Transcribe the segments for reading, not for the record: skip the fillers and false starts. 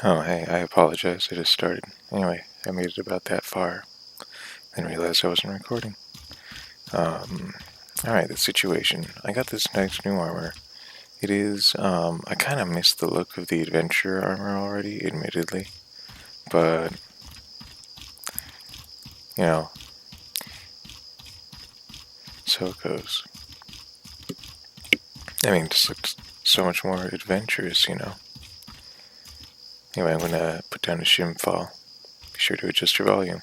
Oh, hey, I apologize. I just started. Anyway, I made it about that far, then realized I wasn't recording. Alright, the situation. I got this nice new armor. It is, I kind of missed the look of the adventure armor already, admittedly. But, you know, so it goes. I mean, it just looks so much more adventurous, you know. Anyway, I'm gonna put down a shim file. Be sure to adjust your volume.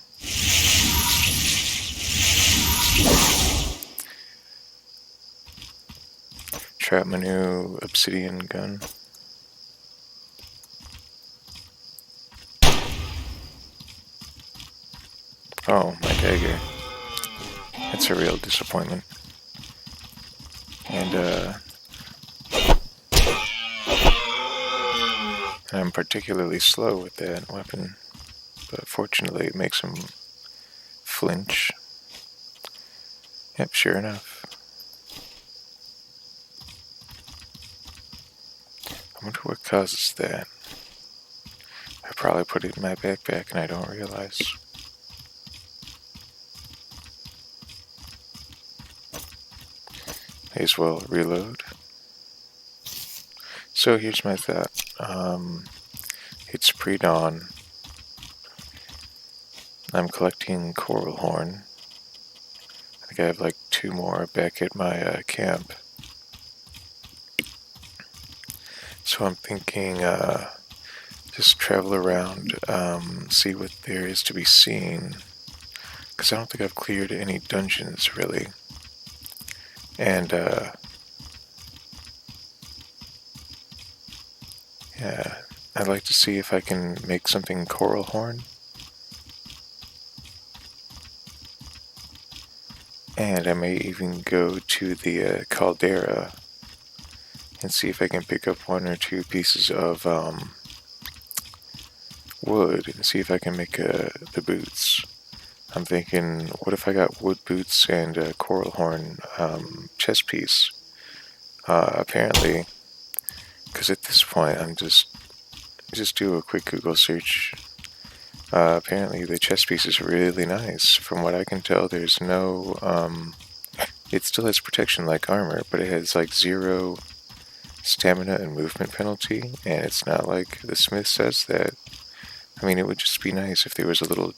Try out my new obsidian gun. Oh, my dagger. That's a real disappointment. And I'm particularly slow with that weapon, but fortunately it makes him flinch. Yep, sure enough. I wonder what causes that. I probably put it in my backpack and I don't realize. May as well reload. So here's my thought. It's pre-dawn. I'm collecting coral horn. I think I have like 2 more back at my camp. So I'm thinking just travel around, see what there is to be seen. Because I don't think I've cleared any dungeons really. And yeah, I'd like to see if I can make something coral horn. And I may even go to the caldera and see if I can pick up 1 or 2 pieces of wood and see if I can make the boots. I'm thinking, what if I got wood boots and a coral horn chest piece? Apparently, because at this point I'm just do a quick Google search. Apparently the chest piece is really nice. From what I can tell, there's no, it still has protection like armor, but it has like 0 stamina and movement penalty, and it's not like the smith says that. I mean, it would just be nice if there was a little,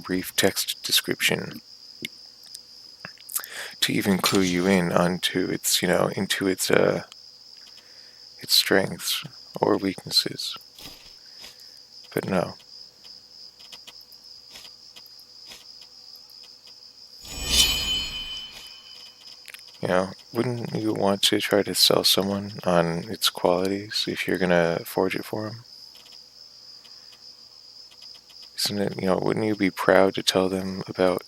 brief text description to even clue you in onto its, into its strengths or weaknesses. But no. Wouldn't you want to try to sell someone on its qualities if you're gonna forge it for them? Isn't it, wouldn't you be proud to tell them about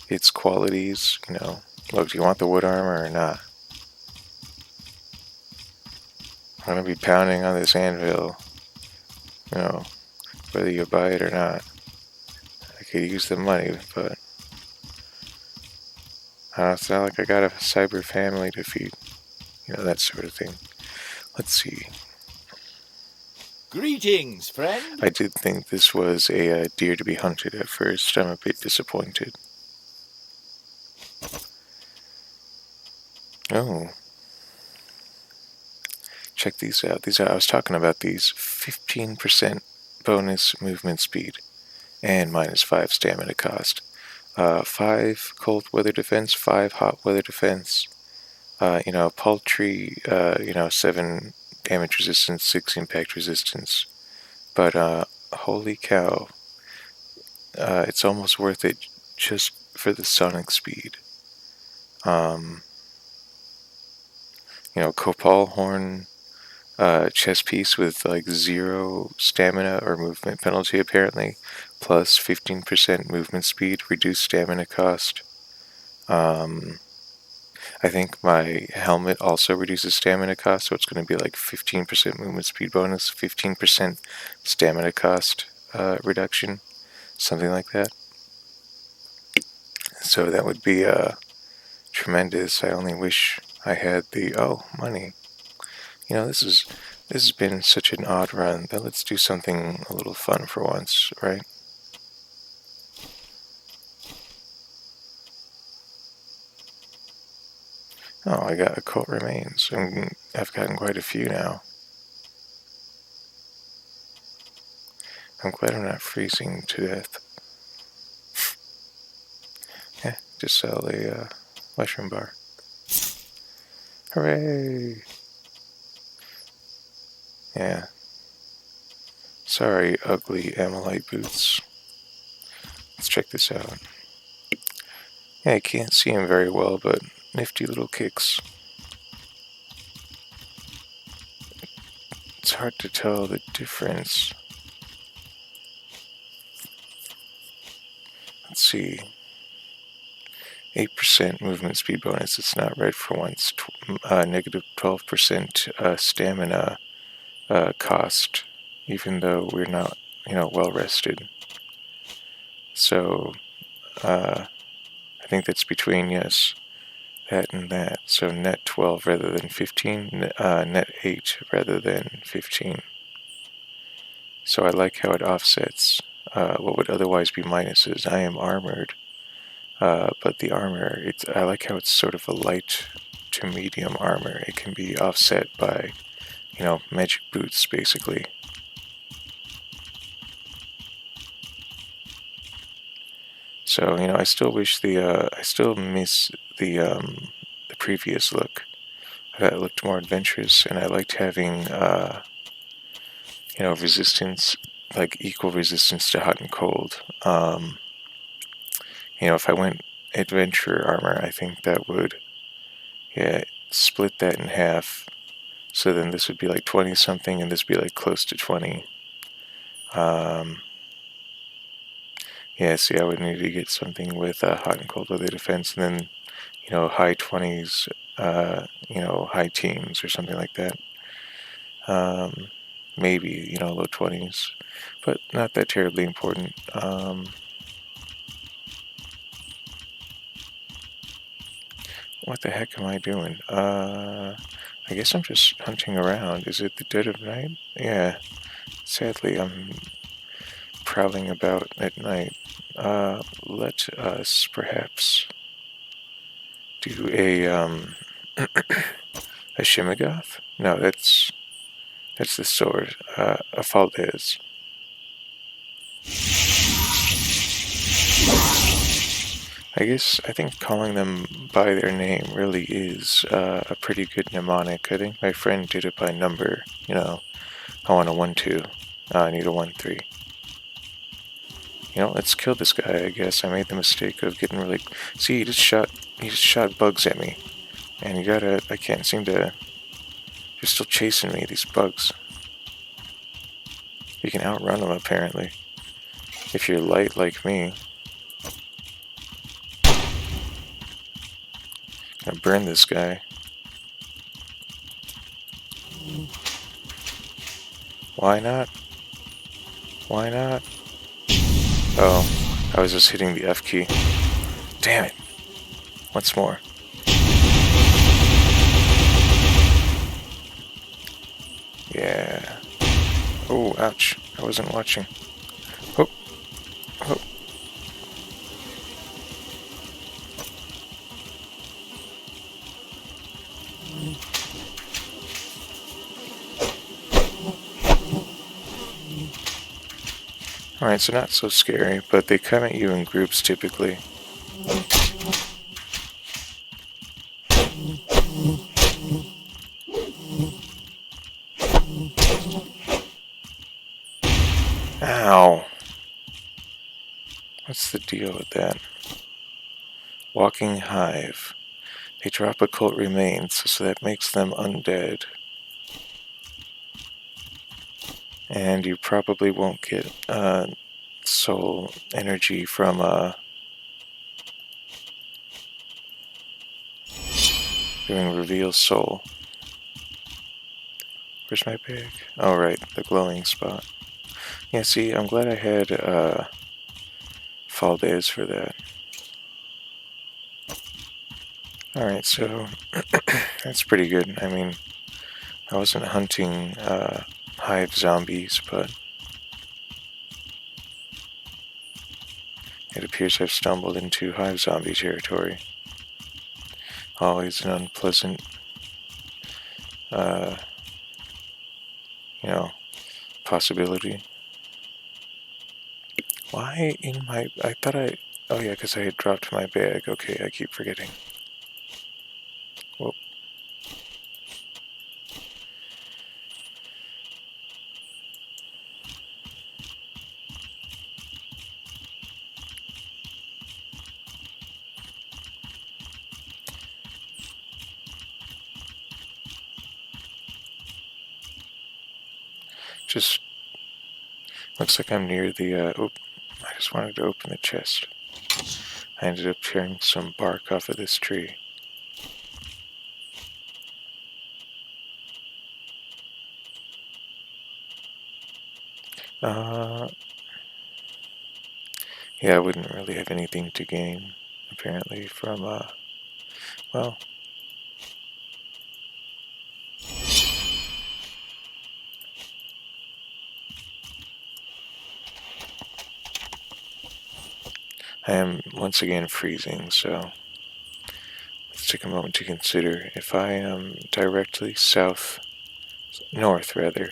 its qualities? Look, do you want the wood armor or not? I'm gonna be pounding on this anvil, whether you buy it or not. I could use the money, but it's not like I got a cyber family to feed, that sort of thing. Let's see. Greetings, friend. I did think this was a deer to be hunted at first. I'm a bit disappointed. Oh. Check these out. I was talking about these. 15% bonus movement speed and -5 stamina cost. 5 cold weather defense, 5 hot weather defense. Paltry, 7 damage resistance, 6 impact resistance. But holy cow, it's almost worth it just for the sonic speed. Copal horn chest piece with like 0 stamina or movement penalty apparently, plus 15% movement speed, reduced stamina cost. I think my helmet also reduces stamina cost, so it's going to be like 15% movement speed bonus, 15% stamina cost reduction, something like that. So that would be tremendous. I only wish I had the money. This This has been such an odd run that let's do something a little fun for once, right? Oh, I got occult remains, and I've gotten quite a few now. I'm glad I'm not freezing to death. Yeah, just sell a mushroom bar. Hooray! Yeah. Sorry, ugly Amalite boots. Let's check this out. Yeah, I can't see him very well, but nifty little kicks. It's hard to tell the difference. Let's see. 8% movement speed bonus. It's not red for once. Negative 12% stamina cost, even though we're not, well rested. So, I think that's between, yes, that and that. So net 12 rather than 15, net 8 rather than 15. So I like how it offsets what would otherwise be minuses. I am armored, but the armor, I like how it's sort of a light to medium armor. It can be offset by, magic boots, basically. So, I still wish I still miss the previous look. That looked more adventurous, and I liked having, resistance, like equal resistance to hot and cold. If I went adventure armor, I think that would, split that in half. So then this would be like 20 something, and this would be like close to 20. See, I would need to get something with hot and cold weather defense, and then, high 20s, high teens or something like that. Maybe, low 20s, but not that terribly important. What the heck am I doing? I guess I'm just hunting around. Is it the dead of night? Yeah. Sadly, I'm prowling about at night. Let us perhaps do a Shimigoth? No, that's the sword. A Faldez. I think calling them by their name really is a pretty good mnemonic. I think my friend did it by number. I want a 1-2. I need a 1-3. Let's kill this guy, I guess. I made the mistake of getting really... See, he just shot bugs at me. And I can't seem to... They're still chasing me, these bugs. You can outrun them, apparently. If you're light like me. Gonna burn this guy. Why not? Why not? Oh, I was just hitting the F key. Damn it. Once more. Yeah. Oh, ouch. I wasn't watching. Oh. Oh. Alright, so not so scary, but they come at you in groups typically. Ow. What's the deal with that? Walking Hive. They drop occult remains, so that makes them undead. And you probably won't get soul energy from doing reveal soul. Where's my bag? Oh, right, the glowing spot. Yeah, see, I'm glad I had fall days for that. Alright, so that's pretty good. I mean, I wasn't hunting hive zombies, but it appears I've stumbled into hive zombie territory. Always an unpleasant, uh, possibility. Why in my... I thought I... Oh yeah, because I had dropped my bag. Okay, I keep forgetting. Whoop. Just looks like I'm near the... I just wanted to open the chest. I ended up tearing some bark off of this tree. Yeah, I wouldn't really have anything to gain, apparently, from, well... I am once again freezing, so let's take a moment to consider. If I am directly north rather,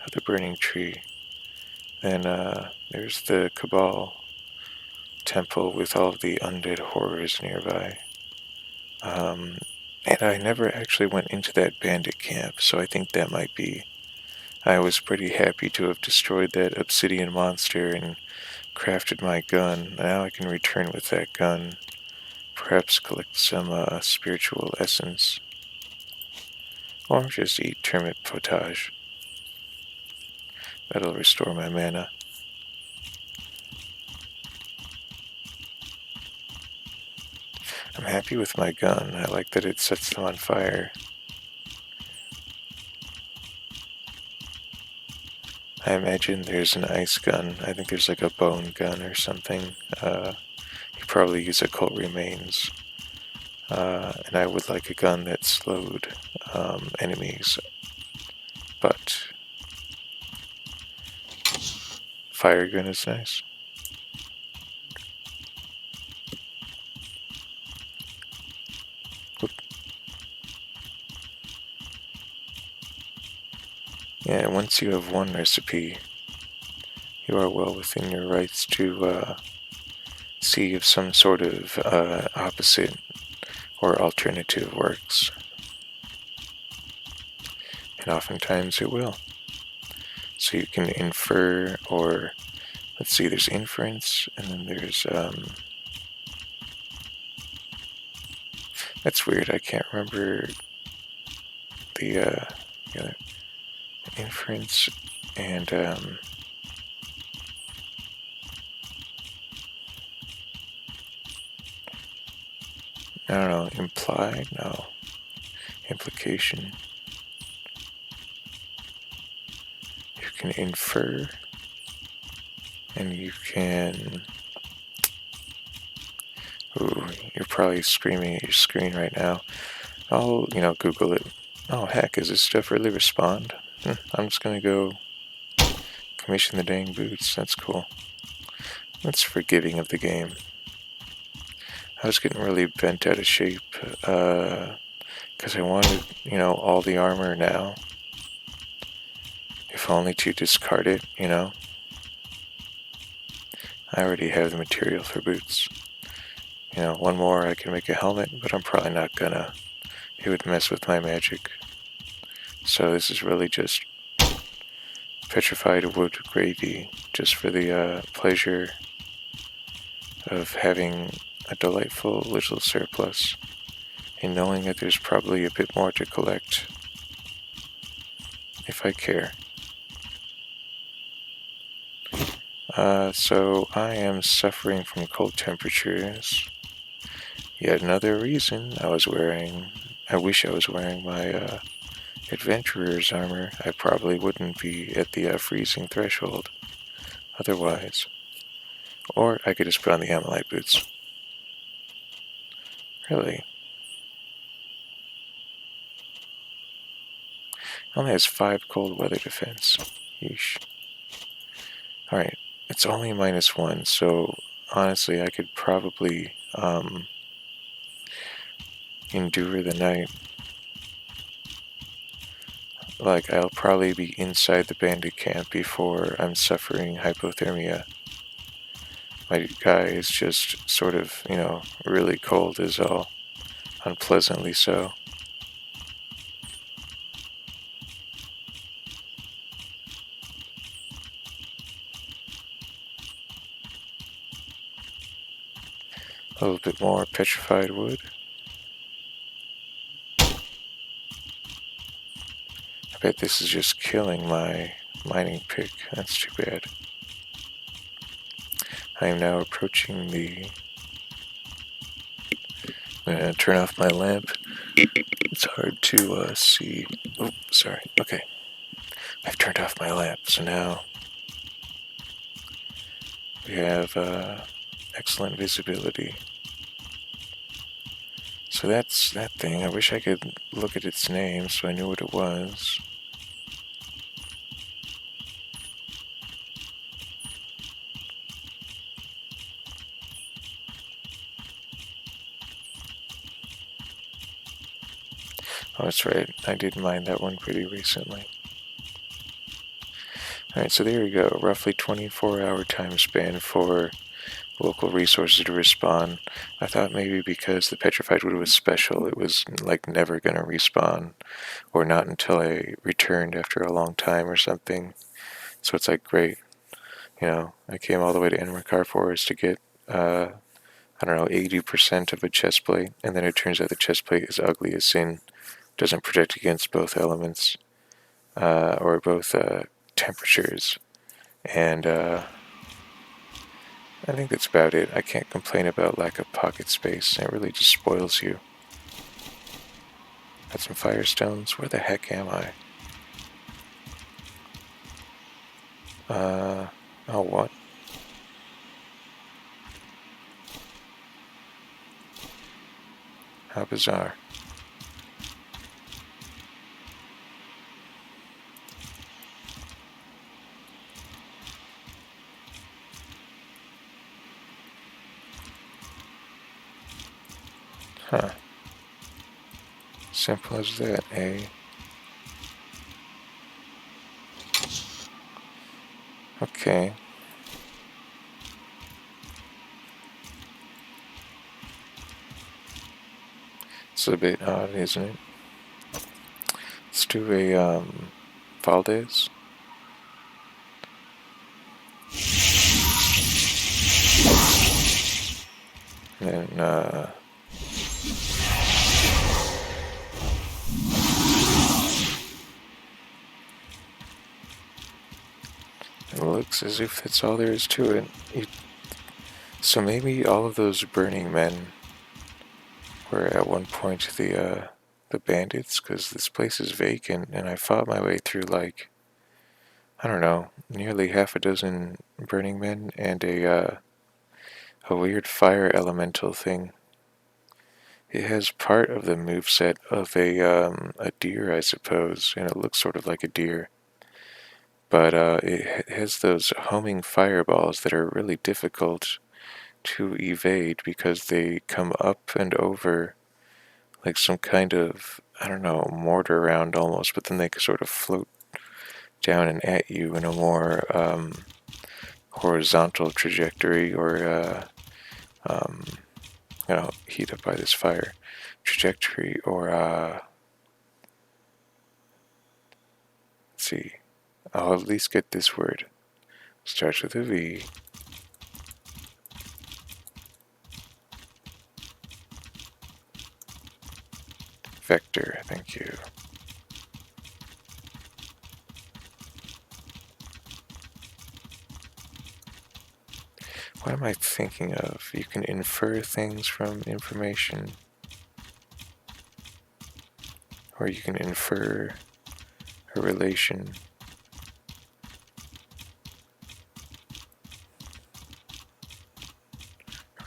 of the burning tree, then there's the Cabal temple with all of the undead horrors nearby. And I never actually went into that bandit camp, so I think that might be... I was pretty happy to have destroyed that obsidian monster and crafted my gun. Now I can return with that gun. Perhaps collect some spiritual essence. Or just eat turnip potage. That'll restore my mana. I'm happy with my gun. I like that it sets them on fire. I imagine there's an ice gun. I think there's like a bone gun or something. You probably use occult remains. And I would like a gun that slowed enemies. But fire gun is nice. Whoop. Yeah, once you have one recipe, you are well within your rights to see if some sort of opposite or alternative works. And oftentimes it will. So you can infer, or let's see, there's inference, and then there's that's weird. I can't remember the inference and I don't know, implied? No. Implication. You can infer, and you can... Ooh, you're probably screaming at your screen right now. I'll, Google it. Oh, heck, does this stuff really respond? I'm just gonna go commission the dang boots. That's cool. That's forgiving of the game. I was getting really bent out of shape, because I wanted, all the armor now. If only to discard it, I already have the material for boots. One more I can make a helmet, but I'm probably not gonna. It would mess with my magic. So this is really just petrified wood gravy, just for the pleasure of having a delightful little surplus, and knowing that there's probably a bit more to collect, if I care. So I am suffering from cold temperatures. Yet another reason I wish I was wearing my adventurer's armor. I probably wouldn't be at the freezing threshold otherwise. Or I could just put on the Amalite boots. Really? Only has 5 cold weather defense. Yeesh. Alright, it's only -1, so honestly I could probably endure the night. Like, I'll probably be inside the bandit camp before I'm suffering hypothermia. My guy is just sort of, really cold is all. Unpleasantly so. A little bit more petrified wood. I bet this is just killing my mining pick. That's too bad. I am now approaching the... I'm going to turn off my lamp. It's hard to see. Oh, sorry. Okay. I've turned off my lamp, so now we have excellent visibility. So that's that thing. I wish I could look at its name so I knew what it was. Oh, that's right. I did mine that one pretty recently. Alright, so there you go. Roughly 24-hour time span for local resources to respawn. I thought maybe because the petrified wood was special, it was like never going to respawn, or not until I returned after a long time or something. So it's like, great. I came all the way to Enmerkar Forest to get, 80% of a chest plate, and then it turns out the chest plate is ugly as sin. Doesn't protect against both elements, or both temperatures. And I think that's about it. I can't complain about lack of pocket space. It really just spoils you. Got some firestones. Where the heck am I? Oh, what? How bizarre. Huh. Simple as that, eh? Okay. It's a bit odd, isn't it? Let's do a, Valdez. And then, it looks as if that's all there is to it. So maybe all of those burning men were at one point the bandits, because this place is vacant, and I fought my way through, like, I don't know, nearly half a dozen burning men and a weird fire elemental thing. It has part of the moveset of a deer, I suppose, and it looks sort of like a deer. But it has those homing fireballs that are really difficult to evade because they come up and over like some kind of, I don't know, mortar round almost, but then they sort of float down and at you in a more horizontal trajectory, or heat up by this fire trajectory, or let's see, I'll at least get this word. Starts with a V. Vector, thank you. What am I thinking of? You can infer things from information, or you can infer a relation.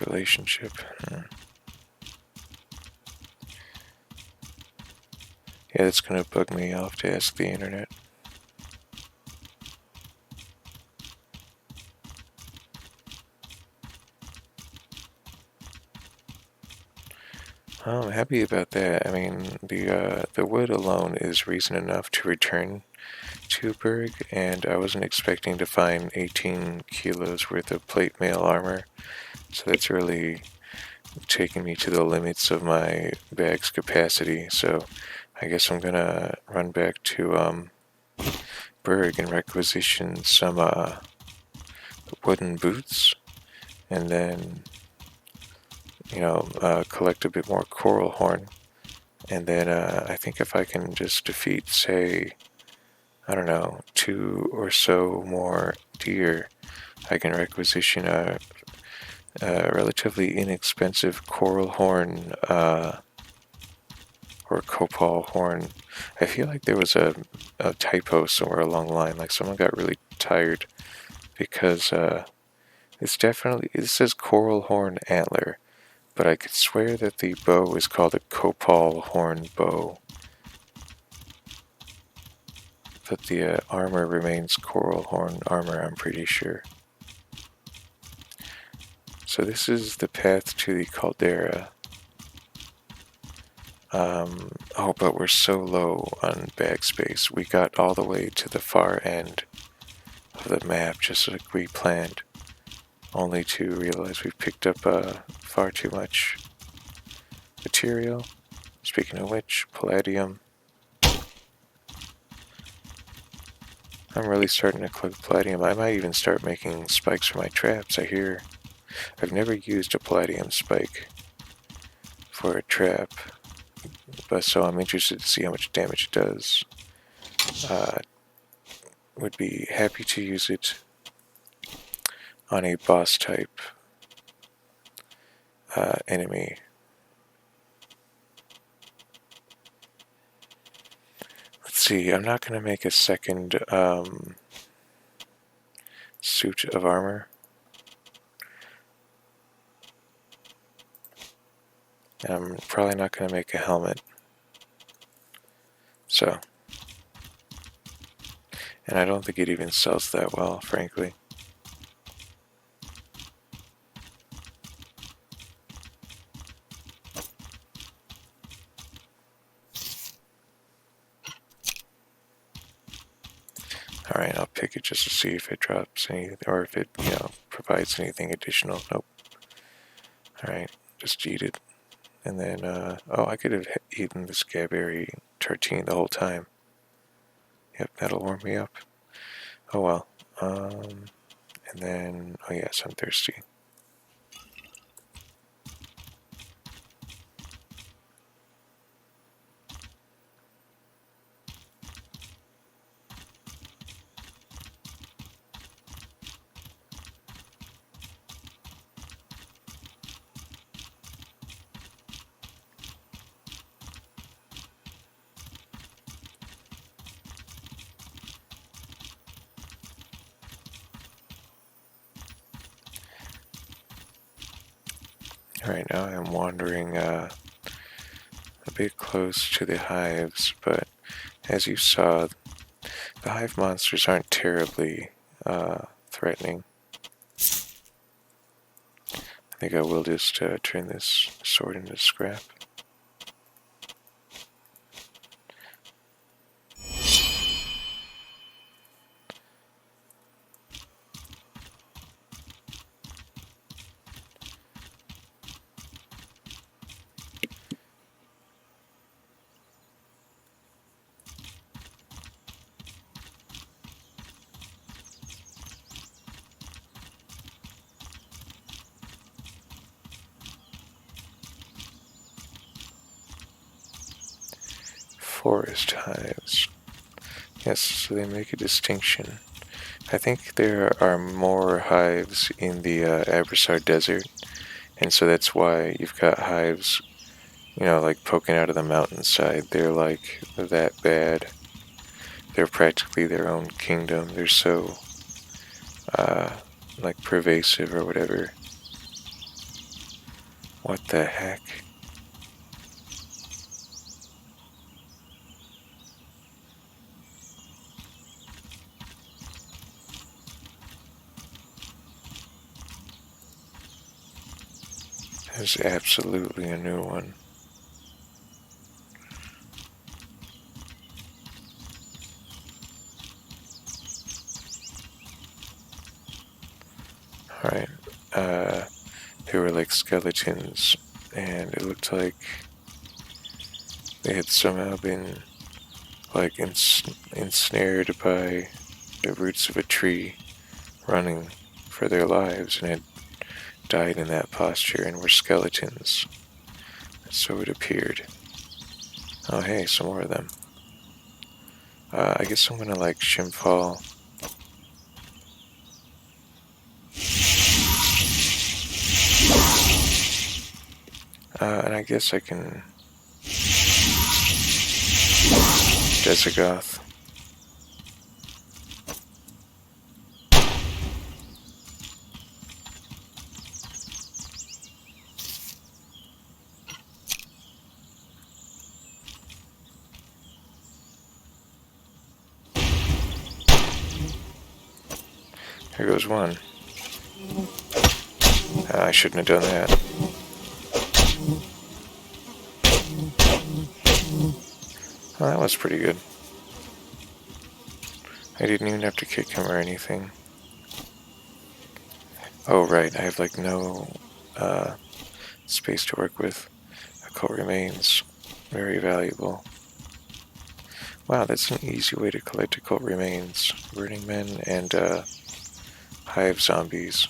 Relationship. Yeah, Yeah, it's gonna bug me. I'll have to ask the internet. Oh, I'm happy about that. I mean, the wood alone is reason enough to return to Berg, and I wasn't expecting to find 18 kilos worth of plate mail armor, so that's really taking me to the limits of my bag's capacity. So I guess I'm gonna run back to Berg and requisition some wooden boots, and then collect a bit more coral horn. And then I think if I can just defeat, say, I don't know, 2 or so more deer, I can requisition a relatively inexpensive coral horn or copal horn. I feel like there was a typo somewhere along the line, like someone got really tired because it says coral horn antler, but I could swear that the bow is called a copal horn bow. But the armor remains coral horn armor, I'm pretty sure. So this is the path to the caldera. Oh, but we're so low on bag space. We got all the way to the far end of the map just like we planned, only to realize we've picked up far too much material. Speaking of which, palladium. I'm really starting to collect palladium. I might even start making spikes for my traps. I've never used a palladium spike for a trap, but so I'm interested to see how much damage it does. Would be happy to use it on a boss type enemy. Let's see, I'm not going to make a second suit of armor. And I'm probably not going to make a helmet. So, and I don't think it even sells that well, frankly. Alright, I'll pick it just to see if it drops anything, or if it, provides anything additional. Nope. Alright, just eat it. And then, I could have eaten the scaberry tartine the whole time. Yep, that'll warm me up. Oh well. And then, oh yes, I'm thirsty. Alright, now I'm wandering a bit close to the hives, but as you saw, the hive monsters aren't terribly threatening. I think I will just turn this sword into scrap. Forest hives. Yes, so they make a distinction. I think there are more hives in the Abrassar Desert, and so that's why you've got hives, like poking out of the mountainside. They're like that bad. They're practically their own kingdom. They're so, like, pervasive or whatever. What the heck? There's absolutely a new one. Alright, they were like skeletons, and it looked like they had somehow been like ensnared by the roots of a tree, running for their lives, and had died in that posture and were skeletons. So it appeared. Oh hey, some more of them. I guess I'm gonna like shimfall. And I guess I can Desigoth. Here goes one. I shouldn't have done that. Well, that was pretty good. I didn't even have to kick him or anything. Oh, right, I have like no space to work with. Occult remains. Very valuable. Wow, that's an easy way to collect occult remains. Burning men and hive zombies.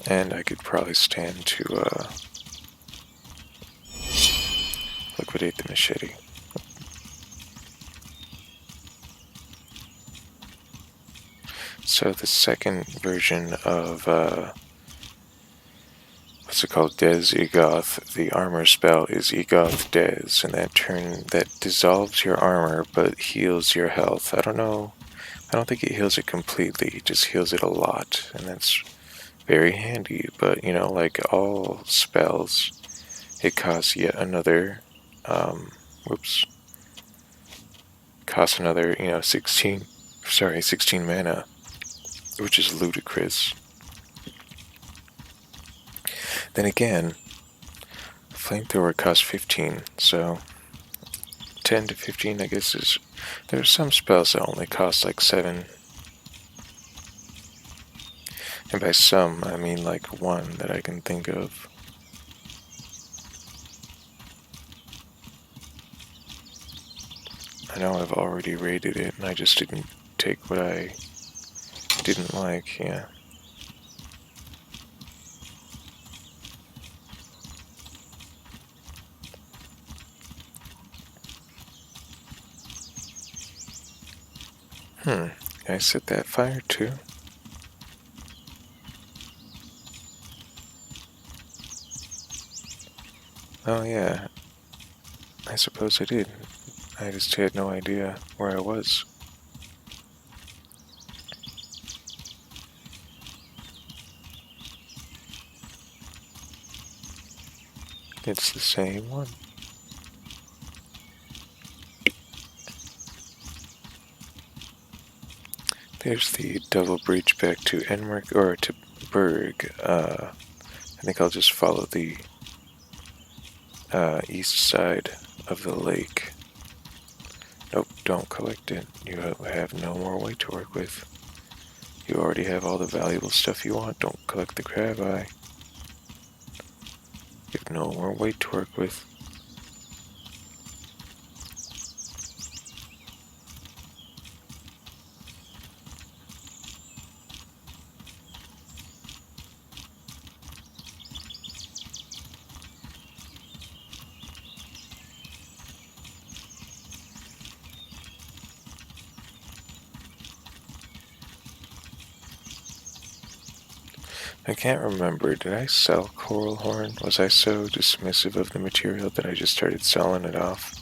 And I could probably stand to liquidate the machete. So the second version of what's it called? Des Egoth. The armor spell is Egoth Des, and that dissolves your armor but heals your health. I don't know. I don't think it heals it completely. It just heals it a lot, and that's very handy. But you know, like all spells, it costs yet another. Costs another. 16 mana, which is ludicrous. Then again, flamethrower costs 15, so 10 to 15, I guess, is. There are some spells that only cost like 7. And by some, I mean like one that I can think of. I know I've already rated it, and I just didn't take what I didn't like, yeah. Can I set that fire too? Oh yeah, I suppose I did. I just had no idea where I was. It's the same one. There's the double bridge back to Enmerkar, or to Berg. I think I'll just follow the east side of the lake. Nope, don't collect it. You have no more weight to work with. You already have all the valuable stuff you want. Don't collect the crab eye. You have no more weight to work with. I can't remember, did I sell coral horn? Was I so dismissive of the material that I just started selling it off?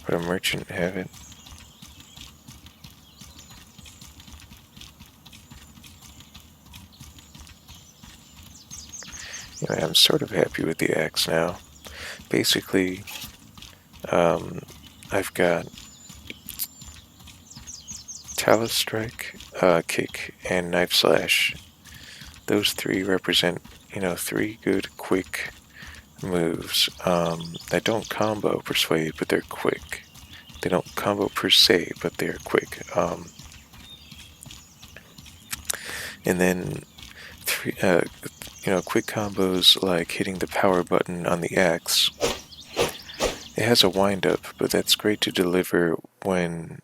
Would a merchant have it? Anyway, I'm sort of happy with the axe now. Basically, I've got Talus Strike, Kick, and Knife Slash. Those three represent, three good, quick moves that don't combo Persuade, but they're quick. They don't combo per se, but they're quick. And then quick combos like hitting the power button on the axe. It has a wind up, but that's great to deliver when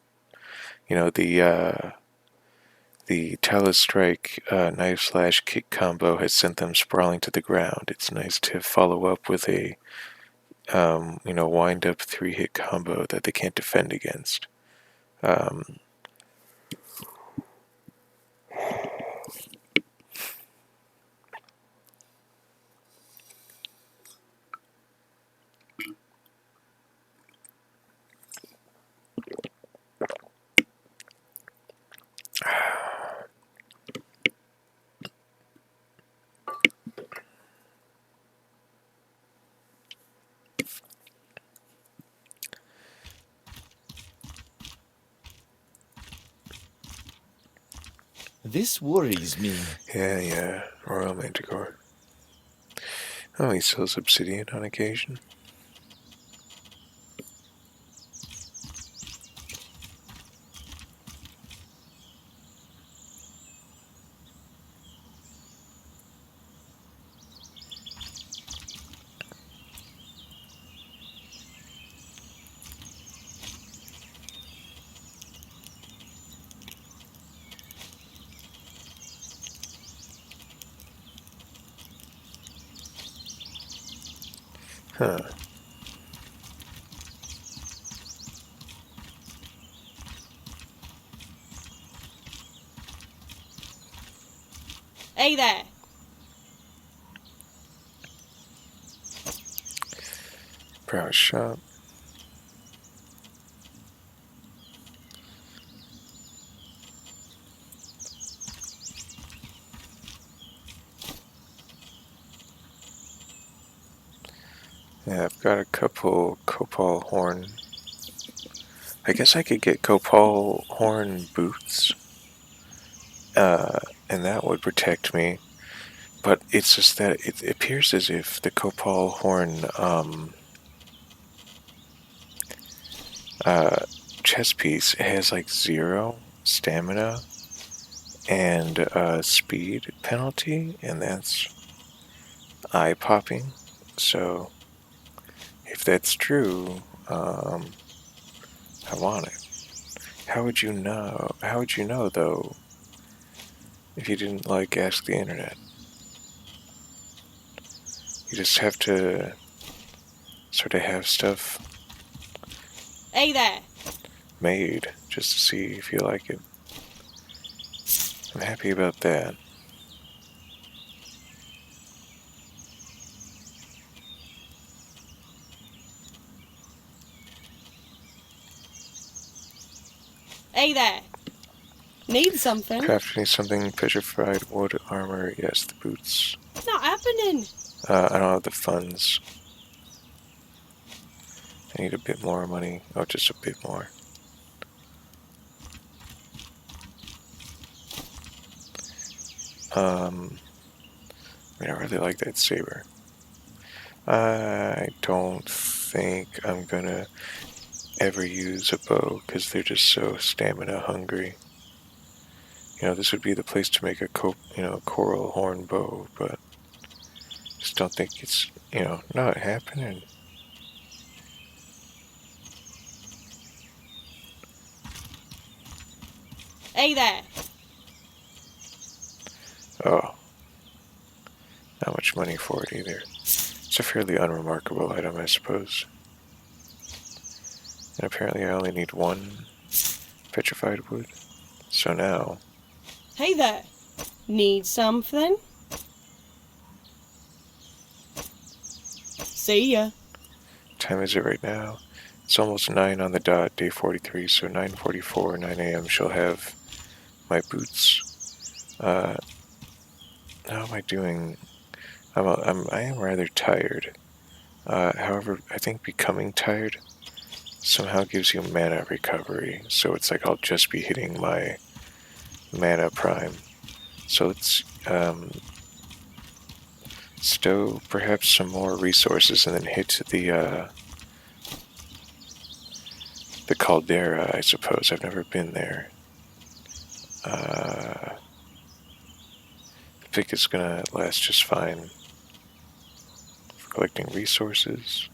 the Talus Strike Knife Slash Kick combo has sent them sprawling to the ground. It's nice to follow up with a wind up 3-hit combo that they can't defend against. This worries me. Yeah, Royal Manticore. Oh, he sells obsidian on occasion. Huh. Hey there. Prowess shop. Yeah, I've got a couple copal horn. I guess I could get copal horn boots, and that would protect me. But it's just that it appears as if the copal horn chest piece has like 0 stamina and speed penalty, and that's eye-popping. So if that's true, I want it. How would you know? How would you know, though, if you didn't, ask the internet? You just have to sort of have stuff Hey there. made just to see if you like it. I'm happy about that. Hey there. Need something? Crafting something, petrified wood armor, yes, the boots. It's not happening. I don't have the funds. I need a bit more money. Oh, just a bit more. I really like that saber. I don't think I'm gonna ever use a bow because they're just so stamina hungry. This would be the place to make a coral horn bow, but just don't think it's not happening. Hey there. Oh, not much money for it either. It's a fairly unremarkable item, I suppose. And apparently I only need 1 petrified wood. So now... Hey there. Need something? See ya. Time is it right now? It's almost 9 on the dot, day 43, so 9:44, 9 a.m. she'll have my boots. How am I doing I am rather tired. However, I think becoming tired somehow gives you mana recovery. So it's like I'll just be hitting my mana prime. So let's stow perhaps some more resources and then hit the caldera, I suppose. I've never been there. The pick is gonna last just fine for collecting resources.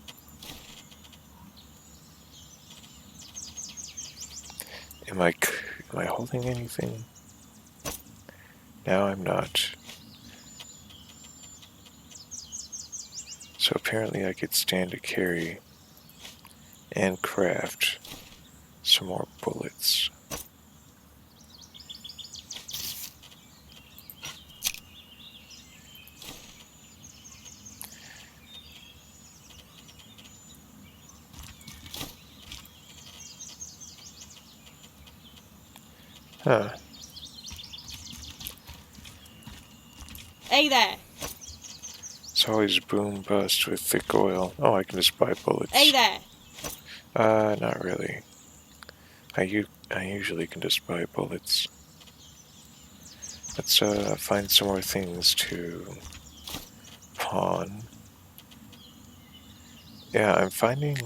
Am I holding anything? Now I'm not. So apparently I could stand to carry and craft some more bullets. Huh. Hey there. It's always boom bust with thick oil. Oh, I can just buy bullets. Hey there. Not really. I usually can just buy bullets. Let's find some more things to pawn. Yeah, I'm finding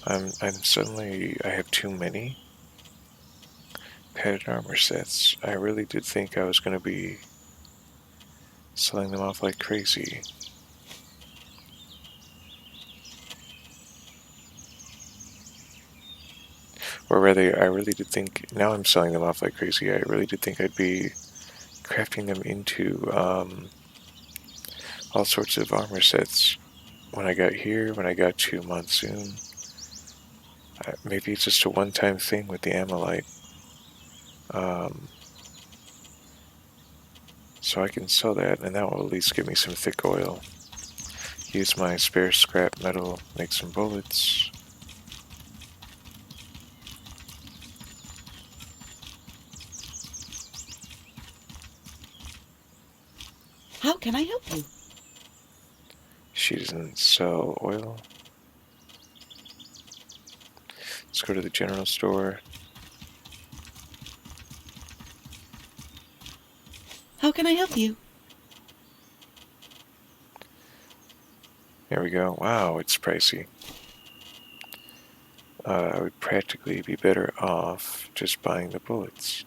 I'm suddenly I have too many padded armor sets. I really did think I was gonna be selling them off like crazy. Or rather, I really did think, now I'm selling them off like crazy, I really did think I'd be crafting them into all sorts of armor sets when I got here, when I got to Monsoon. Maybe it's just a one-time thing with the Amylite. So I can sell that, and that will at least give me some thick oil. Use my spare scrap metal, make some bullets. How can I help you? She doesn't sell oil. Let's go to the general store. How can I help you? There we go. Wow, it's pricey. I would practically be better off just buying the bullets.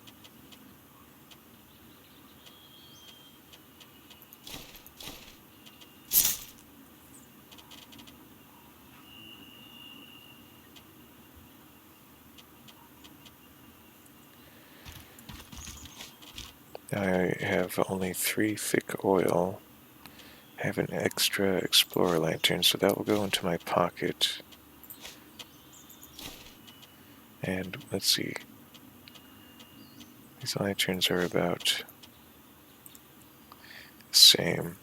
I have only 3 thick oil. I have an extra explorer lantern, so that will go into my pocket. And let's see. These lanterns are about the same.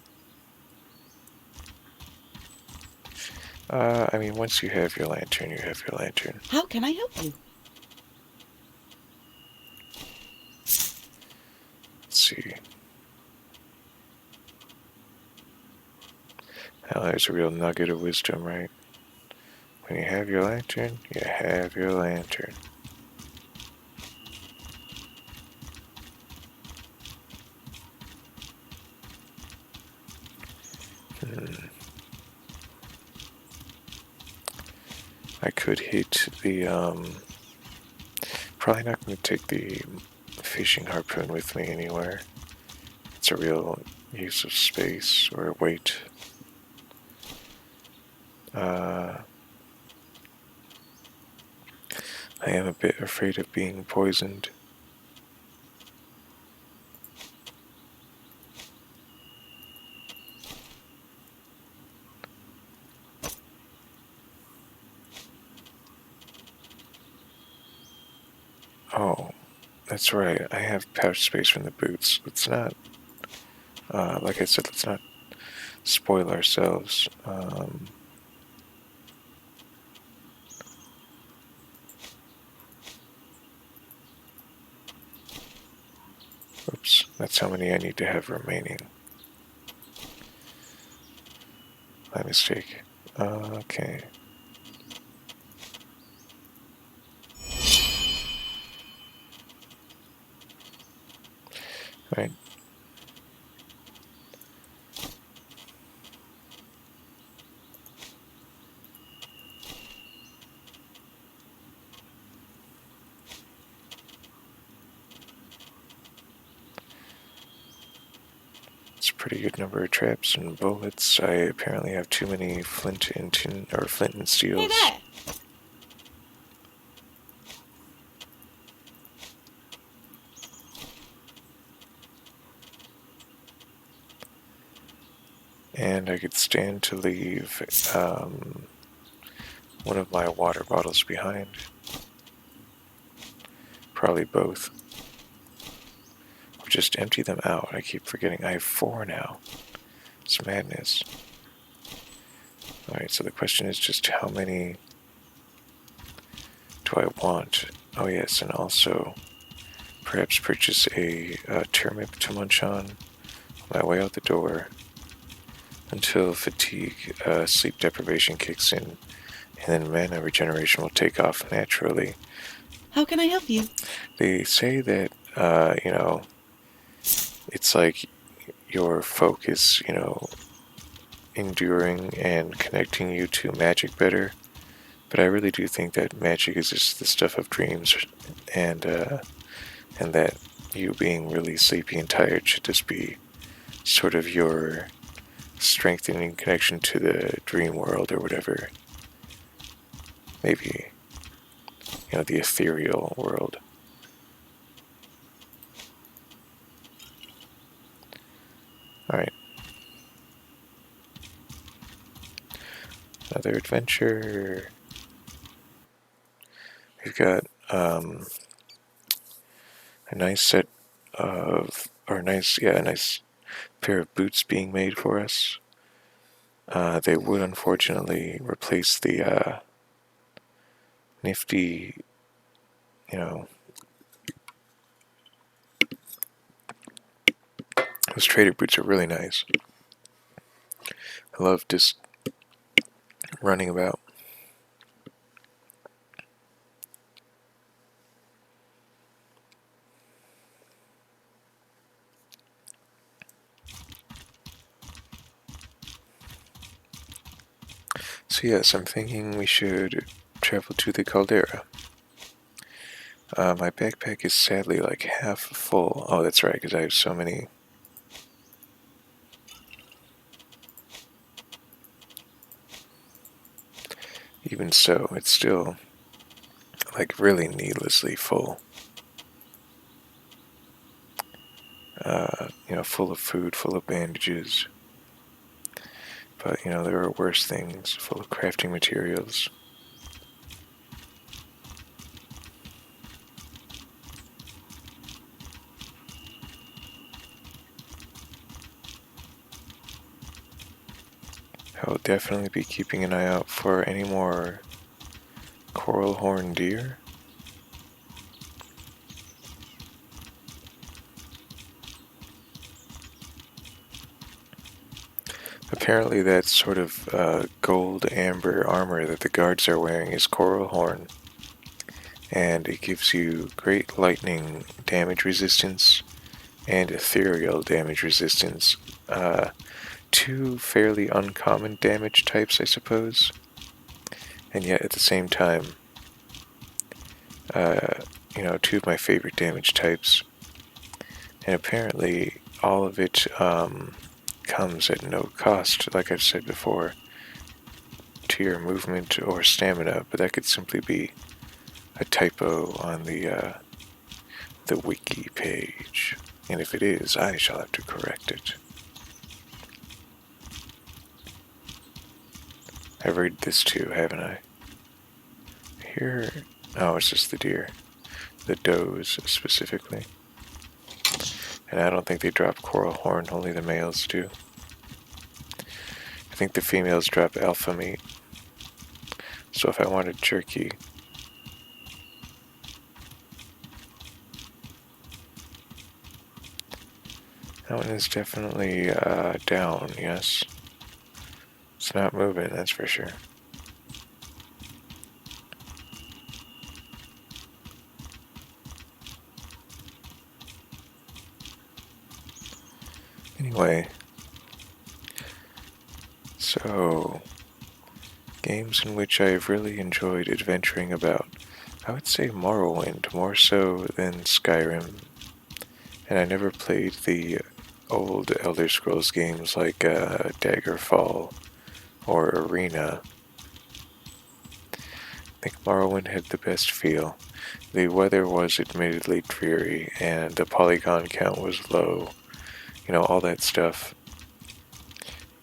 I mean, once you have your lantern, you have your lantern. How can I help you? Let's see. Now there's a real nugget of wisdom, right? When you have your lantern, you have your lantern. I could hit the, probably not going to take the fishing harpoon with me anywhere. It's a real use of space or weight. I am a bit afraid of being poisoned. Oh, that's right. I have pouch space from the boots. Let's not, like I said, let's not spoil ourselves. Oops, that's how many I need to have remaining. My mistake. Okay. Right. It's a pretty good number of traps and bullets. I apparently have too many flint and Hey steels. there! And I could stand to leave one of my water bottles behind. Probably both. Or just empty them out. I keep forgetting. I have 4 now. It's madness. Alright, so the question is just how many do I want? Oh yes, and also perhaps purchase a turnip to munch on my way out the door until fatigue, sleep deprivation kicks in, and then mana regeneration will take off naturally. How can I help you? They say that, it's like your focus, enduring and connecting you to magic better. But I really do think that magic is just the stuff of dreams, and that you being really sleepy and tired should just be sort of your strengthening connection to the dream world or whatever. Maybe, the ethereal world. Alright. Another adventure. We've got a nice set of, or a nice pair of boots being made for us. They would unfortunately replace the nifty, those trader boots are really nice. I love just running about. So yes, I'm thinking we should travel to the caldera. My backpack is sadly like half full. Oh, that's right, because I have so many. Even so, it's still like really needlessly full. Full of food, full of bandages. But, there are worse things, full of crafting materials. I will definitely be keeping an eye out for any more coral horn deer. Apparently that sort of gold amber armor that the guards are wearing is coral horn, and it gives you great lightning damage resistance and ethereal damage resistance. Two fairly uncommon damage types, I suppose, and yet at the same time, two of my favorite damage types. And apparently all of it comes at no cost, like I've said before, to your movement or stamina, but that could simply be a typo on the wiki page. And if it is, I shall have to correct it. I've read this too, haven't I? Here, oh, it's just the deer. The does, specifically. And I don't think they drop coral horn, only the males do. I think the females drop alpha meat. So if I wanted jerky, that one is definitely down, yes. It's It's not moving, that's for sure. Anyway, so games in which I've really enjoyed adventuring about, I would say Morrowind more so than Skyrim. And I never played the old Elder Scrolls games like Daggerfall or Arena. I think Morrowind had the best feel. The weather was admittedly dreary and the polygon count was low, all that stuff.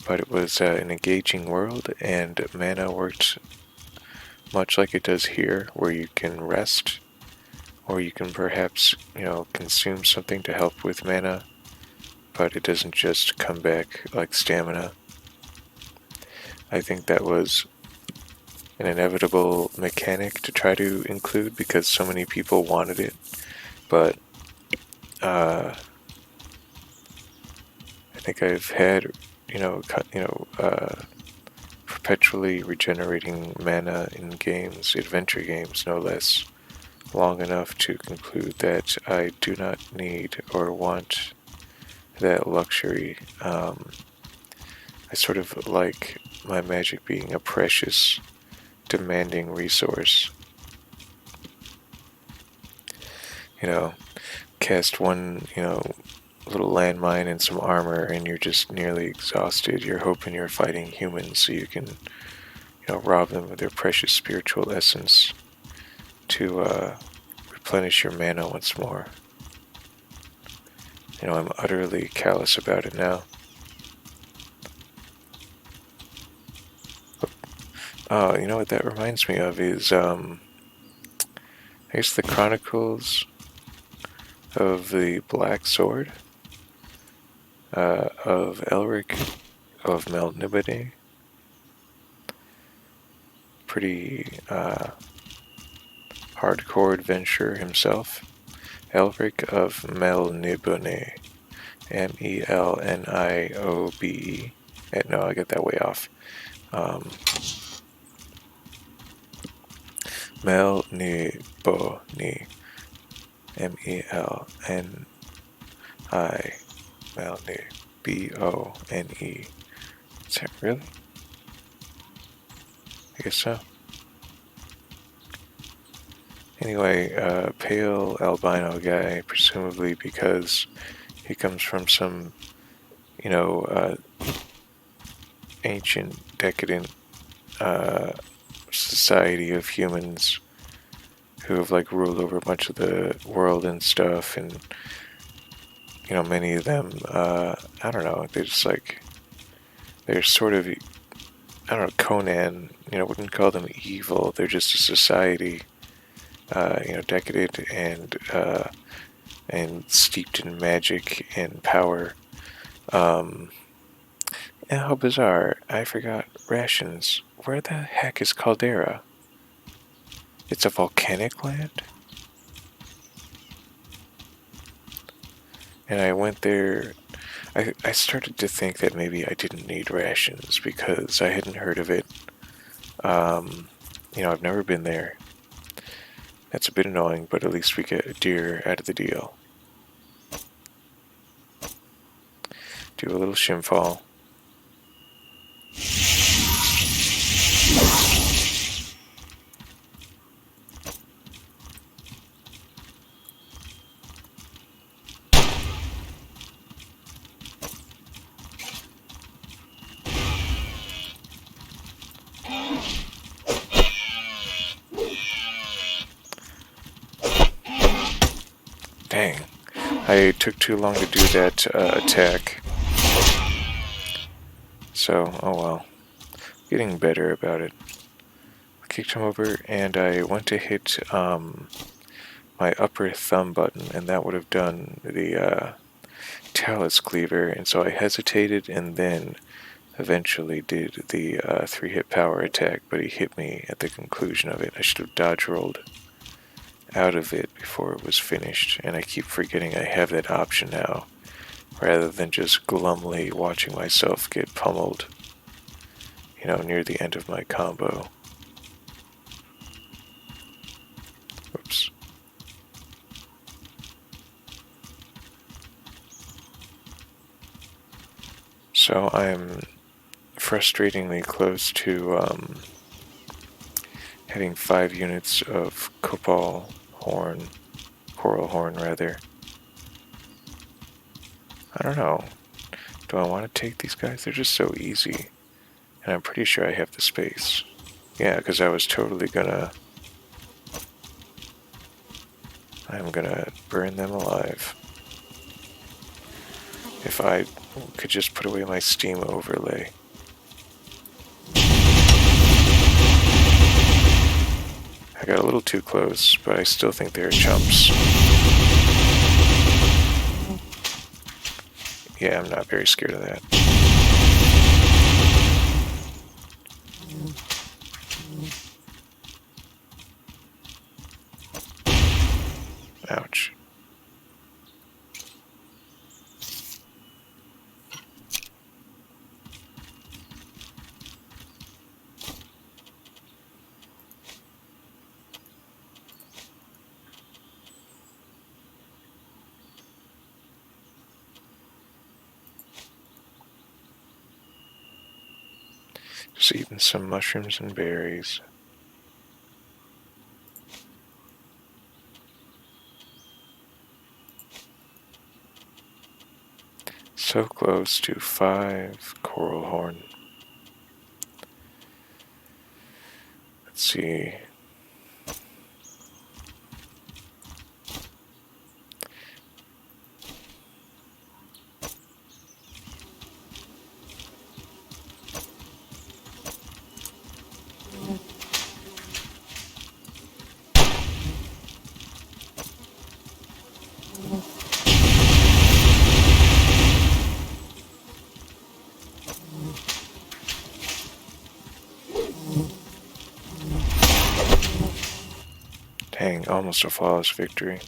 But it was an engaging world, and mana worked much like it does here, where you can rest, or you can perhaps, consume something to help with mana, but it doesn't just come back like stamina. I think that was an inevitable mechanic to try to include because so many people wanted it, but I think I've had, perpetually regenerating mana in games, adventure games no less, long enough to conclude that I do not need or want that luxury. I sort of like my magic being a precious, demanding resource. Cast one, little landmine and some armor and you're just nearly exhausted. You're hoping you're fighting humans so you can, rob them of their precious spiritual essence to replenish your mana once more. I'm utterly callous about it now. You know what that reminds me of is, I guess the Chronicles of the Black Sword of Elric of Melniboné. Pretty hardcore adventurer himself. Elric of Melniboné. Melniobe. No, I got that way off. Melniboné. Melni. Melni. Bone. Is that really? I guess so. Anyway, pale albino guy, presumably because he comes from some, ancient, decadent society of humans who have ruled over a bunch of the world and stuff, and many of them, I don't know, they're sort of, I don't know, Conan, wouldn't call them evil. They're just a society, decadent and steeped in magic and power. And how bizarre! I forgot rations. Where the heck is Caldera? It's a volcanic land? And I went there. I started to think that maybe I didn't need rations because I hadn't heard of it. I've never been there. That's a bit annoying, but at least we get a deer out of the deal. Do a little shimfall. Dang, I took too long to do that attack. So, oh well. Getting better about it. I kicked him over and I went to hit my upper thumb button, and that would have done the talus cleaver, and so I hesitated and then eventually did the 3-hit power attack, but he hit me at the conclusion of it. I should have dodge rolled out of it before it was finished, and I keep forgetting I have that option now, rather than just glumly watching myself get pummeled. near the end of my combo. Whoops. So I'm frustratingly close to having 5 units of coral horn rather. I don't know. Do I want to take these guys? They're just so easy. And I'm pretty sure I have the space. Yeah, because I was totally I'm gonna burn them alive. If I could just put away my steam overlay. I got a little too close, but I still think they're chumps. Yeah, I'm not very scared of that. Ouch. Just eating some mushrooms and berries. So close to 5 coral horn. Let's see. Dang, almost a flawless victory.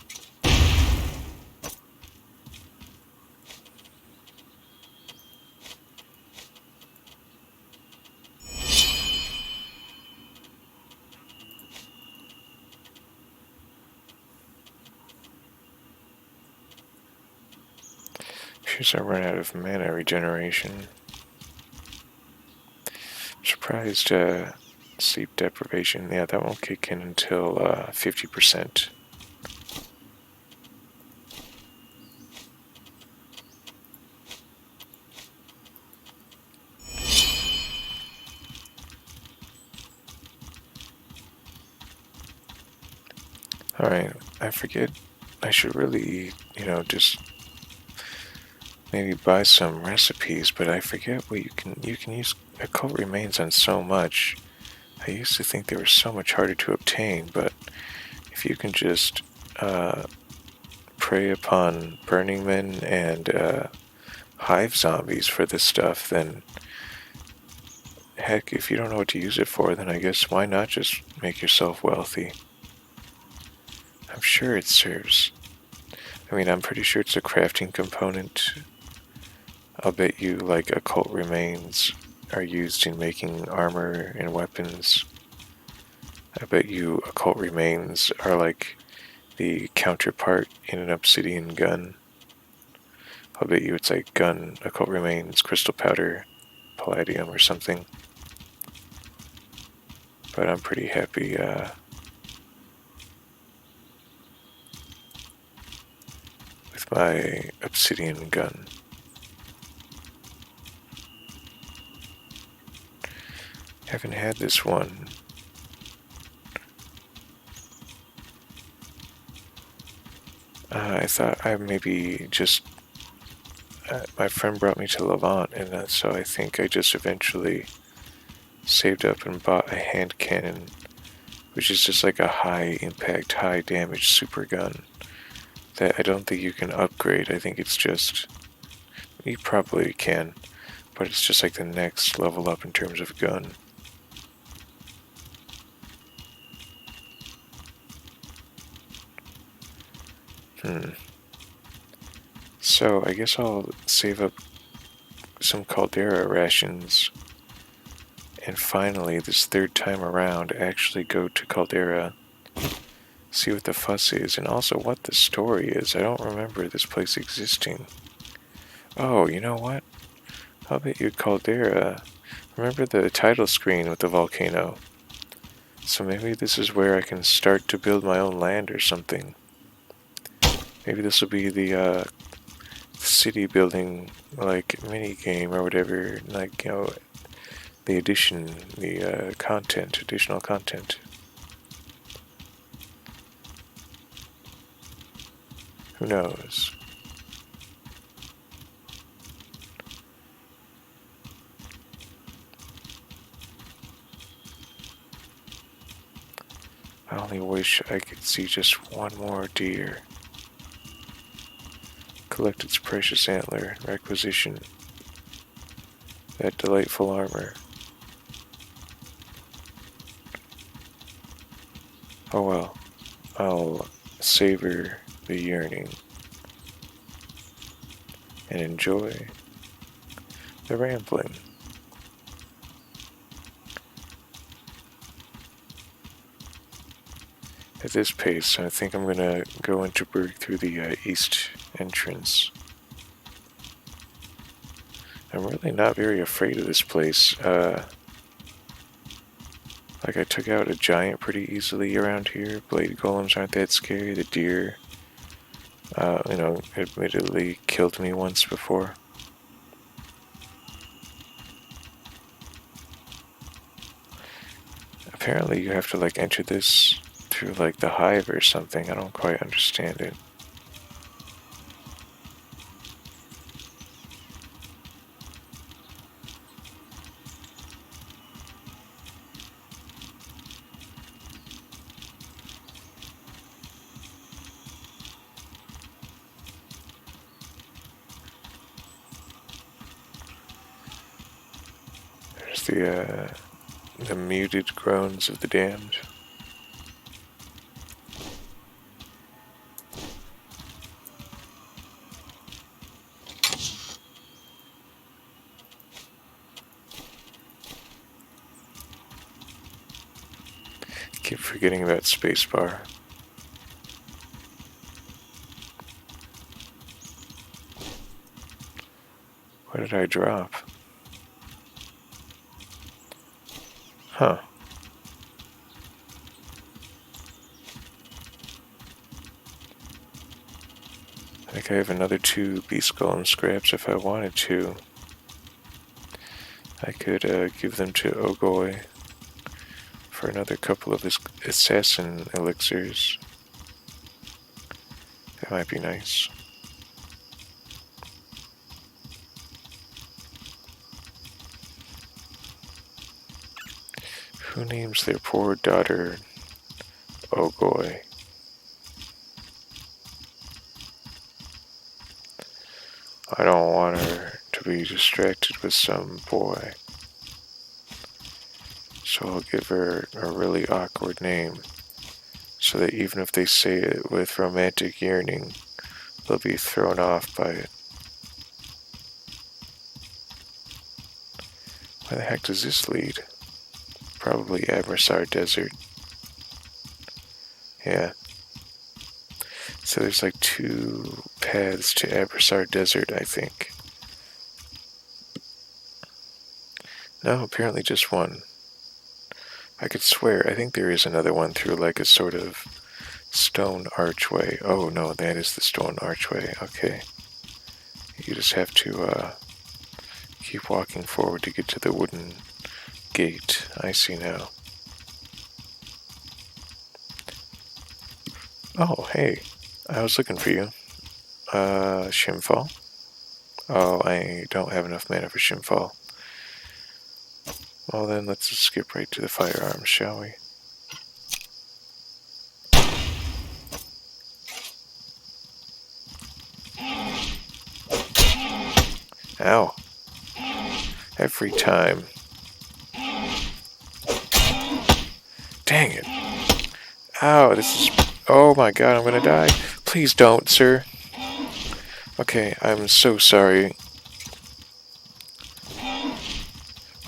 Appears I run out of mana regeneration. I'm surprised sleep deprivation, yeah, that won't kick in until 50%. Alright, I forget. I should really, just maybe buy some recipes, but I forget what you can use occult remains on so much. I used to think they were so much harder to obtain, but if you can just prey upon burning men and hive zombies for this stuff, then heck, if you don't know what to use it for, then I guess why not just make yourself wealthy? I'm sure it serves. I mean, I'm pretty sure it's a crafting component. I'll bet you, like, occult remains are used in making armor and weapons. I bet you occult remains are like the counterpart in an obsidian gun. I'll bet you it's like gun, occult remains, crystal powder, palladium, or something. But I'm pretty happy with my obsidian gun. Haven't had this one. I thought I maybe just my friend brought me to Levant, and so I think I just eventually saved up and bought a hand cannon, which is just like a high impact, high damage super gun that I don't think you can upgrade. I think it's just, you probably can, but it's just like the next level up in terms of gun. So I guess I'll save up some caldera rations and finally, this third time around, actually go to Caldera, see what the fuss is, and also what the story is. I don't remember this place existing. Oh, you know what? I'll bet you Caldera. Remember the title screen with the volcano? So maybe this is where I can start to build my own land or something. Maybe this will be the city building, like, mini game or whatever, like, the addition, the content, additional content. Who knows? I only wish I could see just one more deer. Collect its precious antler, requisition that delightful armor. Oh well, I'll savor the yearning and enjoy the rambling. At this pace, I think I'm gonna go into Berg through the east entrance. I'm really not very afraid of this place. Like, I took out a giant pretty easily around here. Blade golems aren't that scary. The deer, admittedly killed me once before. Apparently you have to, like, enter this through, like, the hive or something. I don't quite understand it. There's the muted groans of the damned. Keep forgetting about spacebar. What did I drop? Huh. I think I have another 2 beast golem scraps if I wanted to. I could give them to Ogoi for another couple of assassin elixirs. That might be nice. Who names their poor daughter Ogoi? I don't want her to be distracted with some boy. So I'll give her a really awkward name, so that even if they say it with romantic yearning, they'll be thrown off by it. Where the heck does this lead? Probably Abrassar Desert. Yeah. So there's like 2 paths to Abrassar Desert, I think. No, apparently just one. I could swear, I think there is another one through like a sort of stone archway. Oh no, that is the stone archway. Okay. You just have to keep walking forward to get to the wooden gate. I see now. Oh, hey. I was looking for you. Shimfall? Oh, I don't have enough mana for Shimfall. Well then, let's just skip right to the firearms, shall we? Ow. Every time. Dang it. Ow, this is... Oh my god, I'm gonna die. Please don't, sir. Okay, I'm so sorry.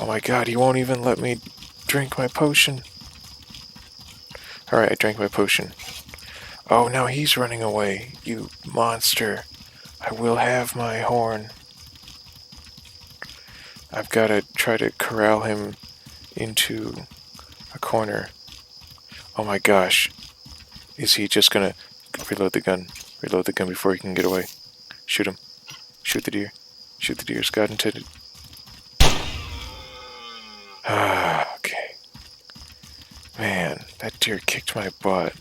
Oh my god, he won't even let me drink my potion. Alright, I drank my potion. Oh, now he's running away. You monster. I will have my horn. I've got to try to corral him into a corner. Oh my gosh. Is he just gonna reload the gun? Reload the gun before he can get away. Shoot him. Shoot the deer. Shoot the deer as God intended. Okay. Man, that deer kicked my butt.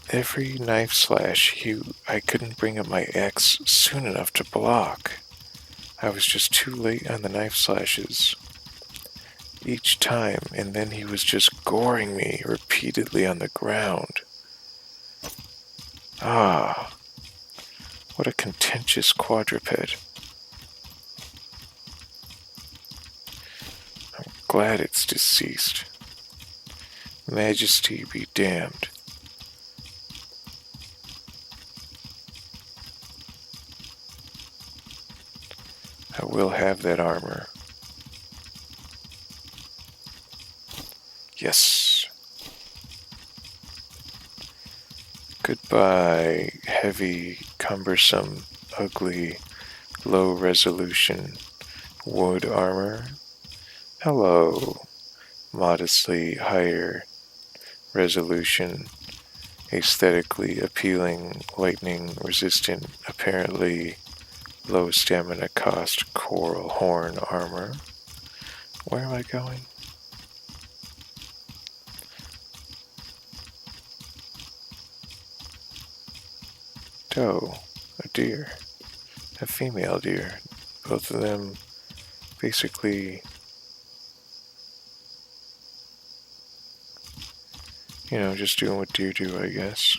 Every knife slash, I couldn't bring up my axe soon enough to block. I was just too late on the knife slashes each time, and then he was just goring me repeatedly on the ground. What a contentious quadruped. I'm glad it's deceased. Majesty be damned. I will have that armor. Yes. Goodbye, heavy, cumbersome, ugly, low resolution wood armor. Hello, modestly higher resolution, aesthetically appealing, lightning resistant, apparently low stamina cost coral horn armor. Where am I going? Doe, a deer, a female deer. Both of them basically, just doing what deer do, I guess.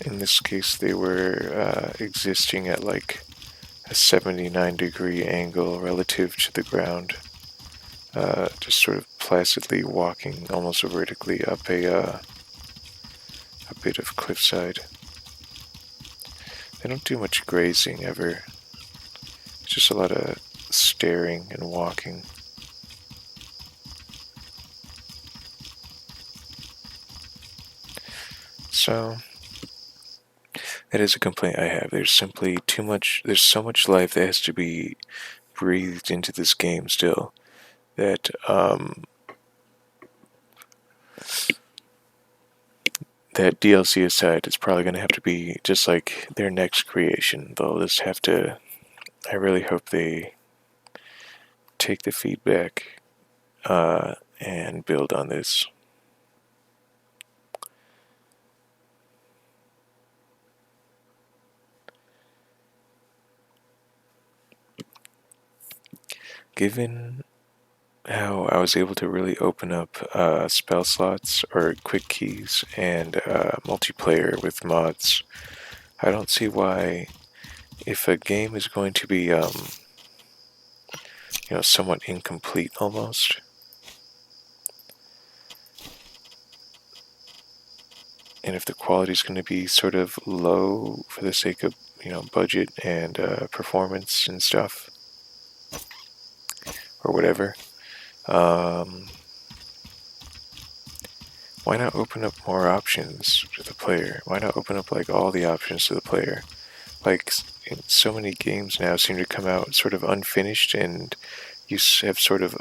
In this case, they were existing at like a 79-degree angle relative to the ground, just sort of placidly walking almost vertically up a bit of cliffside. They don't do much grazing ever. It's just a lot of staring and walking. So, that is a complaint I have. There's simply there's so much life that has to be breathed into this game still that, that DLC aside, it's probably going to have to be just like their next creation. They'll just have to, I really hope they take the feedback and build on this. Given how I was able to really open up spell slots or quick keys and multiplayer with mods, I don't see why, if a game is going to be somewhat incomplete almost, and if the quality is going to be sort of low for the sake of budget and performance and stuff or whatever, why not open up more options to the player? Why not open up like all the options to the player? Like, so many games now seem to come out sort of unfinished, and you have sort of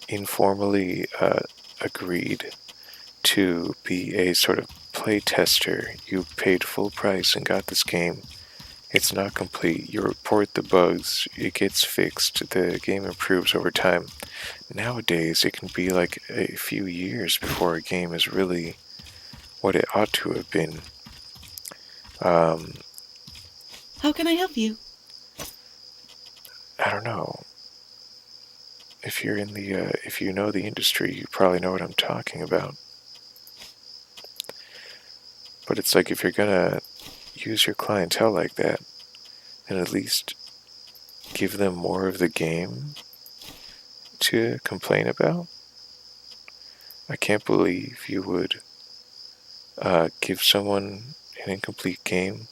informally agreed to be a sort of play tester. You paid full price and got this game. It's not complete. You report the bugs, it gets fixed, the game improves over time. Nowadays, it can be like a few years before a game is really what it ought to have been. How can I help you? I don't know. If you're in if you know the industry, you probably know what I'm talking about. But it's like, if you're gonna use your clientele like that, then at least give them more of the game to complain about. I can't believe you would give someone an incomplete game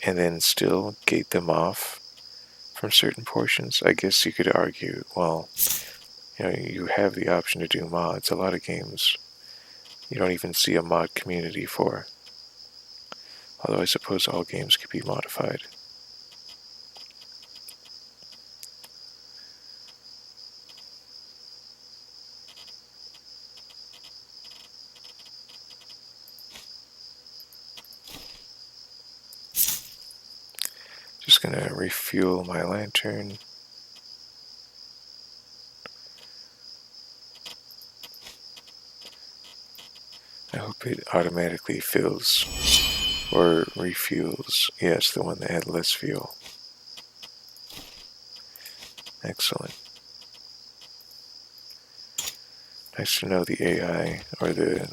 and then still gate them off from certain portions? I guess you could argue, well, you have the option to do mods. A lot of games you don't even see a mod community for. Although I suppose all games could be modified. Just gonna refuel my lantern. I hope it automatically fills or refuels. Yes, the one that had less fuel. Excellent. Nice to know the AI or the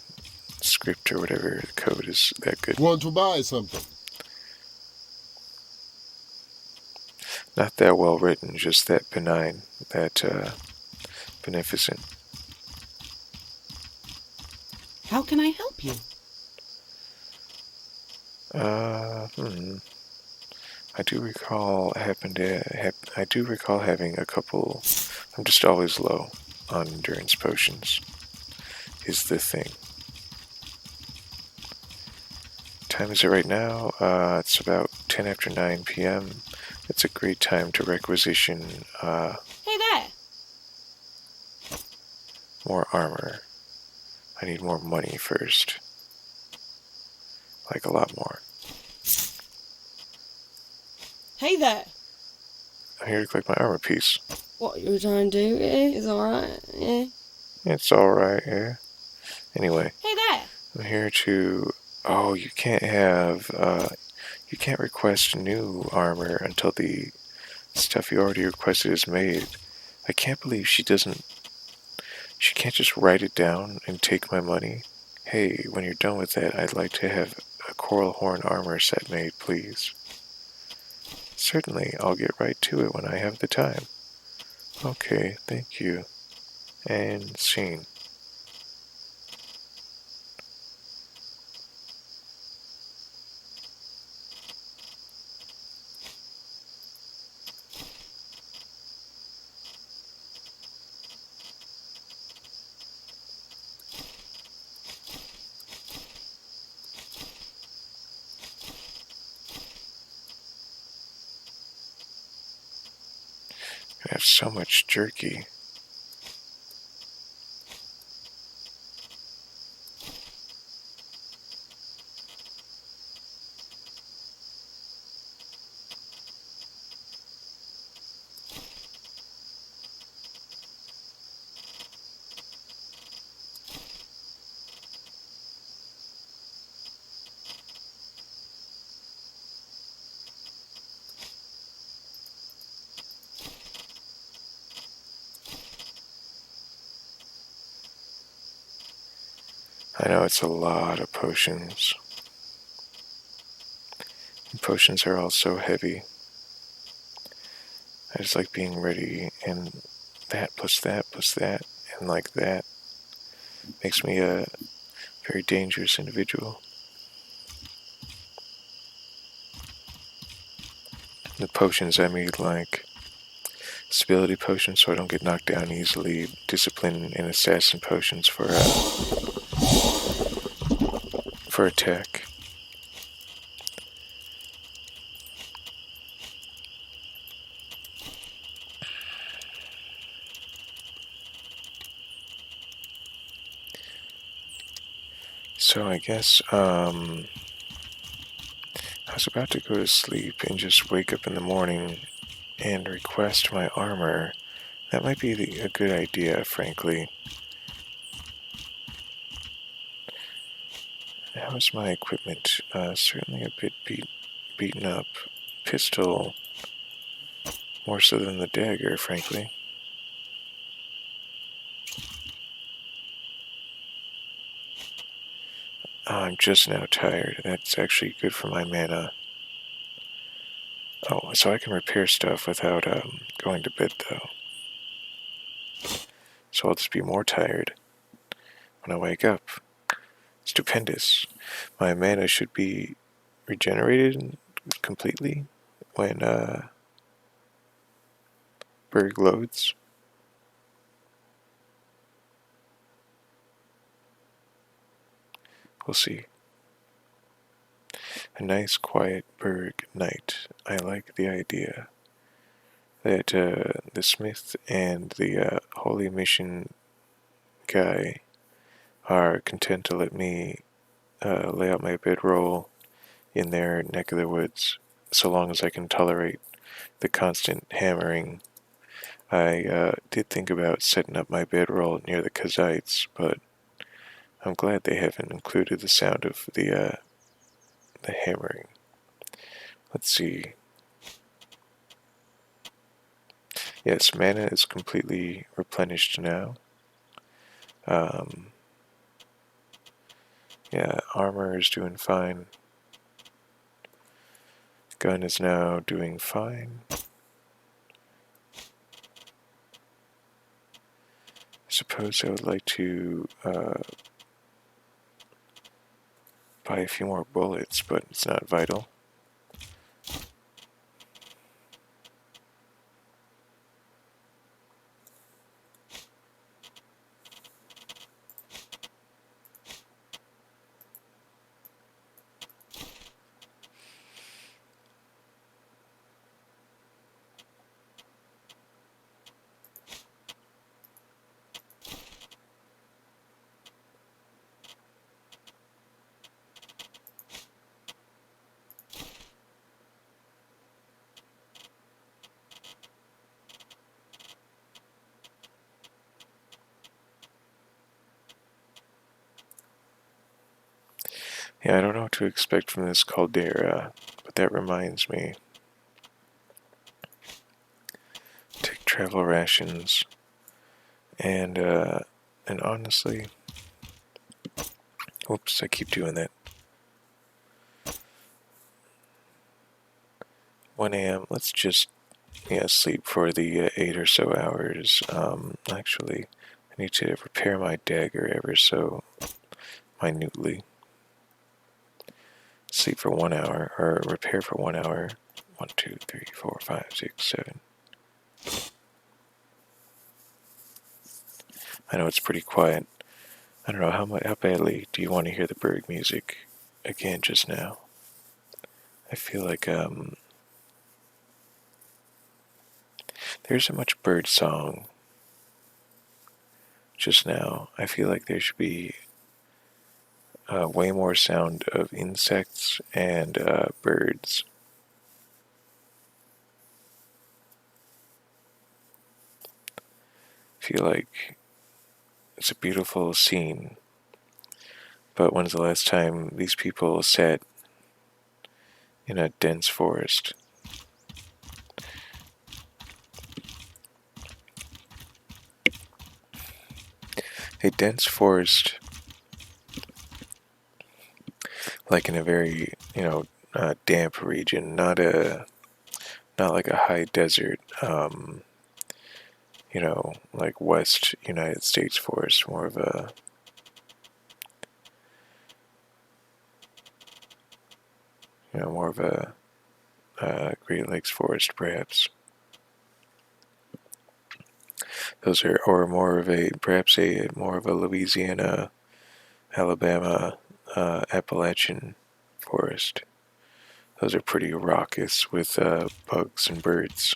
script or whatever the code is that good. Want to buy something? Not that well written, just that benign, that beneficent. How can I help you? I do recall having a couple. I'm just always low on endurance potions. Is the thing. Time is it right now? It's about 10 after 9 p.m. It's a great time to requisition Hey there! more armor. I need more money first. Like a lot more. Hey there! I'm here to collect my armor piece. What you were trying to do is alright, yeah. It's alright, yeah. Anyway, Hey there! I'm here to... Oh, you can't request new armor until the stuff you already requested is made. I can't believe she can't just write it down and take my money. Hey, when you're done with that, I'd like to have a coral horn armor set made, please. Certainly, I'll get right to it when I have the time. Okay, thank you. And scene. I have so much jerky. I know it's a lot of potions. And potions are all so heavy. I just like being ready, and that plus that plus that, and like that makes me a very dangerous individual. The potions I made, like stability potions so I don't get knocked down easily, discipline and assassin potions for attack. So I guess I was about to go to sleep and just wake up in the morning and request my armor. That might be a good idea, frankly. How is my equipment? Certainly a bit beaten up. Pistol, more so than the dagger, frankly. I'm just now tired. That's actually good for my mana. Oh, so I can repair stuff without going to bed, though. So I'll just be more tired when I wake up. Stupendous. My mana should be regenerated completely when Berg loads. We'll see. A nice quiet Berg night. I like the idea that the smith and the holy mission guy are content to let me lay out my bedroll in their neck of the woods, so long as I can tolerate the constant hammering. I did think about setting up my bedroll near the Kazites, but I'm glad they haven't included the sound of the hammering. Let's see. Yes, mana is completely replenished now. Yeah, armor is doing fine. Gun is now doing fine. I suppose I would like to buy a few more bullets, but it's not vital. Yeah, I don't know what to expect from this caldera, but that reminds me. Take travel rations, and honestly, oops, I keep doing that. 1 a.m. Let's just sleep for the 8 or so hours. Actually, I need to repair my dagger ever so minutely. Sleep for 1 hour, or repair for 1 hour. 1, 2, 3, 4, 5, 6, 7. I know it's pretty quiet. I don't know how badly do you want to hear the bird music again just now? I feel like there isn't much bird song just now. I feel like there should be way more sound of insects and birds. I feel like it's a beautiful scene, but when's the last time these people sat in a dense forest? A dense forest, like in a very, damp region, not like a high desert, like West United States forest, more of a Great Lakes forest, perhaps. Those are, or more of a, perhaps a more of a Louisiana, Alabama, Appalachian forest. Those are pretty raucous with bugs and birds.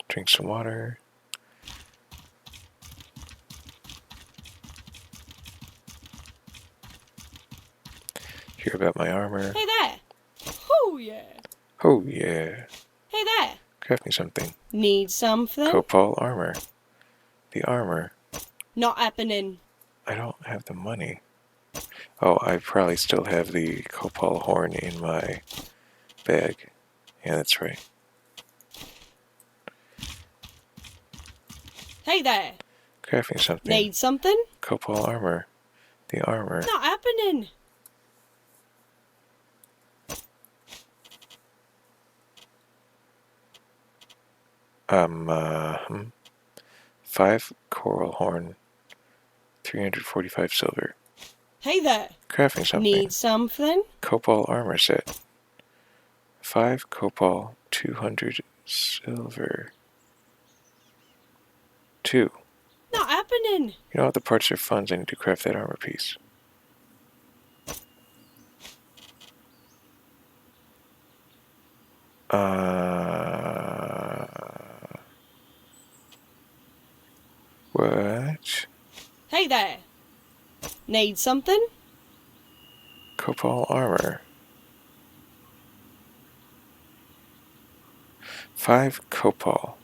Drink some water. Hear about my armor. Hey there. Oh, yeah. Oh yeah. Hey there. Craft me something. Need something? Copal armor. The armor. Not happening. I don't have the money. Oh, I probably still have the copal horn in my bag. Yeah, that's right. Hey there. Craft me something. Need something? Copal armor. The armor. Not happening. Hmm. 5 coral horn. 345 silver. Hey there. Crafting something. Need something? Copal armor set. 5 copal, 200 silver. 2. Not happening. You know what? The parts are funds. I need to craft that armor piece. What? Hey there. Need something? Copal armor. 5 copal.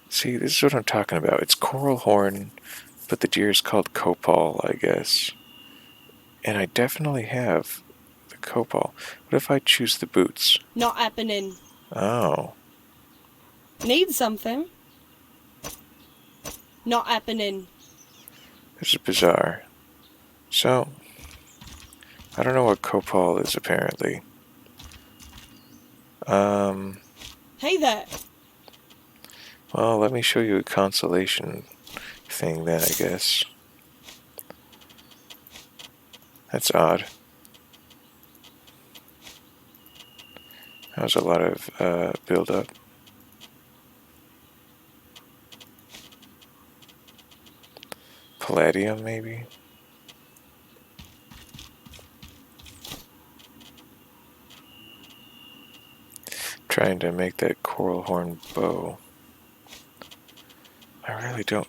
See, this is what I'm talking about. It's coral horn, but the deer is called copal, I guess. And I definitely have the copal. What if I choose the boots? Not happening. Oh. Need something? Not happening. This is bizarre. So, I don't know what copal is, apparently. Hey there. Well, let me show you a consolation thing then, I guess. That's odd. That was a lot of build-up. Palladium, maybe? Trying to make that coral horn bow. I really don't...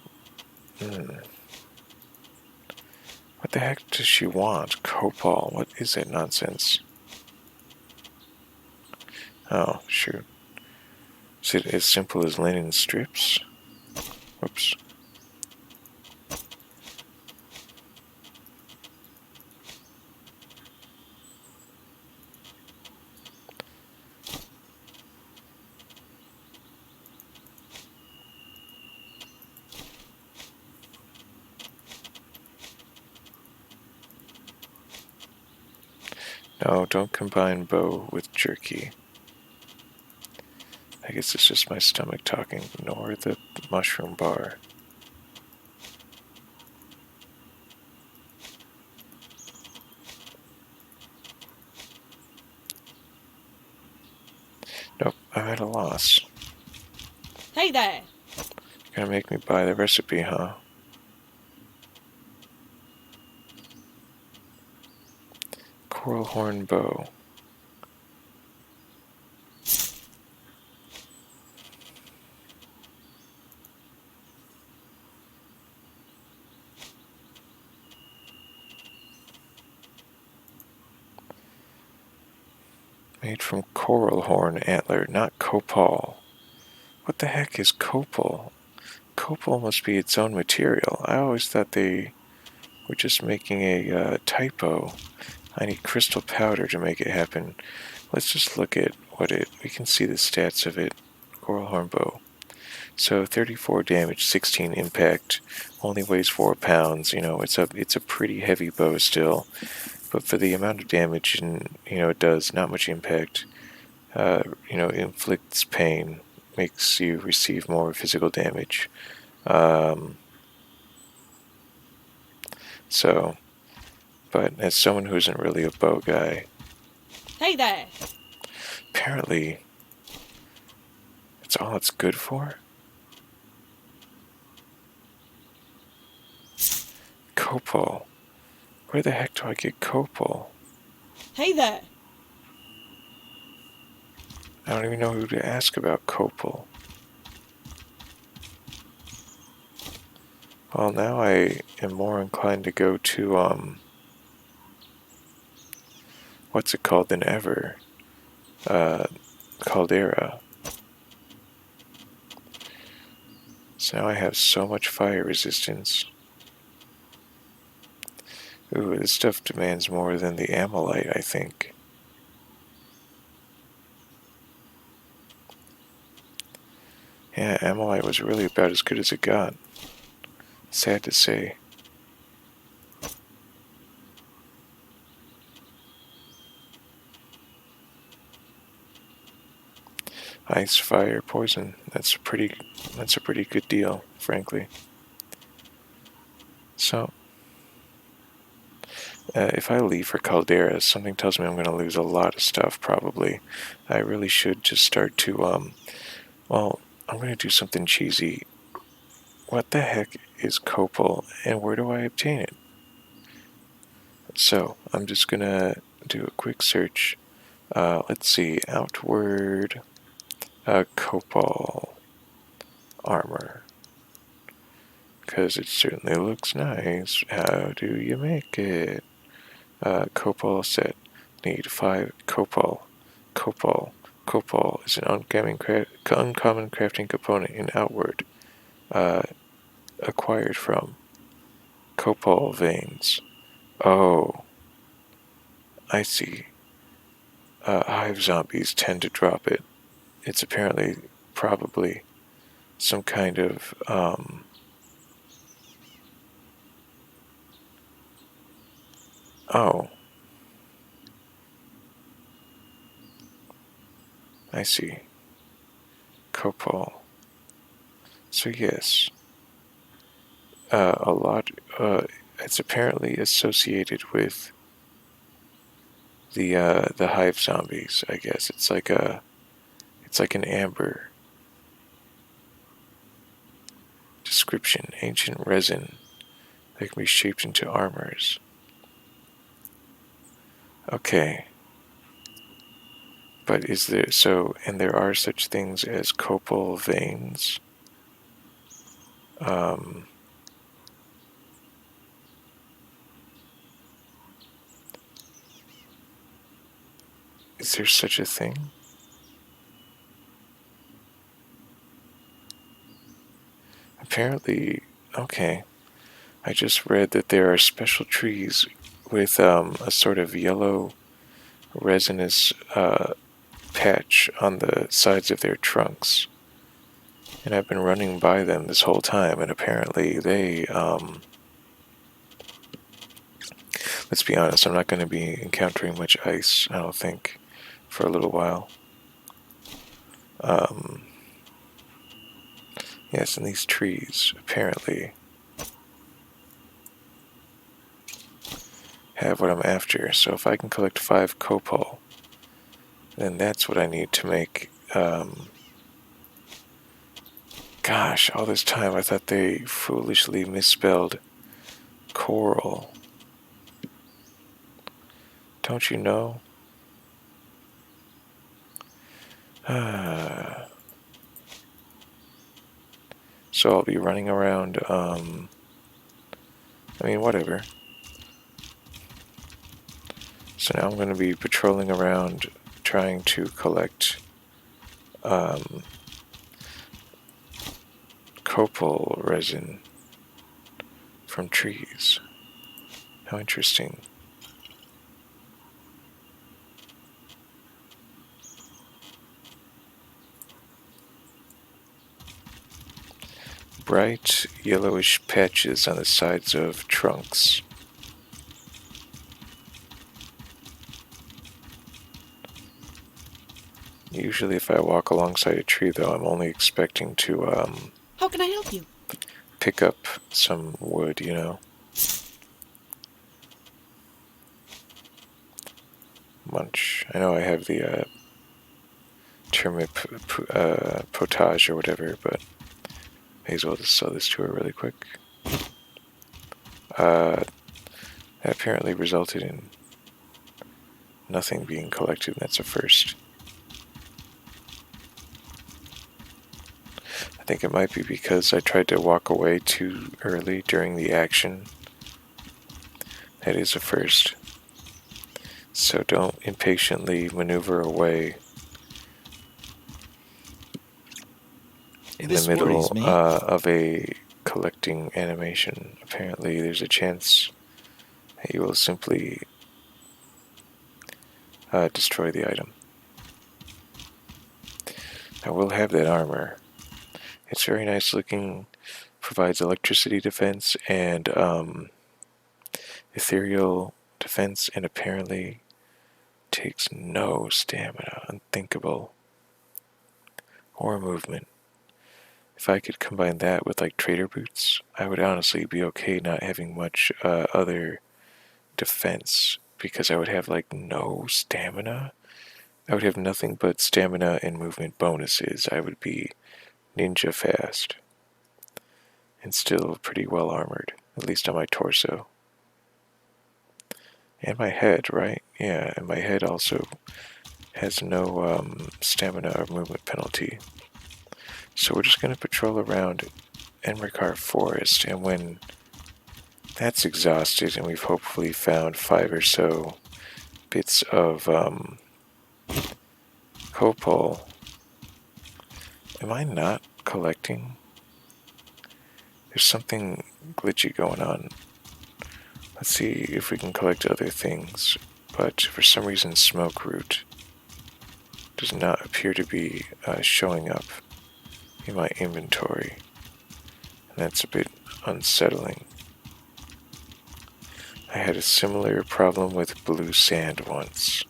What the heck does she want? Copal. What is that nonsense? Oh, shoot. Is it as simple as linen strips? Whoops. No, don't combine bow with jerky. I guess it's just my stomach talking. Nor the mushroom bar. Nope, I'm at a loss. Hey there. You're gonna make me buy the recipe, huh? Coral horn bow. Made from coral horn antler, not copal. What the heck is copal? Copal must be its own material. I always thought they were just making a typo. I need crystal powder to make it happen. Let's just look at we can see the stats of it. Coral horn bow. So 34 damage, 16 impact, only weighs 4 pounds. You know, it's a pretty heavy bow still. But for the amount of damage and it does, not much impact. Inflicts pain, makes you receive more physical damage. But as someone who isn't really a bow guy, Hey there. apparently that's all it's good for? Copal. Where the heck do I get copal? Hey there. I don't even know who to ask about copal. Well, now I am more inclined to go to, what's it called than ever? Caldera. So now I have so much fire resistance. Ooh, this stuff demands more than the amylite, I think. Yeah, amylite was really about as good as it got. Sad to say. Ice, fire, poison. That's a pretty good deal, frankly. So, if I leave for Caldera, something tells me I'm going to lose a lot of stuff, probably. I really should just start to, well, I'm going to do something cheesy. What the heck is Copal, and where do I obtain it? So, I'm just going to do a quick search. Let's see, outward, Copal armor. Because it certainly looks nice. How do you make it? Copal set. Need 5 Copal. Copal. Copal is an uncommon crafting component in Outward. Acquired from Copal veins. Oh, I see. Hive zombies tend to drop it. It's apparently probably some kind of oh, I see. Copal. So yes, a lot. It's apparently associated with the hive zombies. I guess it's like an amber description. Ancient resin that can be shaped into armors. Okay, but is there so? And there are such things as copal veins. Um, is there such a thing? Apparently, okay. I just read that there are special trees with a sort of yellow resinous patch on the sides of their trunks. And I've been running by them this whole time, and apparently they, let's be honest, I'm not going to be encountering much ice, I don't think, for a little while. Yes, and these trees, apparently, have what I'm after. So if I can collect 5 copal, then that's what I need to make, gosh, all this time I thought they foolishly misspelled coral. Don't you know? So I'll be running around, whatever. So now I'm going to be patrolling around trying to collect copal resin from trees. How interesting. Bright yellowish patches on the sides of trunks. Usually if I walk alongside a tree, though, I'm only expecting to, How can I help you? pick up some wood, Munch. I know I have the, turnip potage or whatever, but may as well just sell this to her really quick. That apparently resulted in nothing being collected, and that's a first. I think it might be because I tried to walk away too early during the action. That is a first. So don't impatiently maneuver away in the middle of a collecting animation. Apparently there's a chance that you will simply destroy the item. I will have that armor. It's very nice looking, provides electricity defense and ethereal defense, and apparently takes no stamina, unthinkable, or movement. if I could combine that with like trader boots, I would honestly be okay not having much other defense, because I would have like no stamina. I would have nothing but stamina and movement bonuses. I would be ninja fast and still pretty well armored, at least on my torso. And my head, right? Yeah, and my head also has no stamina or movement penalty. So we're just going to patrol around Enmerkar Forest, and when that's exhausted and we've hopefully found 5 or so bits of copal. Am I not collecting? There's something glitchy going on. Let's see if we can collect other things, but for some reason smoke root does not appear to be showing up in my inventory, and that's a bit unsettling. I had a similar problem with blue sand once.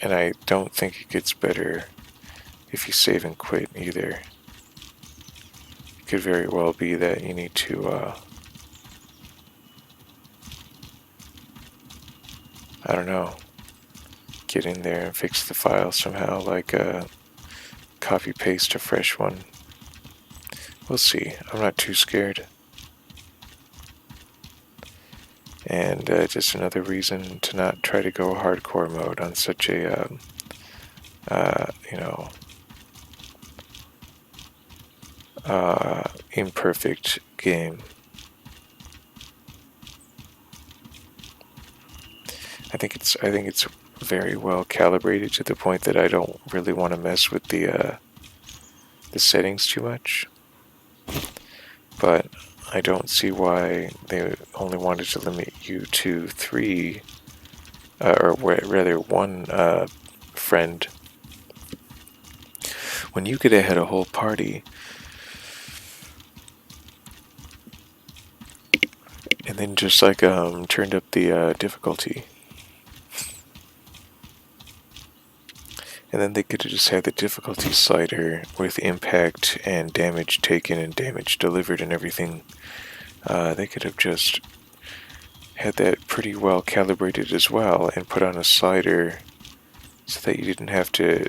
And I don't think it gets better if you save and quit either. It could very well be that you need to, I don't know, get in there and fix the file somehow, like copy paste a fresh one. We'll see. I'm not too scared. And just another reason to not try to go hardcore mode on such a, imperfect game. I think it's very well calibrated to the point that I don't really want to mess with the settings too much. But I don't see why they only wanted to limit you to 3, or rather 1 friend, when you could have had a whole party. And then just like turned up the difficulty. And then they could have just had the difficulty slider with impact and damage taken and damage delivered and everything. They could have just had that pretty well calibrated as well and put on a slider so that you didn't have to,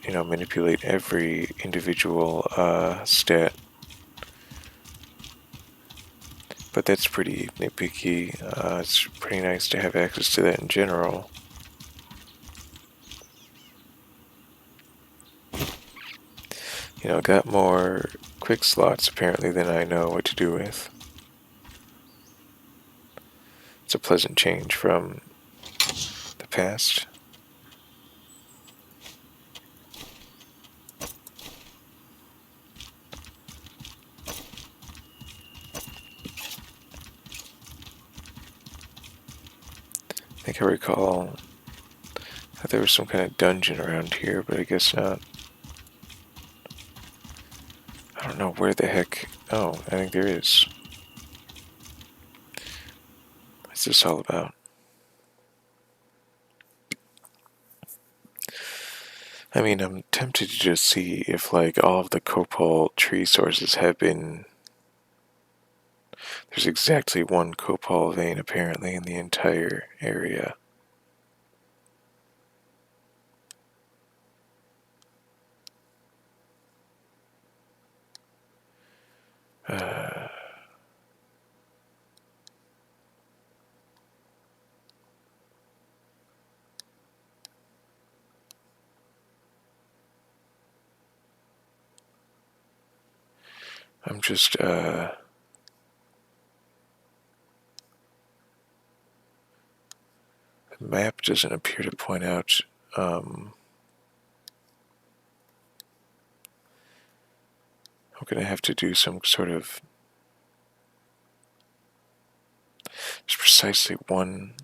manipulate every individual stat. But that's pretty nitpicky. It's pretty nice to have access to that in general. Got more quick slots apparently than I know what to do with. It's a pleasant change from the past. I think I recall that there was some kind of dungeon around here, but I guess not. I don't know where the heck... Oh, I think there is. What's this all about? I mean, I'm tempted to just see if, like, all of the copal tree sources have been... There's exactly 1 copal vein, apparently, in the entire area. I'm just, the map doesn't appear to point out, I'm gonna have to do some sort of... There's precisely 1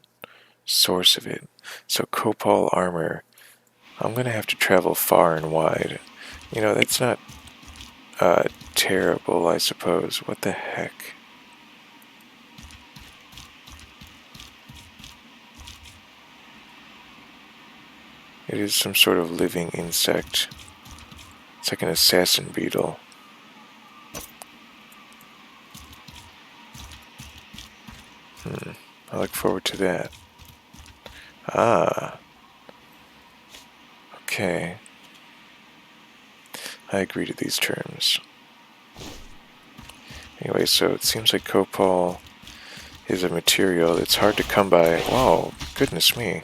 source of it. So copal armor, I'm gonna have to travel far and wide. That's not terrible, I suppose. What the heck? It is some sort of living insect. It's like an assassin beetle. I look forward to that. Ah, okay. I agree to these terms. Anyway, so it seems like copal is a material that's hard to come by. Whoa, goodness me.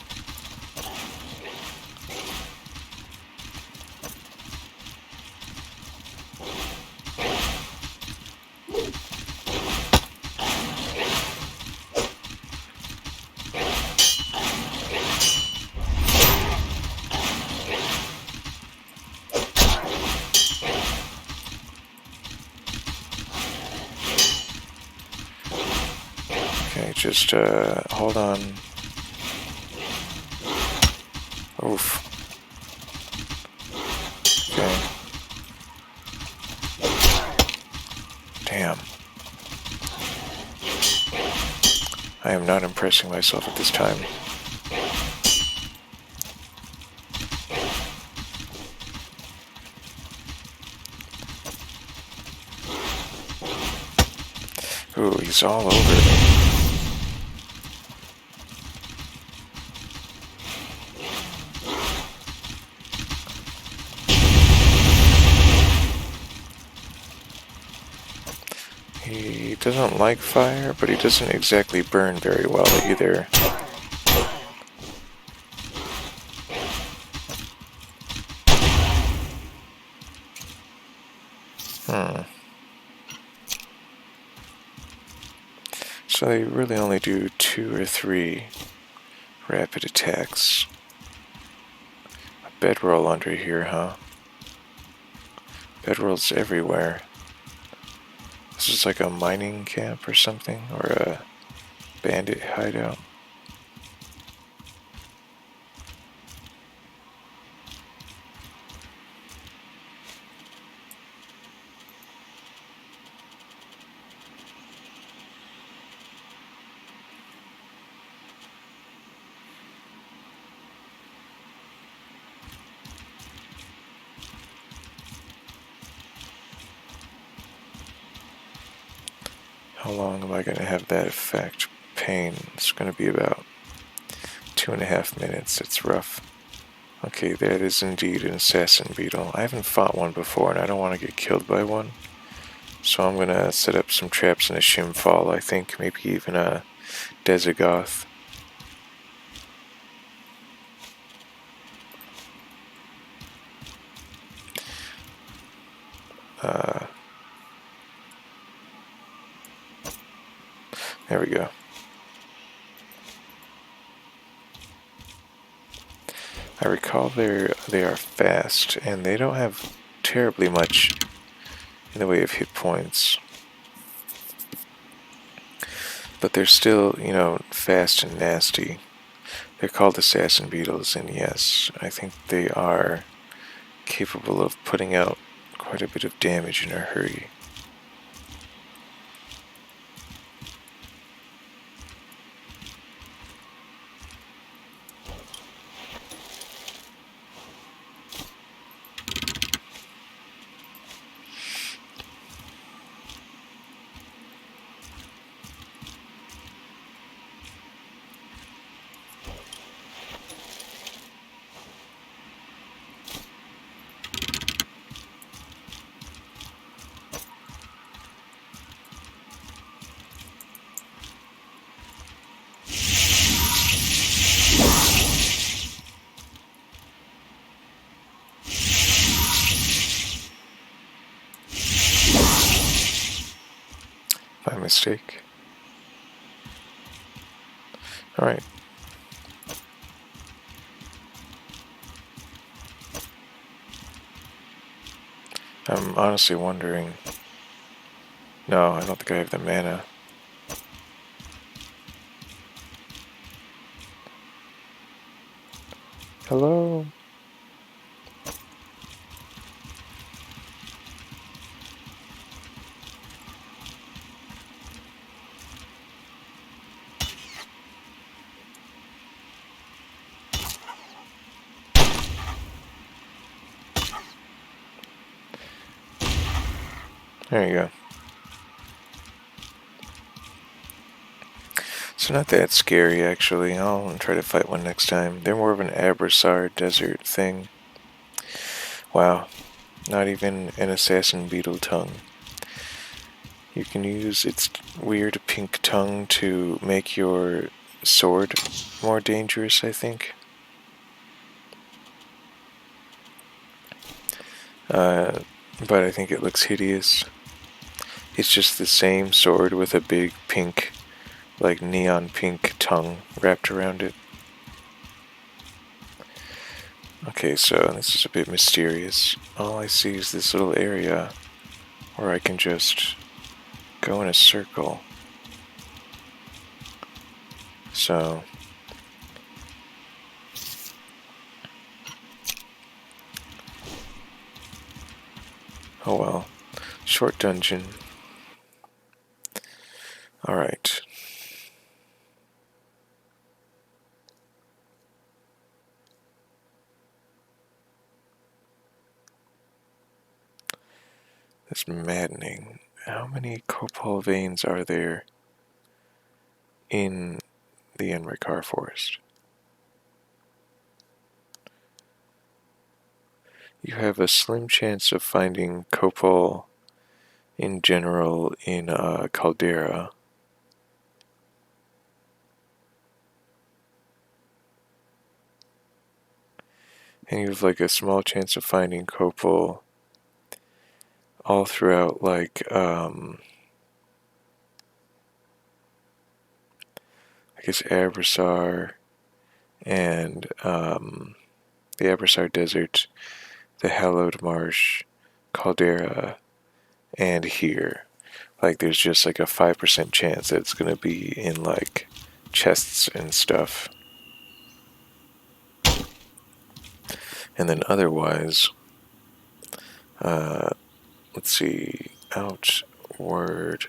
Okay, just hold on. Oof. Okay. Damn. I am not impressing myself at this time. Ooh, he's all over me. He doesn't like fire, but he doesn't exactly burn very well either. So they really only do 2 or 3 rapid attacks. A bedroll under here, huh? Bedrolls everywhere. This is like a mining camp or something, or a bandit hideout. How long am I going to have that effect? Pain. It's going to be about 2.5 minutes. It's rough. Okay, that is indeed an assassin beetle. I haven't fought one before, and I don't want to get killed by one. So I'm going to set up some traps in a shimfall, I think. Maybe even a Desigoth. There we go. I recall they are fast, and they don't have terribly much in the way of hit points. But they're still, fast and nasty. They're called assassin beetles, and yes, I think they are capable of putting out quite a bit of damage in a hurry. My mistake. Alright. I'm honestly wondering. No, I don't think I have the mana. Hello? There you go. So not that scary, actually. I'll try to fight one next time. They're more of an Abrassar Desert thing. Wow. Not even an assassin beetle tongue. You can use its weird pink tongue to make your sword more dangerous, I think. But I think it looks hideous. It's just the same sword with a big pink, like neon pink tongue wrapped around it. Okay, so this is a bit mysterious. All I see is this little area where I can just go in a circle. So, oh well. Short dungeon. Alright. That's maddening. How many copal veins are there in the Enmerkar Forest? You have a slim chance of finding copal in general in Caldera. And you have like a small chance of finding copal all throughout, like, I guess Abrassar and the Abrassar Desert, the Hallowed Marsh, Caldera, and here. Like, there's just like a 5% chance that it's gonna be in like chests and stuff. And then otherwise, let's see, outward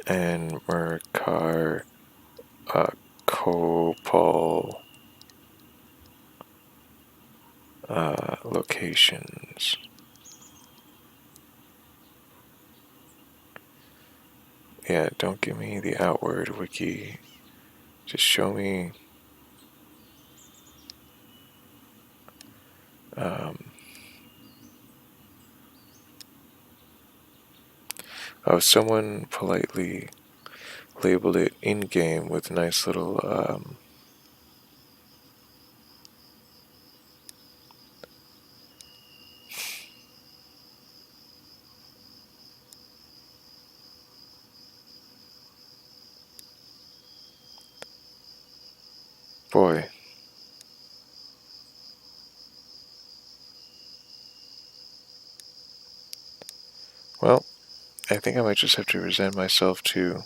Enmerkar copal locations. Yeah, don't give me the outward wiki. Just show me. Oh, someone politely labeled it in game with nice little. Boy. Well, I think I might just have to resign myself to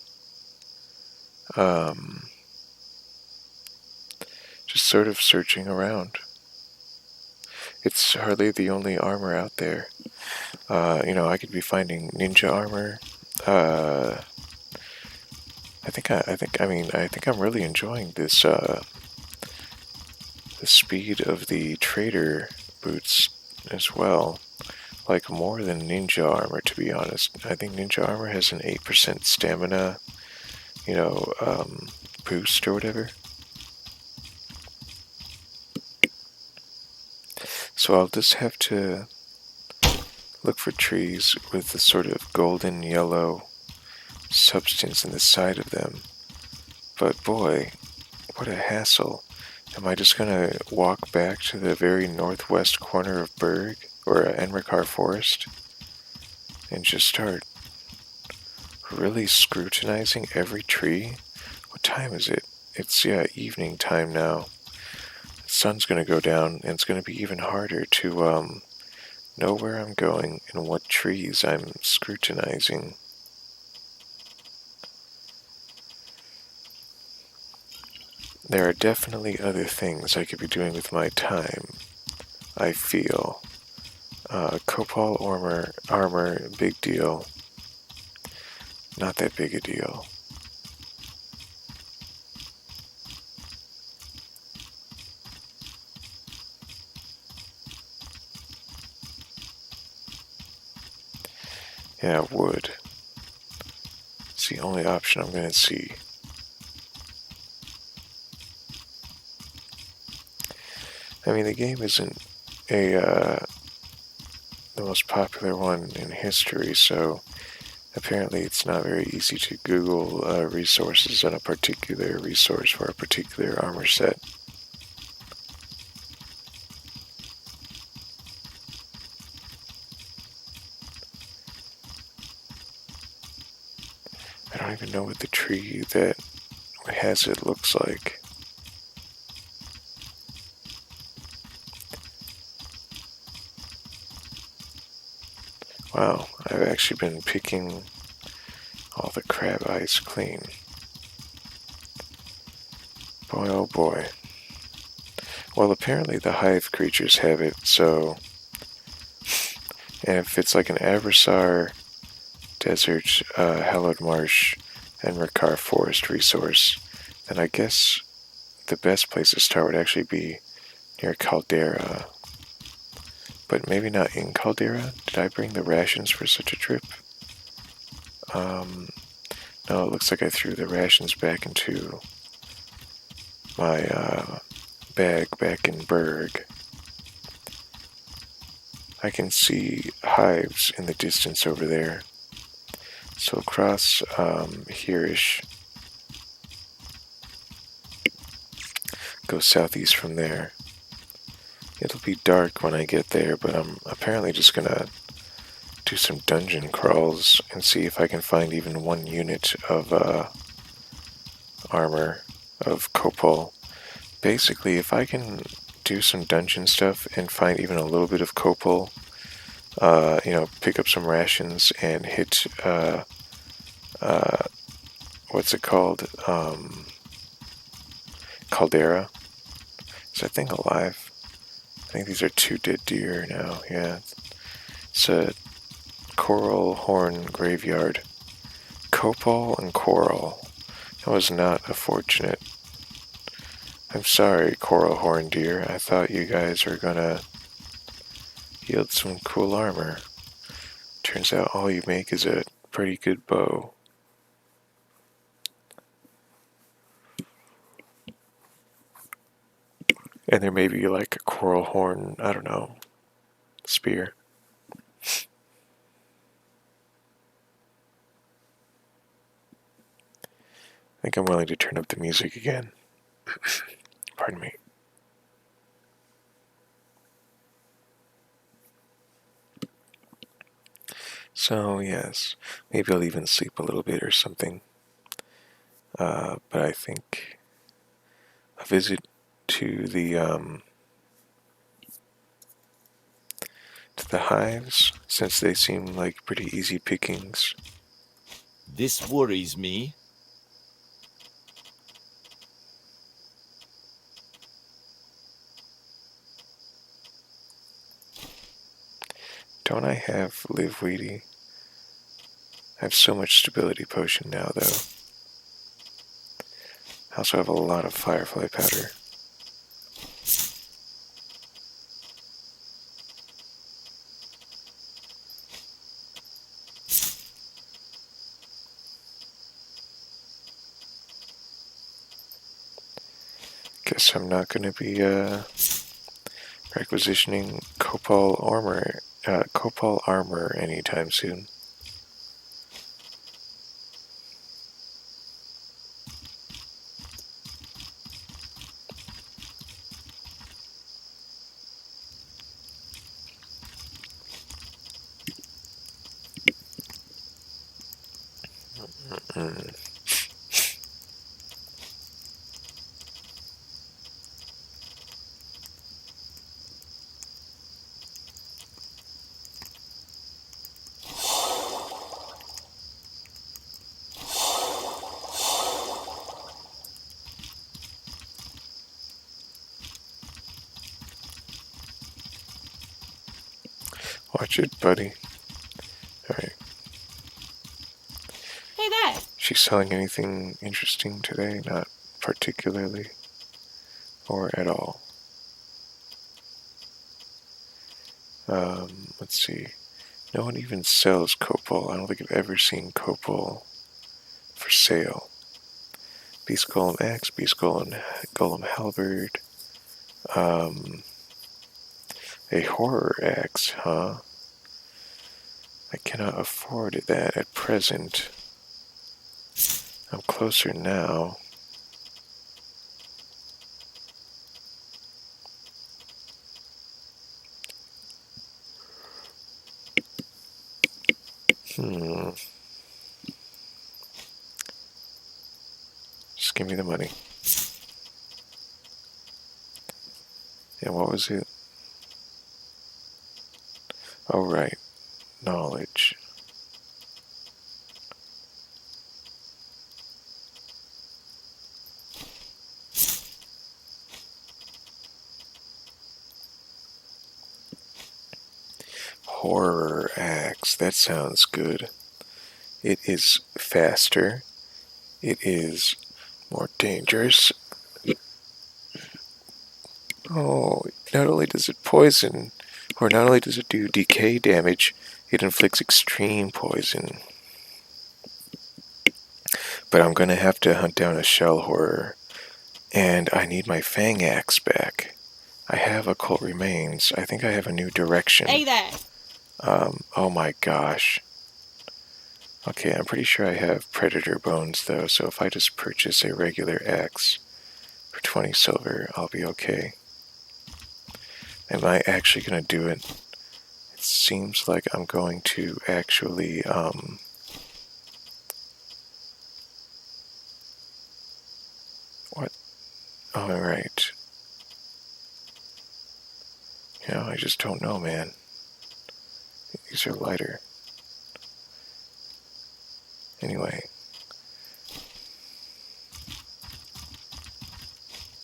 just sort of searching around. It's hardly the only armor out there. I could be finding ninja armor. I think I'm really enjoying this. The speed of the trader boots as well. Like more than ninja armor, to be honest. I think ninja armor has an 8% stamina, boost or whatever. So I'll just have to look for trees with the sort of golden yellow substance in the side of them. But boy, what a hassle. Am I just gonna walk back to the very northwest corner of Enmerkar Forest and just start really scrutinizing every tree? What time is it? It's, evening time now. The sun's gonna go down, and it's gonna be even harder to, know where I'm going and what trees I'm scrutinizing. There are definitely other things I could be doing with my time, I feel. Copal armor, big deal. Not that big a deal. Yeah, wood. It's the only option I'm gonna see. I mean, the game isn't the most popular one in history, so apparently it's not very easy to Google resources on a particular resource for a particular armor set. I don't even know what the tree that has it looks like. Wow, I've actually been picking all the crab eyes clean. Boy, oh boy. Well, apparently the hive creatures have it, so if it's like an Abrassar Desert, Hallowed Marsh, Enmerkar Forest resource, then I guess the best place to start would actually be near Caldera. But maybe not in Caldera? Did I bring the rations for such a trip? No, it looks like I threw the rations back into my bag back in Berg. I can see hives in the distance over there. So across here-ish, go southeast from there. It'll be dark when I get there, but I'm apparently just gonna do some dungeon crawls and see if I can find even one unit of armor of copal. Basically, if I can do some dungeon stuff and find even a little bit of copal, pick up some rations and hit what's it called? Caldera. Is that thing alive? I think these are 2 dead deer now. Yeah, it's a coral horn graveyard. Copal and coral. That was not a fortunate. I'm sorry, coral horn deer. I thought you guys were gonna yield some cool armor. Turns out all you make is a pretty good bow. And there may be like a coral horn, I don't know, spear. I think I'm willing to turn up the music again. Pardon me. So, yes, maybe I'll even sleep a little bit or something. But I think a visit to the hives, since they seem like pretty easy pickings. This worries me. Don't I have live weedy? I have so much stability potion now, though. I also have a lot of firefly powder. Guess I'm not going to be requisitioning copal armor anytime soon. Watch it, buddy. Alright. Hey there! She's selling anything interesting today? Not particularly. Or at all. Let's see. No one even sells copal. I don't think I've ever seen copal for sale. Beast Golem Axe, Beast Golem Halberd. A horror axe, huh? I cannot afford that at present. I'm closer now. Just give me the money. And what was it? Oh, right. Knowledge. Horror axe. That sounds good. It is faster. It is more dangerous. Oh, not only does it poison, or not only does it do decay damage, it inflicts extreme poison. But I'm gonna have to hunt down a shell horror, and I need my fang axe back. I have occult remains. I think I have a new direction. Hey there! Oh my gosh. Okay, I'm pretty sure I have predator bones though, so if I just purchase a regular axe for 20 silver, I'll be okay. Am I actually gonna do it? It seems like I'm going to actually, what? Oh, right. You know, I just don't know, man. These are lighter. Anyway.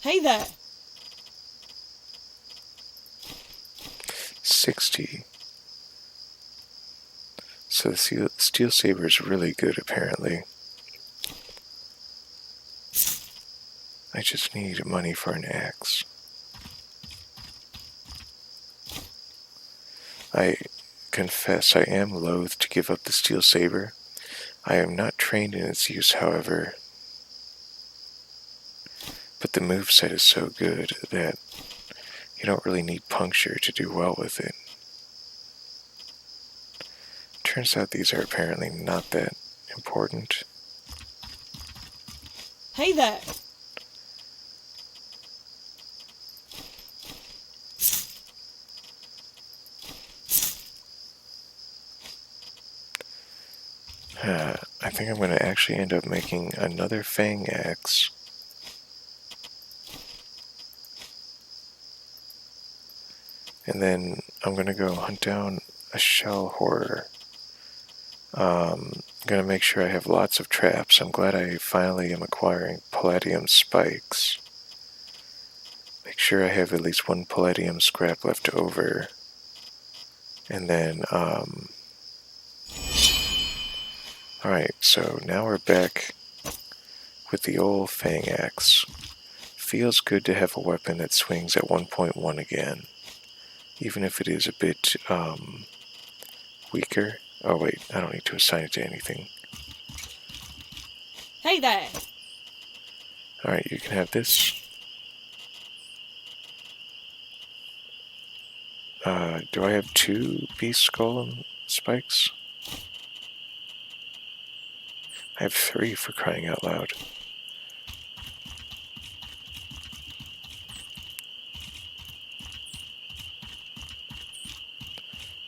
Hey there! 60. So the steel saber is really good, apparently. I just need money for an axe. I confess I am loath to give up the steel saber. I am not trained in its use, however. But the moveset is so good that you don't really need puncture to do well with it. Turns out these are apparently not that important. Hey there! I think I'm going to actually end up making another fang axe. And then I'm going to go hunt down a shell horror. I'm going to make sure I have lots of traps. I'm glad I finally am acquiring palladium spikes. Make sure I have at least one palladium scrap left over. And then, alright, so now we're back with the old fang axe. Feels good to have a weapon that swings at 1.1 again. Even if it is a bit, weaker. Oh wait, I don't need to assign it to anything. Hey there! Alright, you can have this. Do I have 2 beast golem spikes? I have 3 for crying out loud.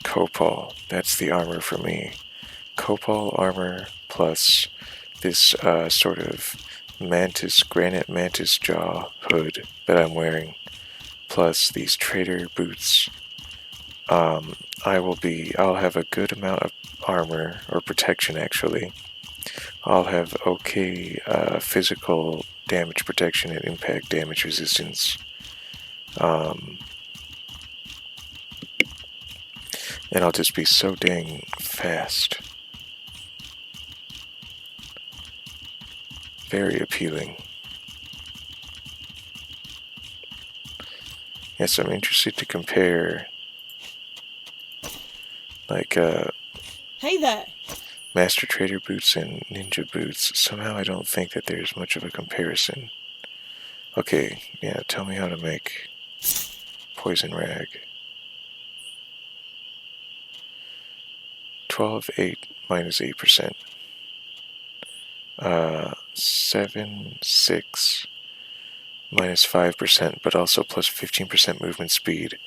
Copal, that's the armor for me. Copal armor plus this sort of granite mantis jaw hood that I'm wearing, plus these trader boots. I'll have a good amount of armor, or protection actually. I'll have okay physical damage protection and impact damage resistance. And I'll just be so dang fast. Very appealing. Yes, I'm interested to compare Like, Hey there. Master Trader boots and ninja boots. Somehow I don't think that there's much of a comparison. Okay, yeah, tell me how to make poison rag. 12, 8 minus 8%. 7, 6 minus 5%, but also plus 15% movement speed,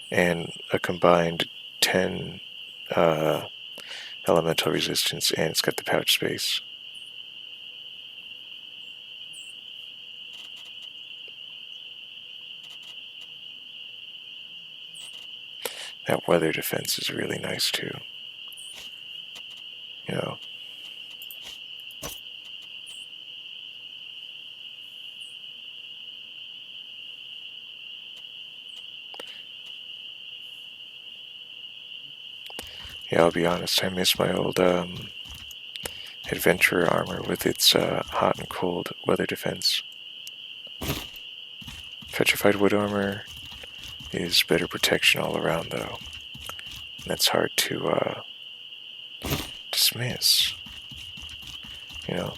and a combined 10 elemental resistance, and it's got the pouch space. That weather defense is really nice too. You know. Yeah, I'll be honest, I miss my old adventurer armor with its hot and cold weather defense. Petrified wood armor is better protection all around, though. That's hard to dismiss. You know,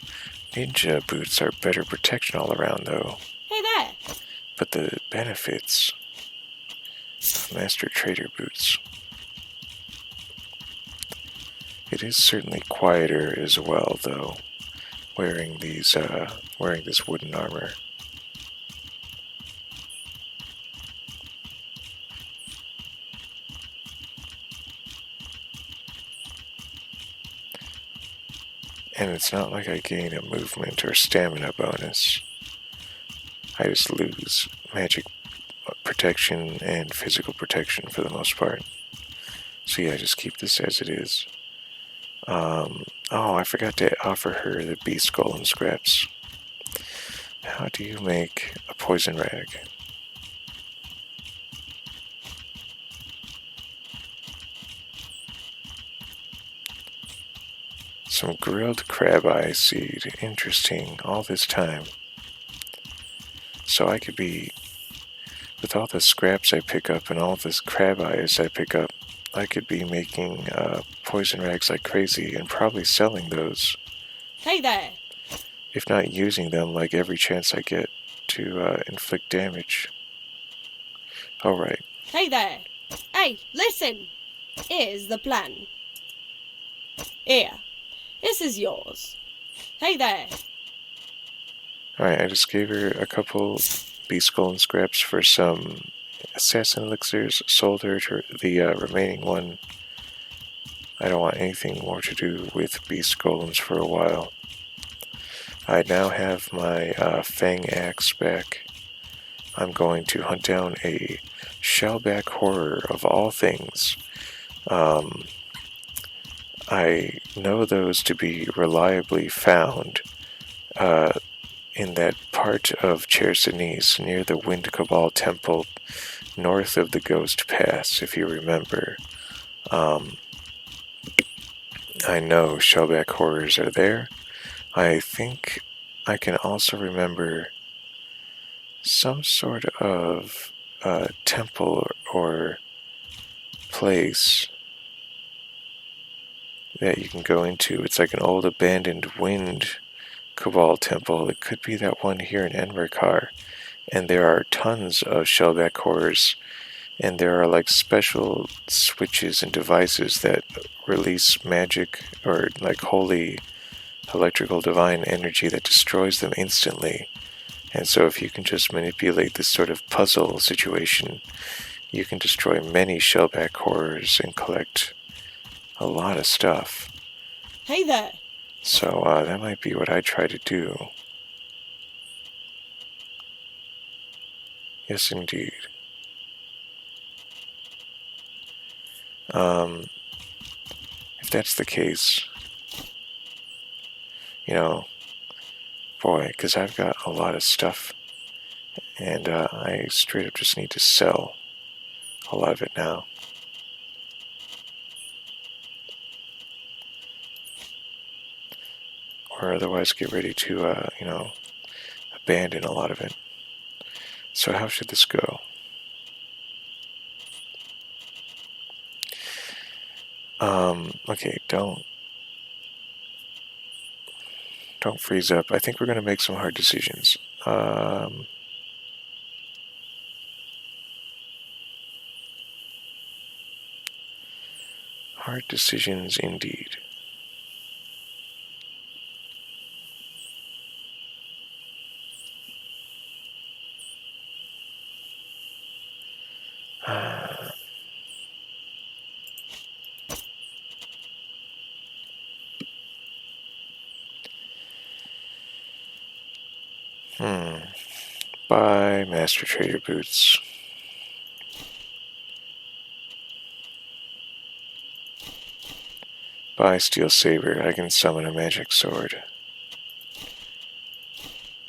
ninja boots are better protection all around, though. Hey there. But the benefits of Master Trader boots. It is certainly quieter as well, though, wearing this wooden armor. And it's not like I gain a movement or stamina bonus. I just lose magic protection and physical protection for the most part. So yeah, just keep this as it is. Oh, I forgot to offer her the beast golem scraps. How do you make a poison rag? Some grilled crab eye seed. Interesting. All this time. So I could be, with all the scraps I pick up and all this crab eyes I pick up, I could be making poison rags like crazy and probably selling those. Hey there. If not using them like every chance I get to inflict damage. Alright. Hey there. Hey, listen. Here's the plan. Here. This is yours. Hey there. Alright, I just gave her a couple beast golem scraps for some assassin elixirs, sold her the remaining one. I don't want anything more to do with beast golems for a while. I now have my fang axe back. I'm going to hunt down a shellback horror of all things. I know those to be reliably found in that part of Chersonese near the Wind Cabal Temple north of the Ghost Pass, if you remember. I know shellback horrors are there. I think I can also remember some sort of temple or place that you can go into. It's like an old abandoned Wind Cabal temple. It could be that one here in Enmerkar. And there are tons of shellback horrors. And there are like special switches and devices that release magic or like holy electrical divine energy that destroys them instantly. And so if you can just manipulate this sort of puzzle situation, you can destroy many shellback horrors and collect a lot of stuff. Hey there. So that might be what I try to do. Yes, indeed. If that's the case, you know, boy, because I've got a lot of stuff, and I straight up just need to sell a lot of it now. Or otherwise get ready to, abandon a lot of it. So how should this go? Okay, don't freeze up. I think we're gonna make some hard decisions. Hard decisions indeed. Buy Master Trader boots. Buy Steel Saber. I can summon a magic sword.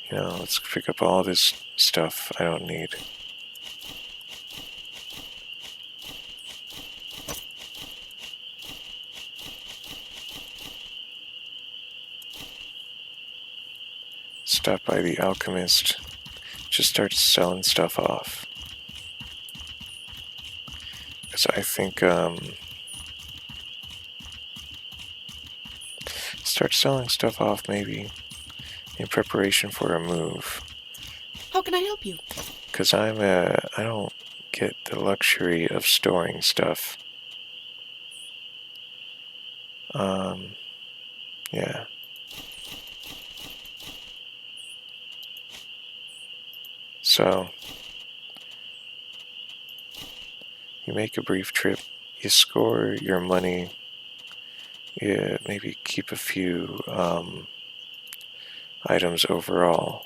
You know, let's pick up all this stuff I don't need. Stop by the alchemist. Just start selling stuff off. Because I think, start selling stuff off maybe in preparation for a move. How can I help you? Because I don't get the luxury of storing stuff. Yeah. So, you make a brief trip, you score your money, you maybe keep a few items overall,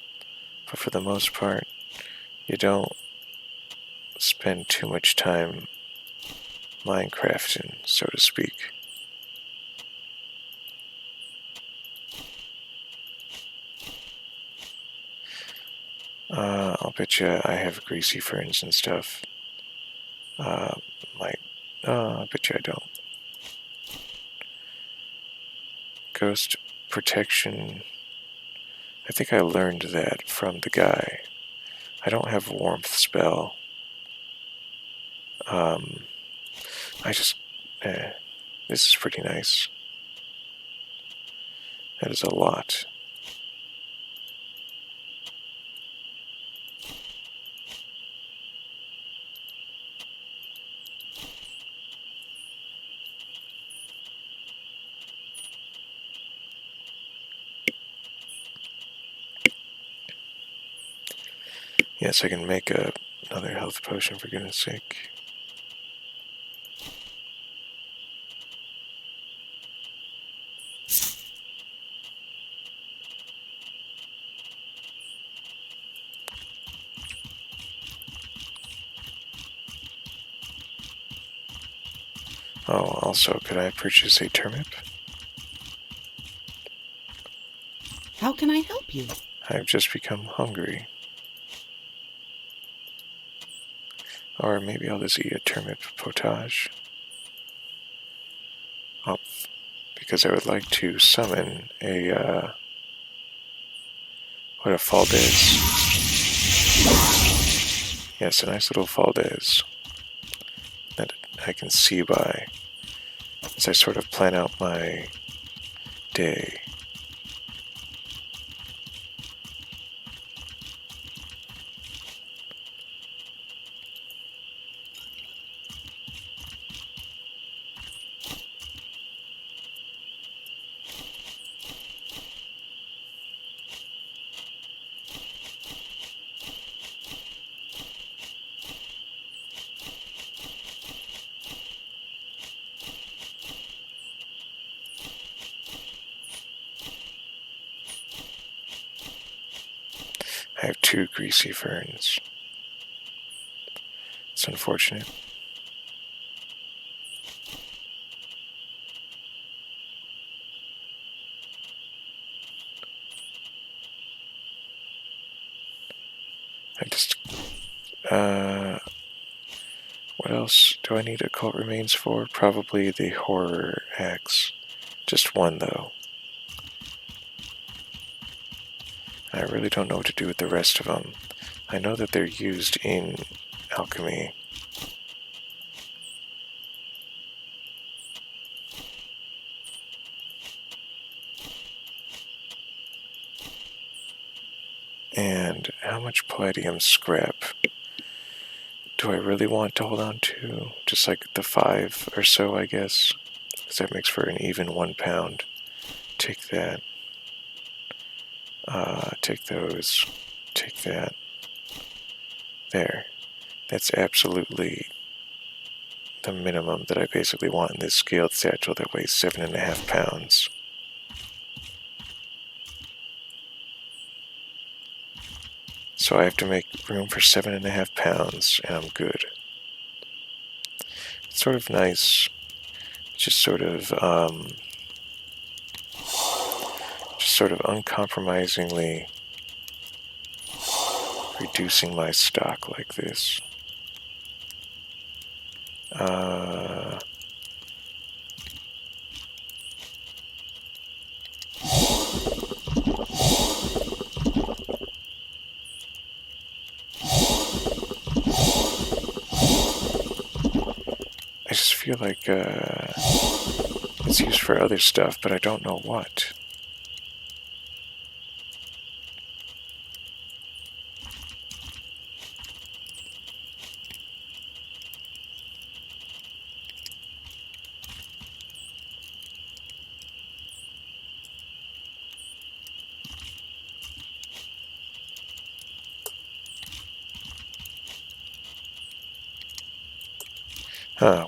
but for the most part, you don't spend too much time Minecrafting, so to speak. I'll bet you I have greasy ferns and stuff. I bet you I don't. Ghost protection. I think I learned that from the guy. I don't have warmth spell. This is pretty nice. That is a lot. Yes, I can make another health potion for goodness sake. Oh, also, could I purchase a turnip? How can I help you? I've just become hungry. Or maybe I'll just eat a turnip potage. Oh, because I would like to summon a, what a Faldes. Yes, a nice little Faldes that I can see by as I sort of plan out my day. I have 2 greasy ferns. It's unfortunate. I just, what else do I need occult remains for? Probably the horror axe. Just one, though. I really don't know what to do with the rest of them. I know that they're used in alchemy. And how much palladium scrap do I really want to hold on to? Just like the 5 or so, I guess. Because that makes for an even 1 pound. Take that. Take those. Take that. There. That's absolutely the minimum that I basically want in this scaled satchel that weighs 7.5 pounds. So I have to make room for 7.5 pounds, and I'm good. It's sort of nice, just sort of uncompromisingly reducing my stock like this. I just feel like it's used for other stuff, but I don't know what.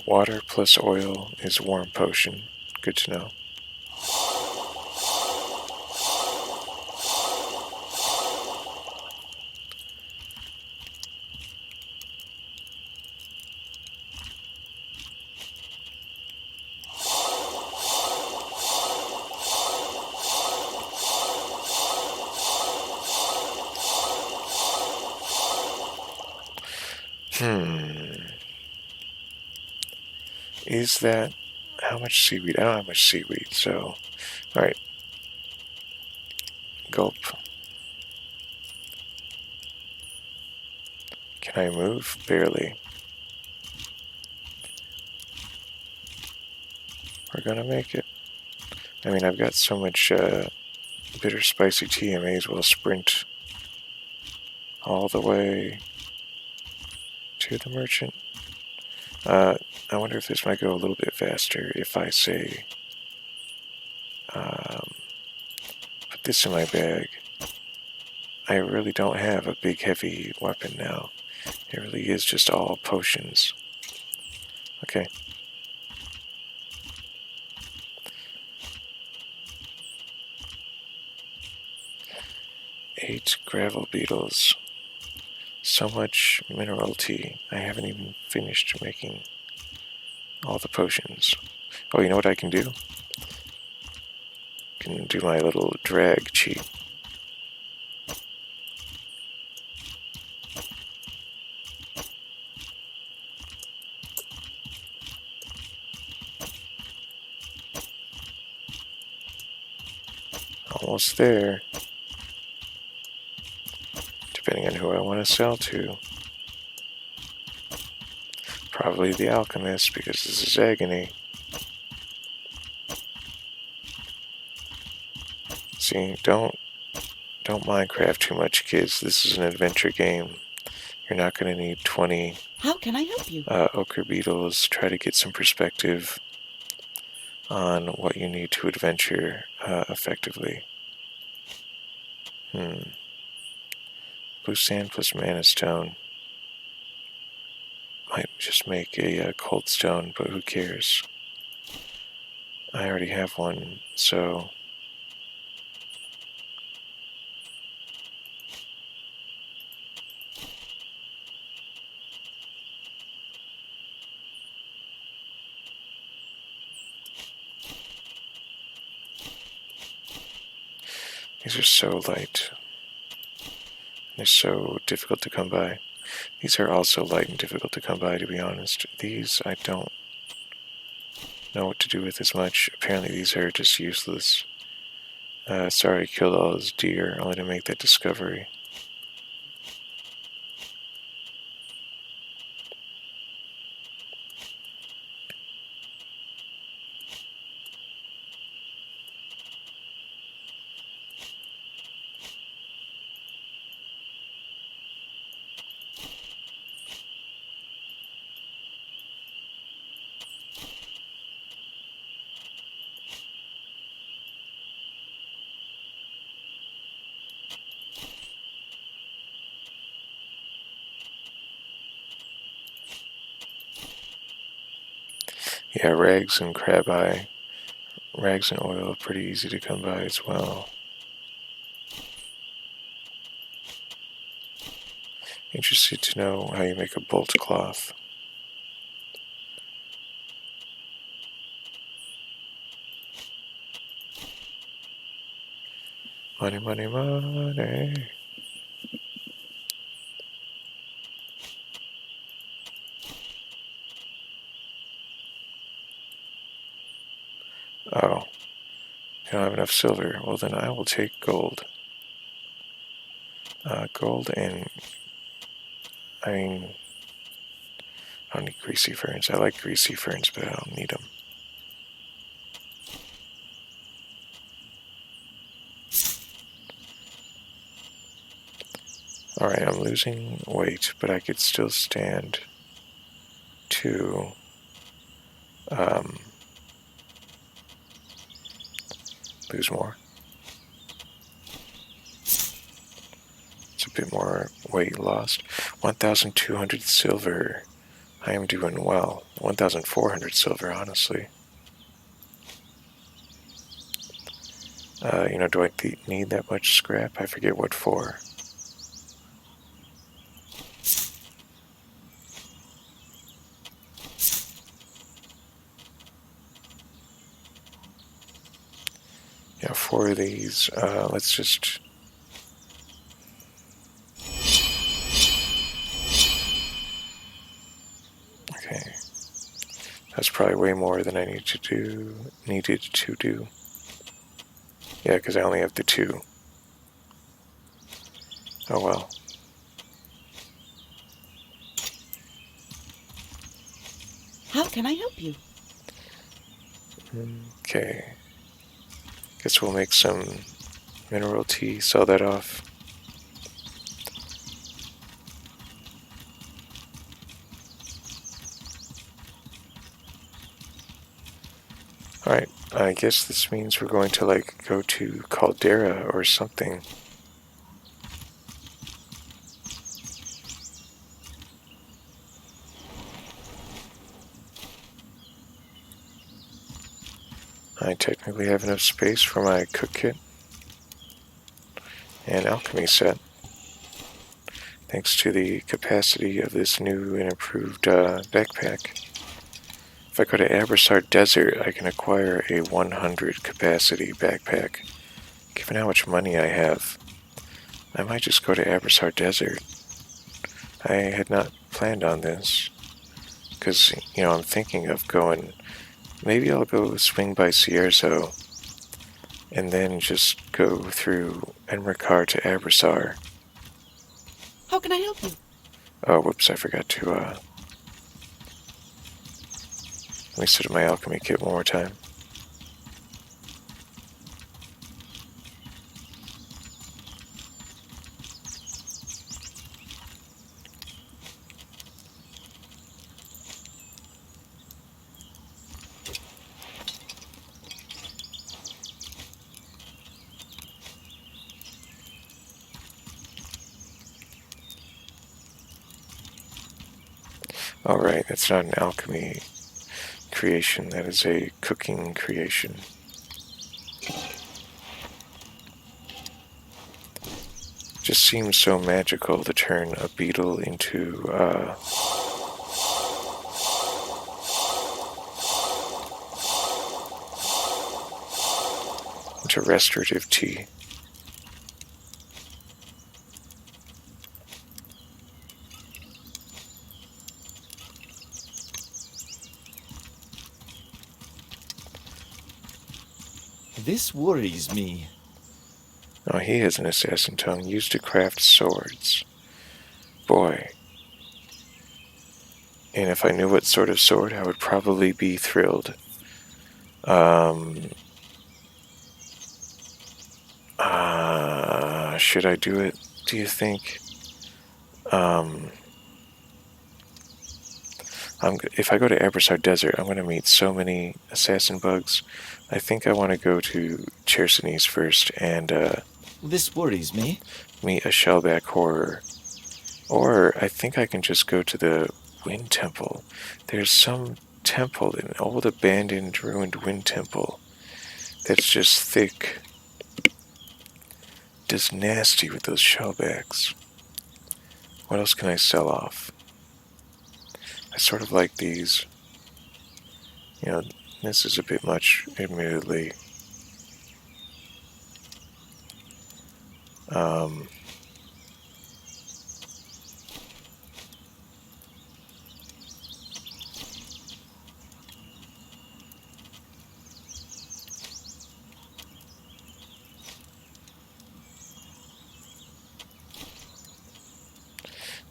Water plus oil is warm potion. Good to know. Is that... how much seaweed? I don't have much seaweed, so... Alright. Gulp. Can I move? Barely. We're gonna make it. I mean, I've got so much bitter spicy tea, I may as well sprint all the way to the merchant. I wonder if this might go a little bit faster if I say, put this in my bag. I really don't have a big heavy weapon now. It really is just all potions. Okay. 8 gravel beetles. So much mineral tea. I haven't even finished making all the potions. Oh, you know what I can do? I can do my little drag cheat. Almost there. Depending on who I want to sell to. Probably the alchemist, because this is agony. See, don't Minecraft too much, kids. This is an adventure game. You're not going to need 20 How can I help you? ochre beetles. Try to get some perspective on what you need to adventure effectively. Blue sand plus mana stone. Might just make a cold stone, but who cares? I already have one, so... These are so light. They're so difficult to come by. These are also light and difficult to come by, to be honest. These, I don't know what to do with as much. Apparently these are just useless. Sorry I killed all those deer, only to make that discovery. Yeah, rags and crab eye. Rags and oil are pretty easy to come by as well. Interested to know how you make a bolt cloth. Money, money, money. Oh, I don't have enough silver. Well, then I will take gold. Gold and... I mean... I don't need greasy ferns. I like greasy ferns, but I don't need them. Alright, I'm losing weight, but I could still stand to... lose more. It's a bit more weight lost. 1,200 silver. I am doing well. 1,400 silver, honestly. Do I need that much scrap? I forget what for. Yeah, 4 of these. Let's just... Okay. That's probably way more than I needed to do. Yeah, because I only have the 2. Oh well. How can I help you? Okay. Guess we'll make some mineral tea, sell that off. Alright, I guess this means we're going to, go to Caldera or something. I technically have enough space for my cook kit and alchemy set, thanks to the capacity of this new and improved backpack. If I go to Abrassar Desert, I can acquire a 100 capacity backpack. Given how much money I have, I might just go to Abrassar Desert. I had not planned on this, because, I'm thinking of going... Maybe I'll go swing by Cierzo, and then just go through Enmerkar to Abrassar. How can I help you? Oh, whoops, I forgot to, let me set my alchemy kit one more time. Alright, that's not an alchemy creation, that is a cooking creation. Just seems so magical to turn a beetle into restorative tea. This worries me. Oh, he has an assassin tongue used to craft swords. Boy. And if I knew what sort of sword, I would probably be thrilled. Should I do it, do you think? If I go to Abrassar Desert, I'm going to meet so many assassin bugs. I think I want to go to Chersonese first and This worries me. meet a shellback horror. Or I think I can just go to the Wind Temple. There's some temple, an old abandoned ruined wind temple that's just thick. Just nasty with those shellbacks. What else can I sell off? I sort of like these. You know, this is a bit much, admittedly.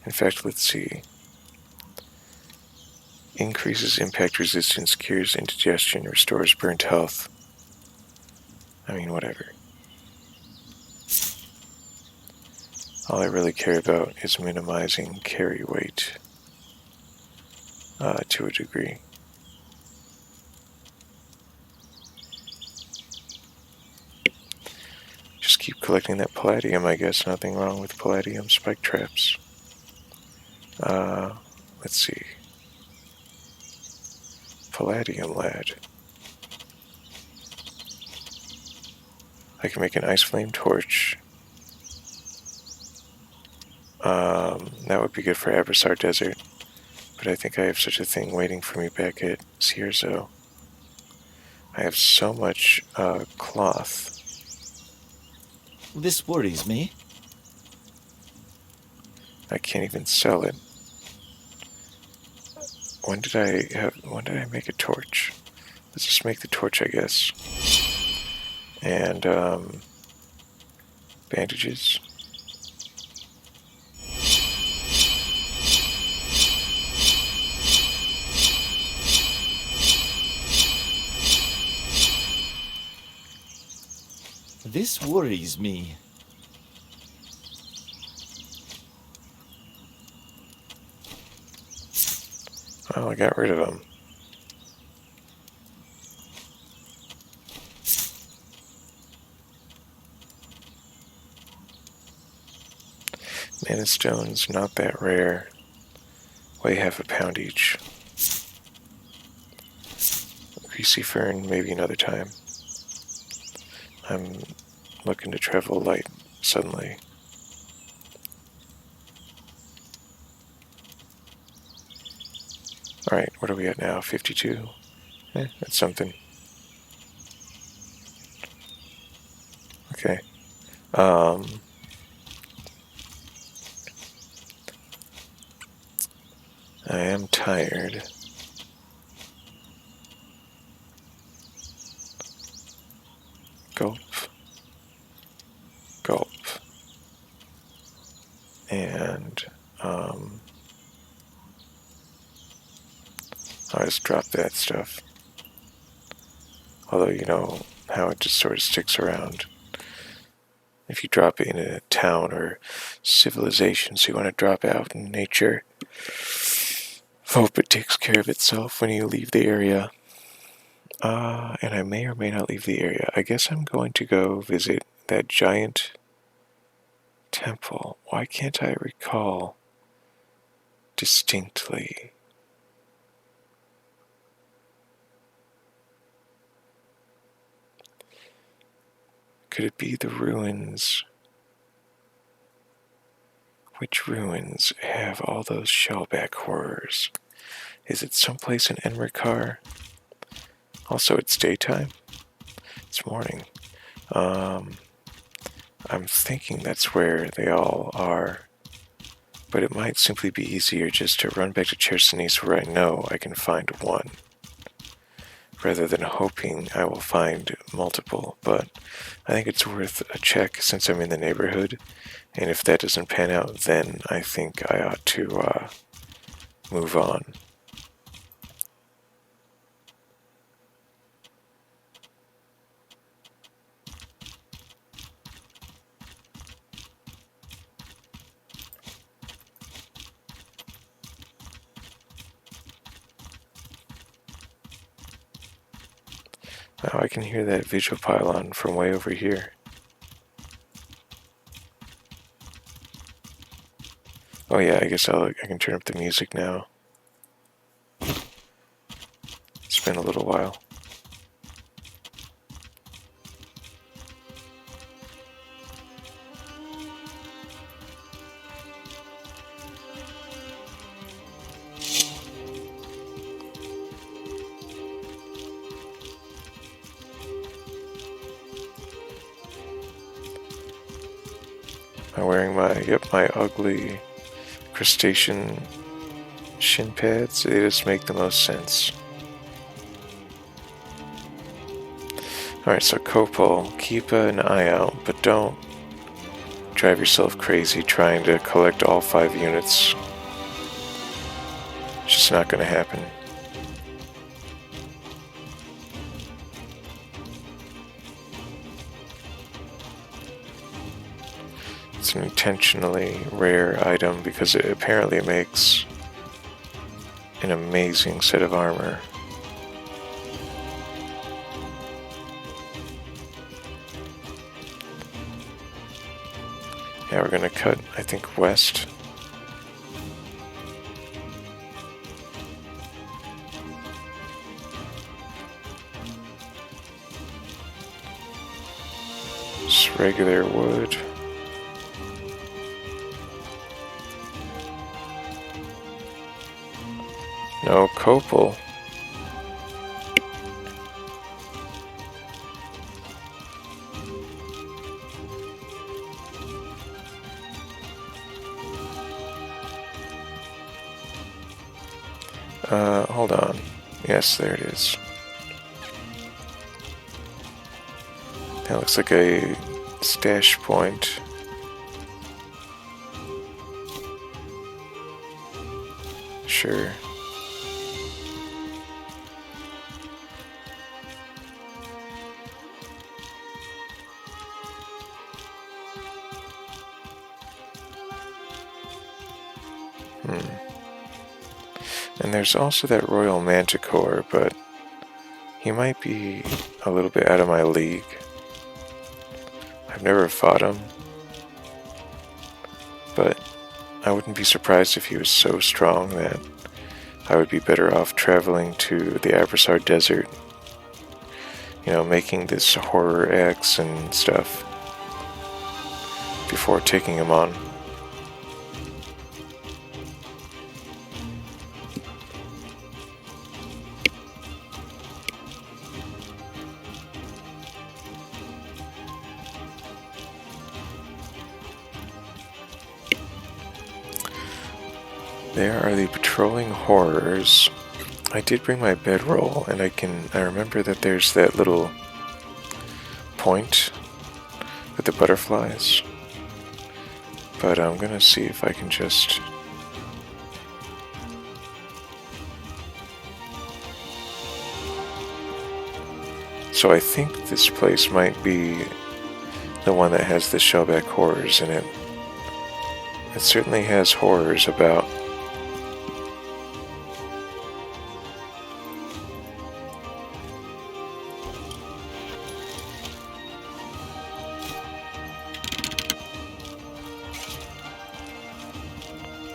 In fact, let's see. Increases impact resistance, cures indigestion, restores burnt health. I mean, whatever. All I really care about is minimizing carry weight to a degree. Just keep collecting that palladium, I guess. Nothing wrong with palladium spike traps. Let's see. Palladium lad. I can make an ice flame torch. That would be good for Abrassar Desert. But I think I have such a thing waiting for me back at Cierzo. I have so much cloth. This worries me. I can't even sell it. When did I make a torch? Let's just make the torch, I guess. And bandages. This worries me. Well, I got rid of them. Mana stones, not that rare. Weigh half a pound each. Greasy fern, maybe another time. I'm looking to travel light suddenly. Alright, what are we at now? 52? That's something. Okay. I am tired. Gulp. Gulp. And, I'll just drop that stuff. Although, you know how it just sort of sticks around. If you drop it in a town or civilization, so you want to drop out in nature, hope it takes care of itself when you leave the area. And I may or may not leave the area. I guess I'm going to go visit that giant temple. Why can't I recall distinctly? Could it be the ruins? Which ruins have all those shellback horrors? Is it someplace in Enmerkar? Also, it's daytime? It's morning. I'm thinking that's where they all are. But it might simply be easier just to run back to Chersonese where I know I can find one, rather than hoping I will find multiple. But I think it's worth a check since I'm in the neighborhood, and if that doesn't pan out, then I think I ought to move on. Now I can hear that visual pylon from way over here. Oh yeah, I guess I can turn up the music now. been a little while. I'm wearing my ugly crustacean shin pads. They just make the most sense. Alright, so Copal, keep an eye out, but don't drive yourself crazy trying to collect all 5 units. It's just not going to happen. It's an intentionally rare item because it apparently makes an amazing set of armor. Yeah, we're gonna cut, I think, west. Just regular wood. No copal. Hold on. Yes, there it is. That looks like a stash point. Sure. And there's also that Royal Manticore, but he might be a little bit out of my league. I've never fought him, but I wouldn't be surprised if he was so strong that I would be better off traveling to the Abrassar Desert, you know, making this horror axe and stuff before taking him on. There are the patrolling horrors. I did bring my bedroll, and I remember that there's that little point with the butterflies. But I'm gonna see if I can just... So I think this place might be the one that has the shellback horrors in it. It certainly has horrors about.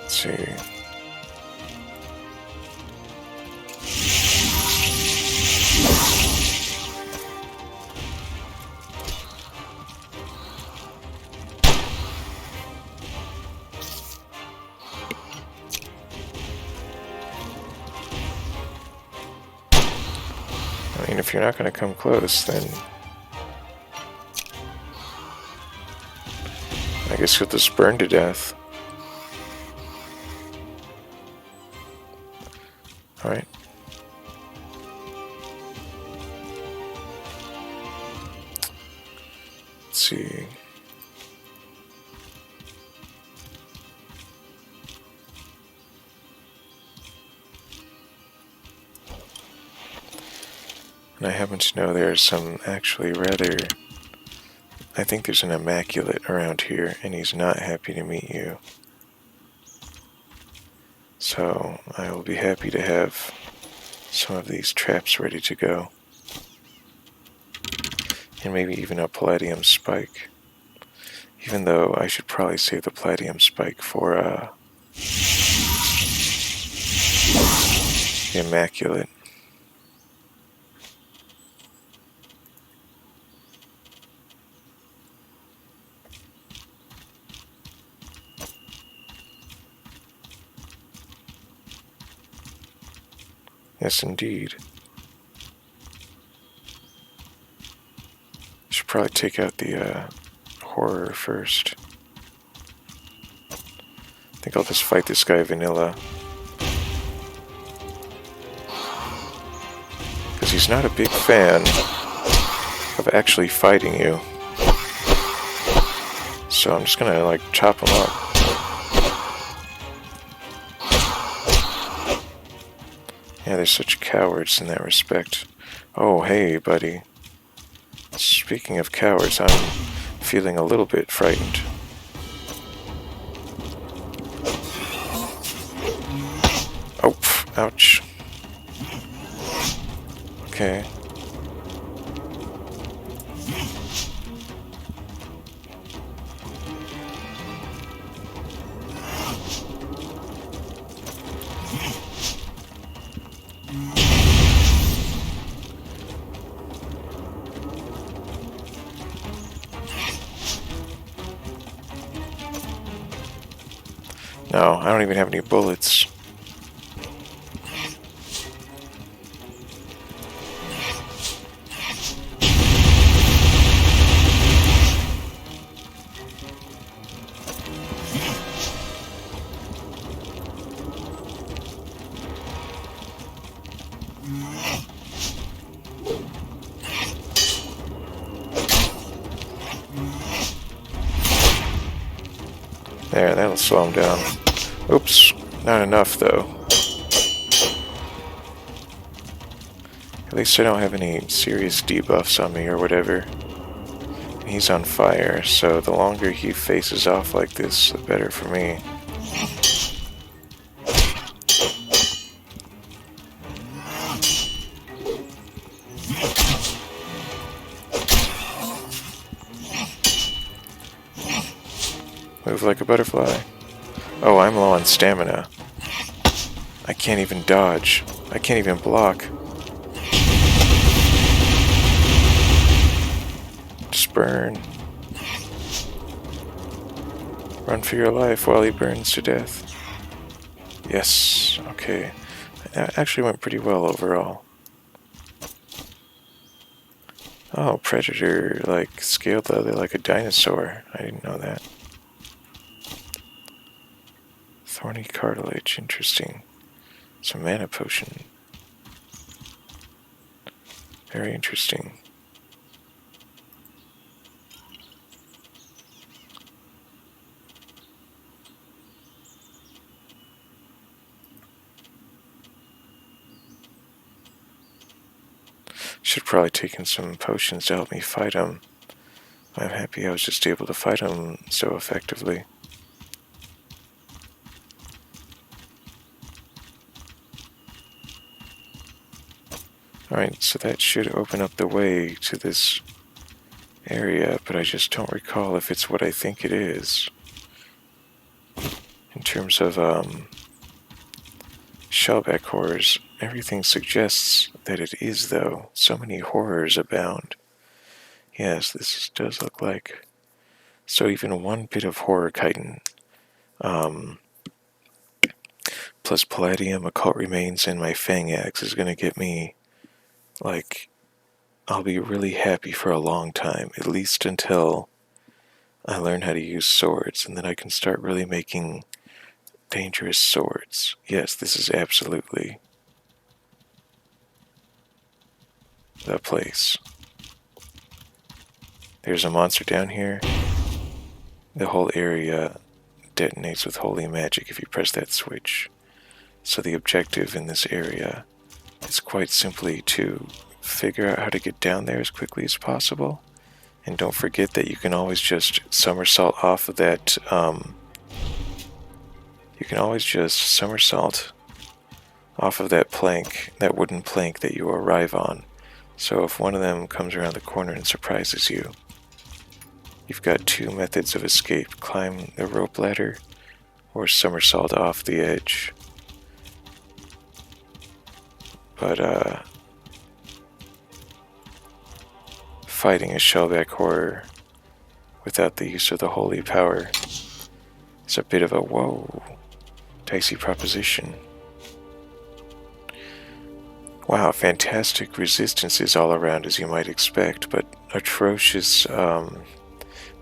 Let's see. I mean, if you're not going to come close, then I guess you'll just burn to death. Alright. Let's see. And I happen to know there's some actually rather... I think there's an immaculate around here, and he's not happy to meet you. So I will be happy to have some of these traps ready to go. And maybe even a palladium spike. Even though I should probably save the palladium spike for the immaculate. Yes, indeed. Should probably take out the horror first. I think I'll just fight this guy vanilla. Because he's not a big fan of actually fighting you. So I'm just gonna, like, chop him up. Yeah, they're such cowards in that respect. Oh, hey, buddy. Speaking of cowards, I'm feeling a little bit frightened. Oh, ouch. Okay. No, I don't even have any bullets. There, that'll slow him down. Oops, not enough though. At least I don't have any serious debuffs on me or whatever. He's on fire, so the longer he faces off like this, the better for me. Move like a butterfly. Oh, I'm low on stamina. I can't even dodge. I can't even block. Just burn. Run for your life while he burns to death. Yes, okay. That actually went pretty well overall. Oh, predator, like, scaled leather like a dinosaur. I didn't know that. Thorny cartilage, interesting. Some mana potion. Very interesting. Should probably take in some potions to help me fight him. I'm happy I was just able to fight him so effectively. Alright, so that should open up the way to this area, but I just don't recall if it's what I think it is. In terms of shellback horrors, everything suggests that it is, though. So many horrors abound. Yes, this does look like... So even one bit of horror chitin, plus palladium, occult remains, and my fang axe is going to get me, like, I'll be really happy for a long time, at least until I learn how to use swords, and then I can start really making dangerous swords. Yes, this is absolutely the place. There's a monster down here. The whole area detonates with holy magic if you press that switch. So the objective in this area is quite simply to figure out how to get down there as quickly as possible. And don't forget that you can always just somersault off of that, you can always just somersault off of that plank, that wooden plank that you arrive on. So if one of them comes around the corner and surprises you, you've got two methods of escape: climb the rope ladder or somersault off the edge. But fighting a shellback horror without the use of the holy power is a bit of a dicey proposition. Wow, fantastic resistances all around, as you might expect, but atrocious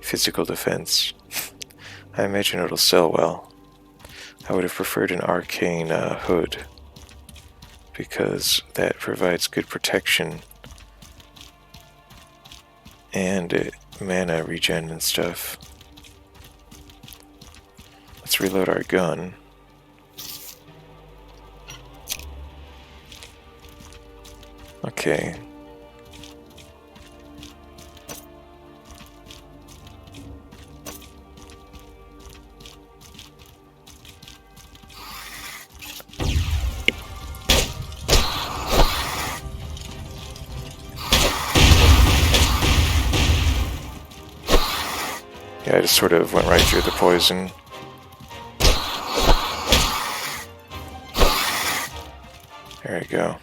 physical defense. I imagine it'll sell well. I would have preferred an arcane hood, because that provides good protection and mana regen and stuff. Let's reload our gun. Okay. Yeah, I just sort of went right through the poison. There we go.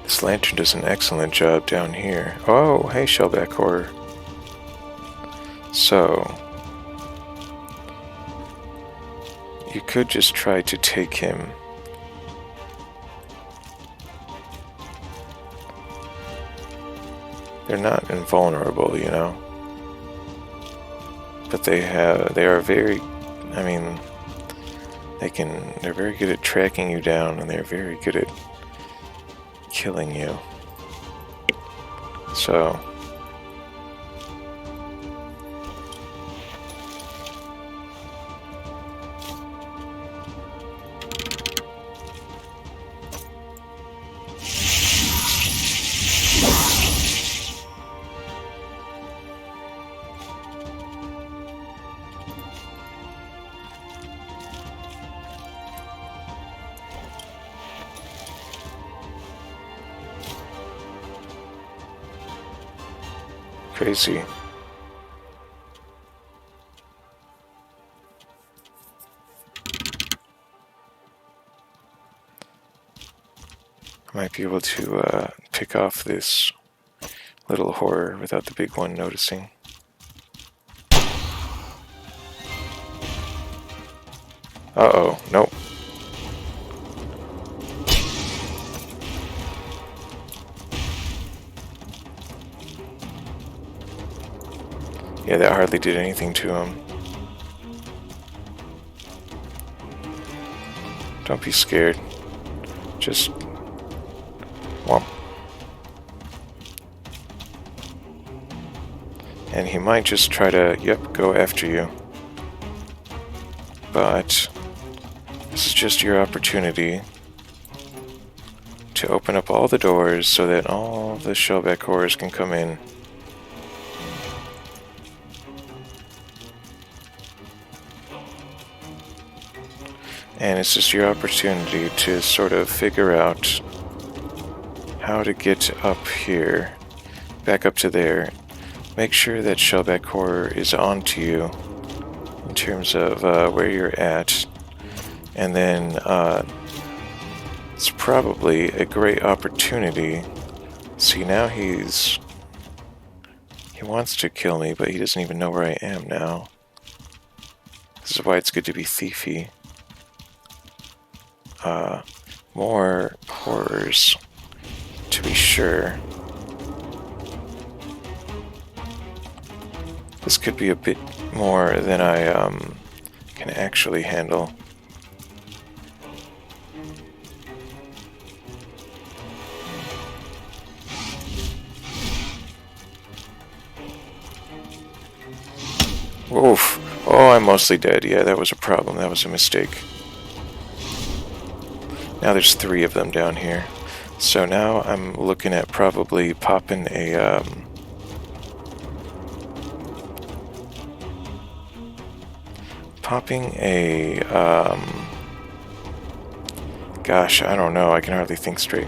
This lantern does an excellent job down here. Oh, hey, Shellback Horror. So, you could just try to take him. They're not invulnerable, you know. But they are very, I mean, they're very good at tracking you down, and they're very good at killing you. So, crazy. I might be able to pick off this little horror without the big one noticing. Uh-oh, nope. Yeah, that hardly did anything to him. Don't be scared. Just whomp. And he might just try to, yep, go after you. But this is just your opportunity to open up all the doors so that all the shellback horrors can come in. And it's just your opportunity to sort of figure out how to get up here, back up to there. Make sure that shellback horror is onto you in terms of where you're at. And then it's probably a great opportunity. See, now he wants to kill me, but he doesn't even know where I am now. This is why it's good to be thiefy. More horrors, to be sure. This could be a bit more than I can actually handle. Oof. Oh, I'm mostly dead. Yeah, that was a problem. That was a mistake. Now there's 3 of them down here. So now I'm looking at probably popping a Gosh, I don't know. I can hardly think straight.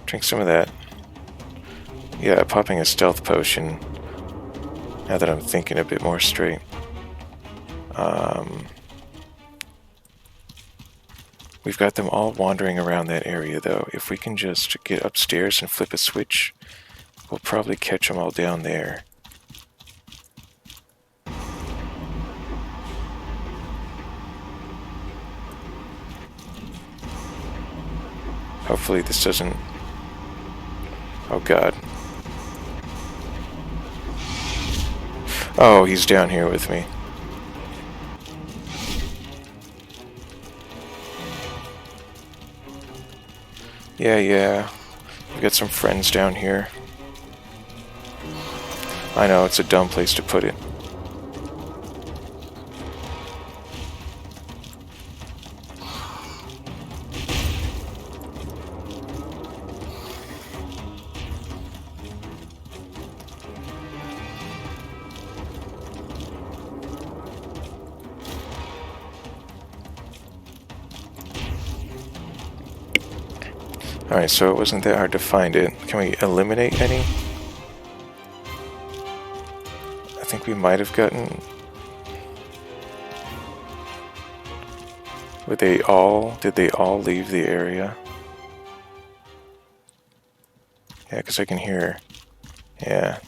Drink some of that. Yeah, popping a stealth potion. Now that I'm thinking a bit more straight. We've got them all wandering around that area, though. If we can just get upstairs and flip a switch, we'll probably catch them all down there. Hopefully this doesn't... Oh god. Oh, he's down here with me. Yeah. We've got some friends down here. I know, it's a dumb place to put it. Alright, so it wasn't that hard to find it. Can we eliminate any? I think we might have gotten... Did they all leave the area? Yeah, because I can hear... Yeah.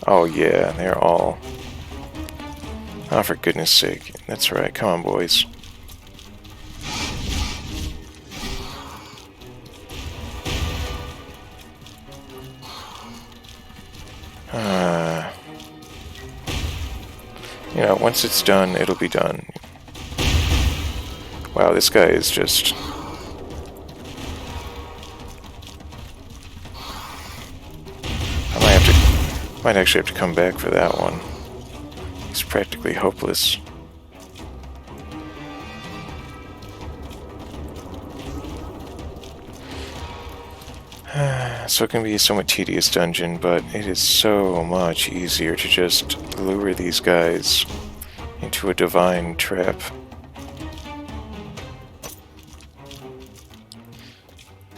Oh yeah, they're all... Oh, for goodness sake. That's right, come on boys. You know, once it's done, it'll be done. Wow, this guy is just... Might actually have to come back for that one. He's practically hopeless. So it can be a somewhat tedious dungeon, but it is so much easier to just lure these guys into a divine trap.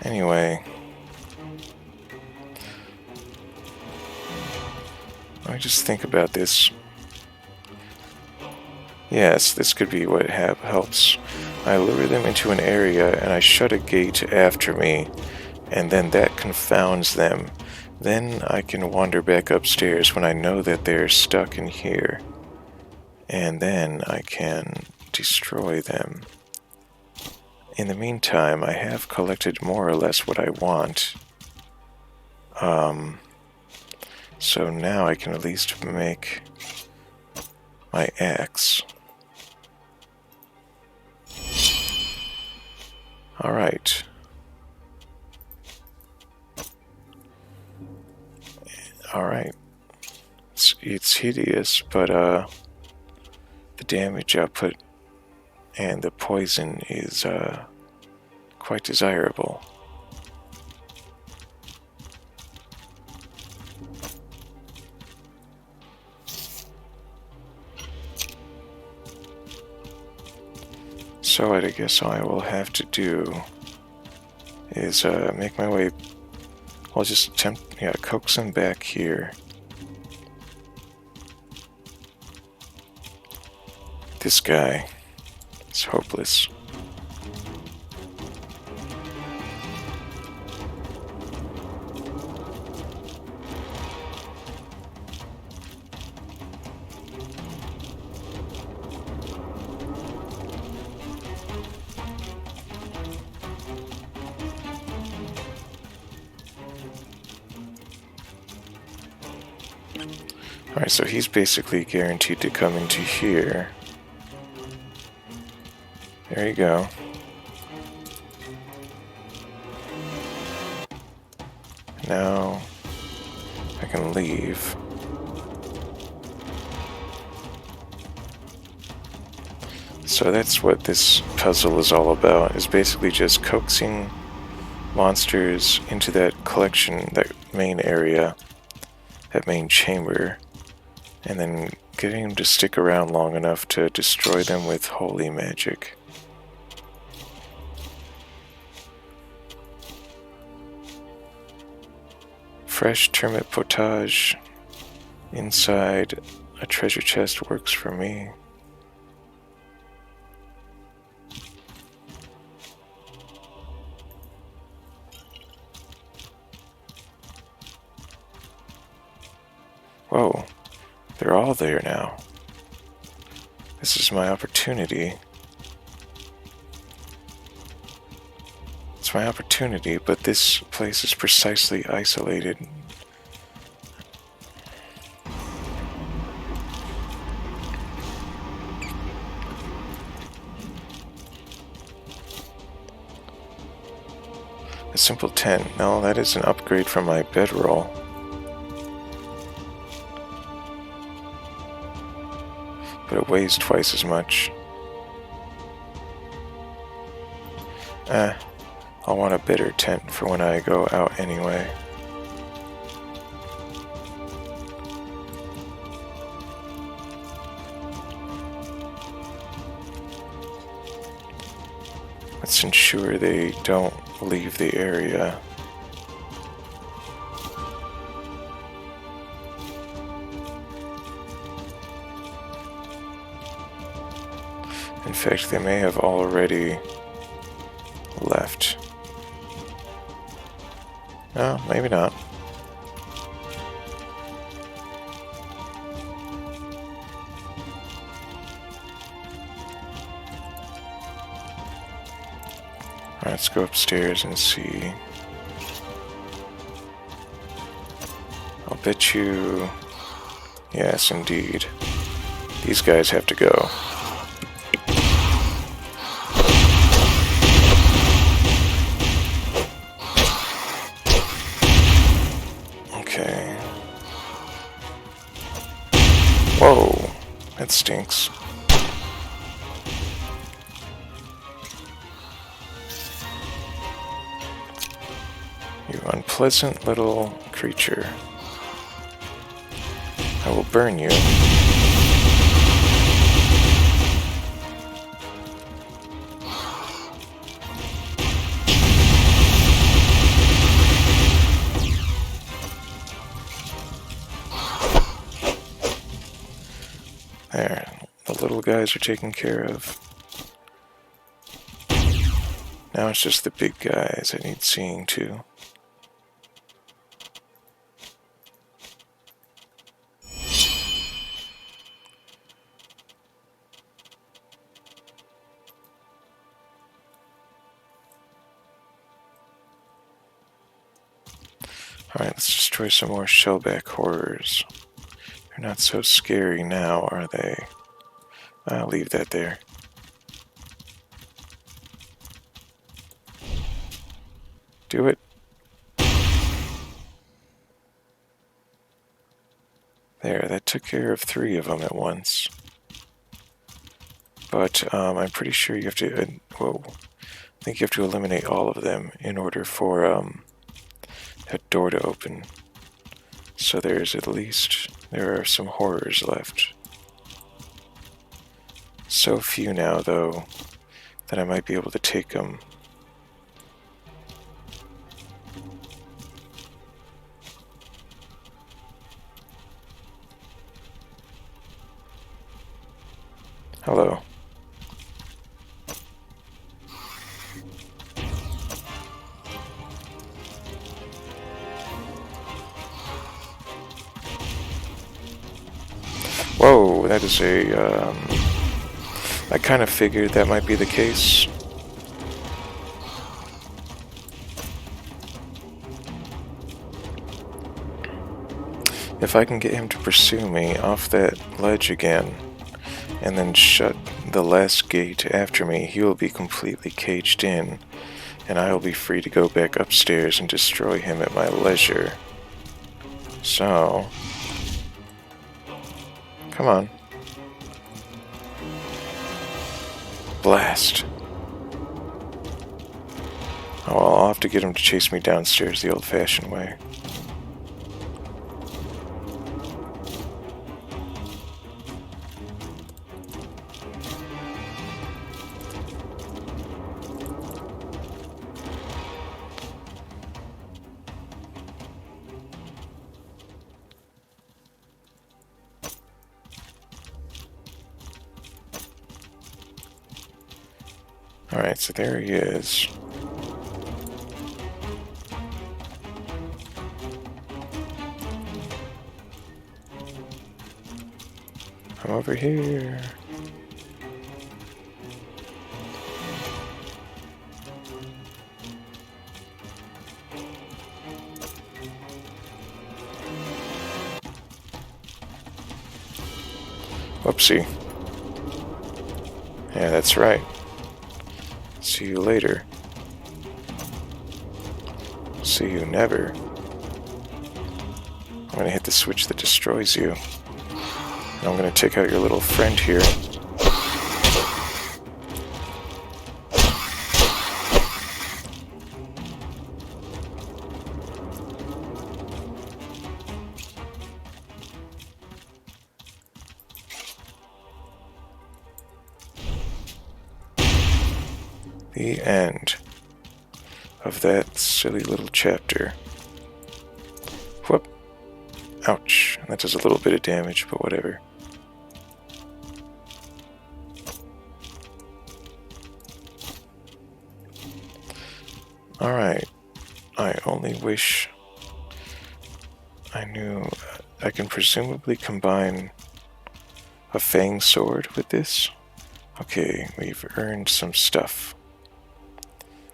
Anyway, let me just think about this. Yes, this could be what helps. I lure them into an area and I shut a gate after me, and then that confounds them. Then I can wander back upstairs when I know that they're stuck in here. And then I can destroy them. In the meantime, I have collected more or less what I want. So now I can at least make my axe. Alright. Alright. It's hideous, but the damage output and the poison is quite desirable. So what I guess all I will have to do is make my way... I'll just attempt, coax him back here. This guy is hopeless. Alright, so he's basically guaranteed to come into here. There you go. Now I can leave. So that's what this puzzle is all about, is basically just coaxing monsters into that collection, that main area, that main chamber, and then getting them to stick around long enough to destroy them with holy magic. Fresh termite potage inside a treasure chest works for me. Whoa, they're all there now. This is my opportunity. It's my opportunity, but this place is precisely isolated. A simple tent. No, that is an upgrade from my bedroll. But it weighs twice as much. I'll want a better tent for when I go out anyway. Let's ensure they don't leave the area. In fact, they may have already left. No, maybe not. Alright, let's go upstairs and see. I'll bet you... Yes, indeed. These guys have to go. Okay. Whoa, that stinks. You unpleasant little creature. I will burn you. There, the little guys are taken care of. Now it's just the big guys that need seeing to. Alright, let's destroy some more shellback horrors. They're not so scary now, are they? I'll leave that there. Do it. There, that took care of 3 of them at once. But I'm pretty sure you have to... whoa. I think you have to eliminate all of them in order for that door to open. So there's at least... there are some horrors left. So few now, though, that I might be able to take them. Hello. Whoa, that is a, I kind of figured that might be the case. If I can get him to pursue me off that ledge again, and then shut the last gate after me, he will be completely caged in, and I will be free to go back upstairs and destroy him at my leisure. So... come on. Blast. Oh, well, I'll have to get him to chase me downstairs the old-fashioned way. Alright, so there he is. I'm over here. Whoopsie. Yeah, that's right. See you later. See you never. I'm gonna hit the switch that destroys you. And I'm gonna take out your little friend here. The end of that silly little chapter. Whoop. Ouch. That does a little bit of damage, but whatever. Alright. I only wish I knew I can presumably combine a fang sword with this. Okay, we've earned some stuff.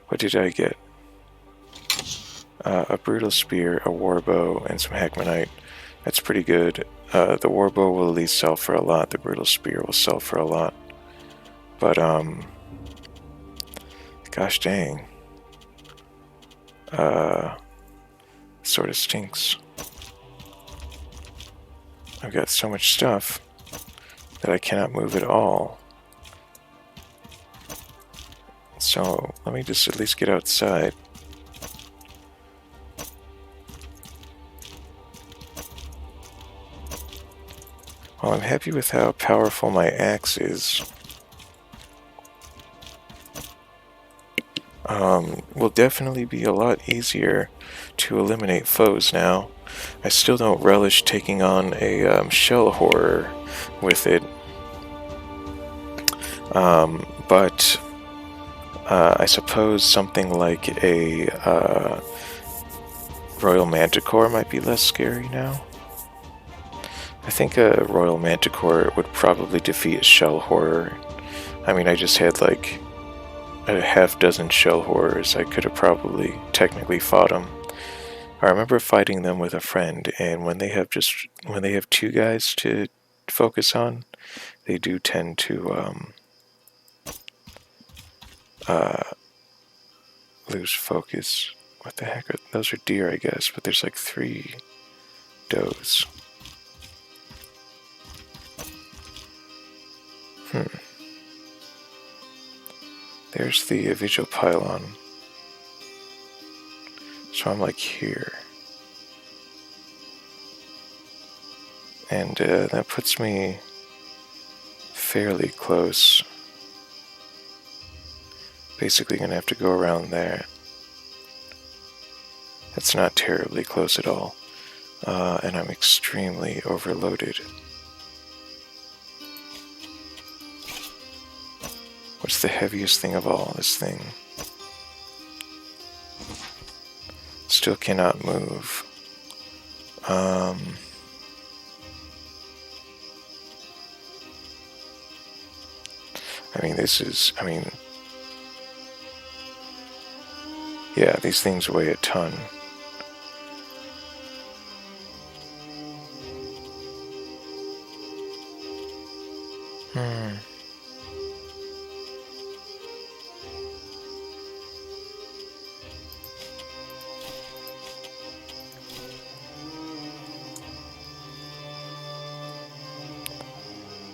What did I get? A brutal spear, a warbow, and some hackmanite. That's pretty good. The warbow will at least sell for a lot. The brutal spear will sell for a lot. But, gosh dang. Sort of stinks. I've got so much stuff that I cannot move at all. So, let me just at least get outside. Well, I'm happy with how powerful my axe is. Will definitely be a lot easier to eliminate foes now. I still don't relish taking on a shell horror with it. But I suppose something like a Royal Manticore might be less scary now. I think a Royal Manticore would probably defeat a shell horror. I mean, I just had like a half-dozen shell horrors. I could have probably technically fought them. I remember fighting them with a friend, and when they have two guys to focus on, they do tend to lose focus. What the heck? Those are deer, I guess, but there's like 3 does. There's the vigil pylon. So I'm like here. And that puts me fairly close. Basically gonna have to go around there. That's not terribly close at all. And I'm extremely overloaded. What's the heaviest thing of all? This thing. Still cannot move. I mean, yeah, these things weigh a ton.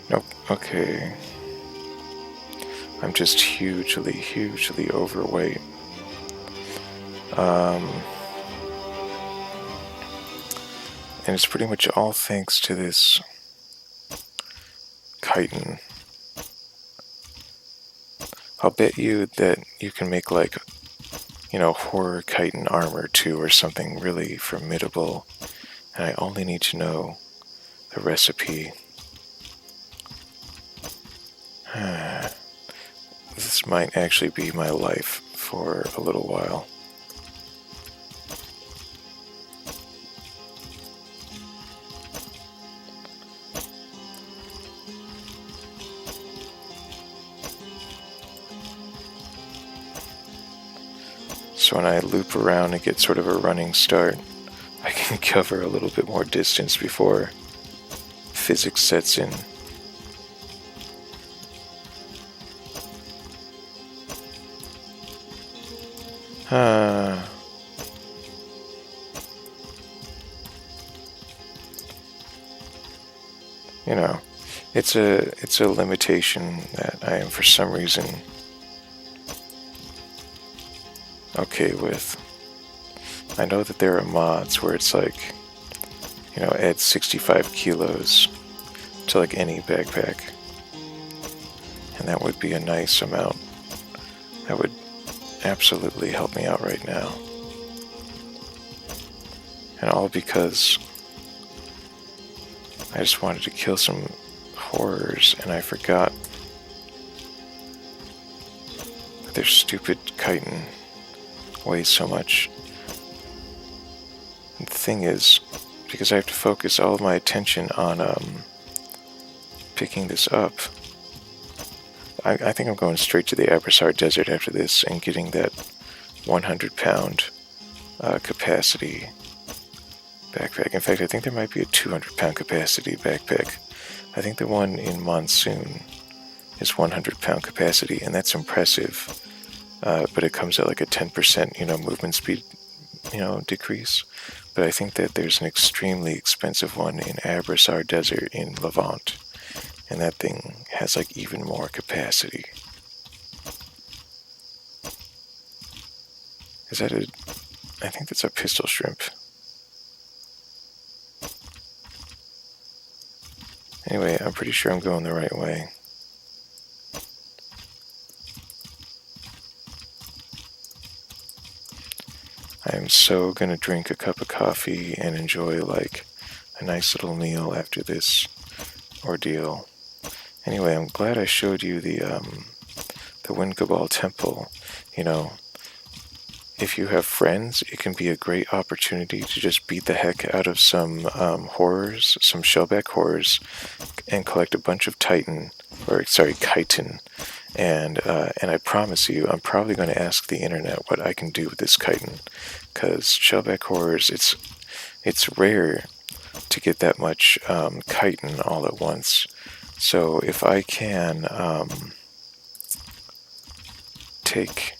Nope, okay. I'm just hugely overweight. And it's pretty much all thanks to this chitin. I'll bet you that you can make like, horror chitin armor too, or something really formidable. And I only need to know the recipe. This might actually be my life for a little while. So when I loop around and get sort of a running start, I can cover a little bit more distance before physics sets in. You know, it's a limitation that I am for some reason okay with. I know that there are mods where it's like, you know, add 65 kilos to like any backpack, and that would be a nice amount. That would absolutely help me out right now. And all because I just wanted to kill some horrors, and I forgot that their stupid chitin weighs so much. And the thing is, because I have to focus all of my attention on picking this up, I think I'm going straight to the Abrassar Desert after this and getting that 100-pound capacity backpack. In fact, I think there might be a 200-pound capacity backpack. I think the one in Monsoon is 100-pound capacity, and that's impressive. But it comes at like a 10%, movement speed, decrease. But I think that there's an extremely expensive one in Abrassar Desert in Levant, and that thing has like even more capacity. Is that I think that's a pistol shrimp. Anyway, I'm pretty sure I'm going the right way. I am so gonna drink a cup of coffee and enjoy like a nice little meal after this ordeal. Anyway, I'm glad I showed you the Wind Cabal Temple. If you have friends, it can be a great opportunity to just beat the heck out of some horrors, some shellback horrors, and collect a bunch of chitin. And I promise you, I'm probably going to ask the internet what I can do with this chitin, because shellback horrors, it's rare to get that much chitin all at once. So if I can take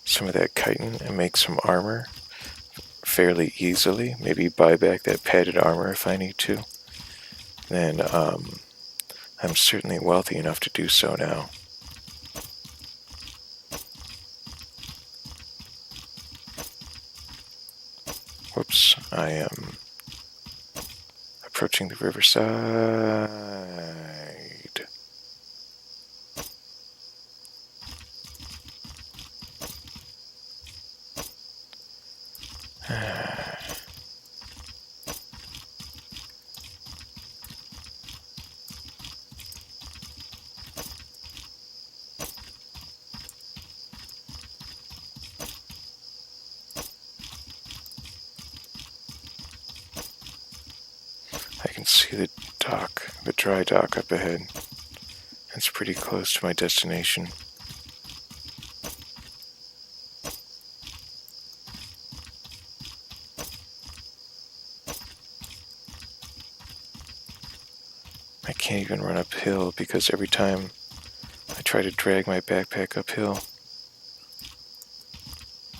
some of that chitin and make some armor fairly easily, maybe buy back that padded armor if I need to, then I'm certainly wealthy enough to do so now. Whoops, I am approaching the riverside. I can see the dock, the dry dock up ahead. It's pretty close to my destination. I can't even run uphill because every time I try to drag my backpack uphill,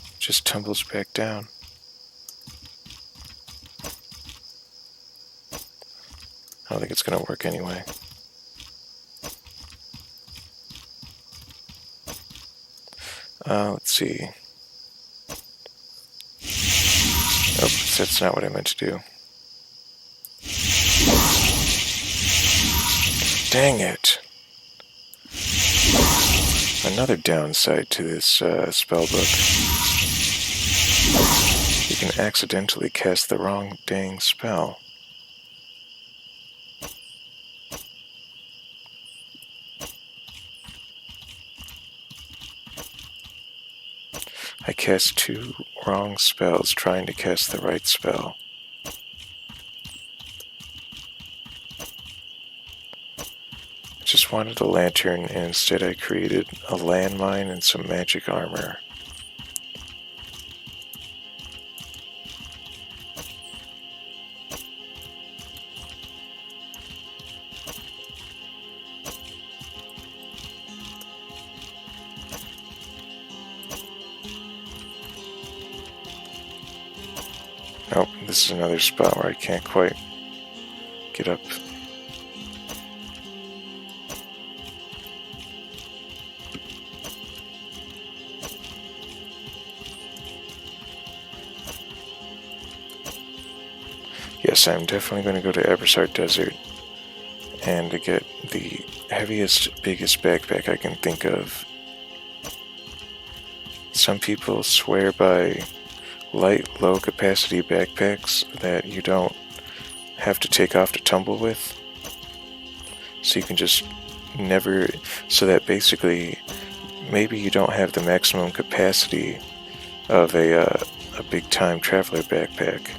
it just tumbles back down. I don't think it's going to work anyway. Let's see. Oh, that's not what I meant to do. Dang it. Another downside to this spellbook. You can accidentally cast the wrong dang spell. I cast 2 wrong spells trying to cast the right spell. I just wanted a lantern, and instead I created a landmine and some magic armor. Nope, this is another spot where I can't quite get up. Yes, I'm definitely going to go to Abrassar Desert and to get the heaviest, biggest backpack I can think of. Some people swear by light, low capacity backpacks that you don't have to take off to tumble with. So you can just never, so that basically maybe you don't have the maximum capacity of a big time traveler backpack,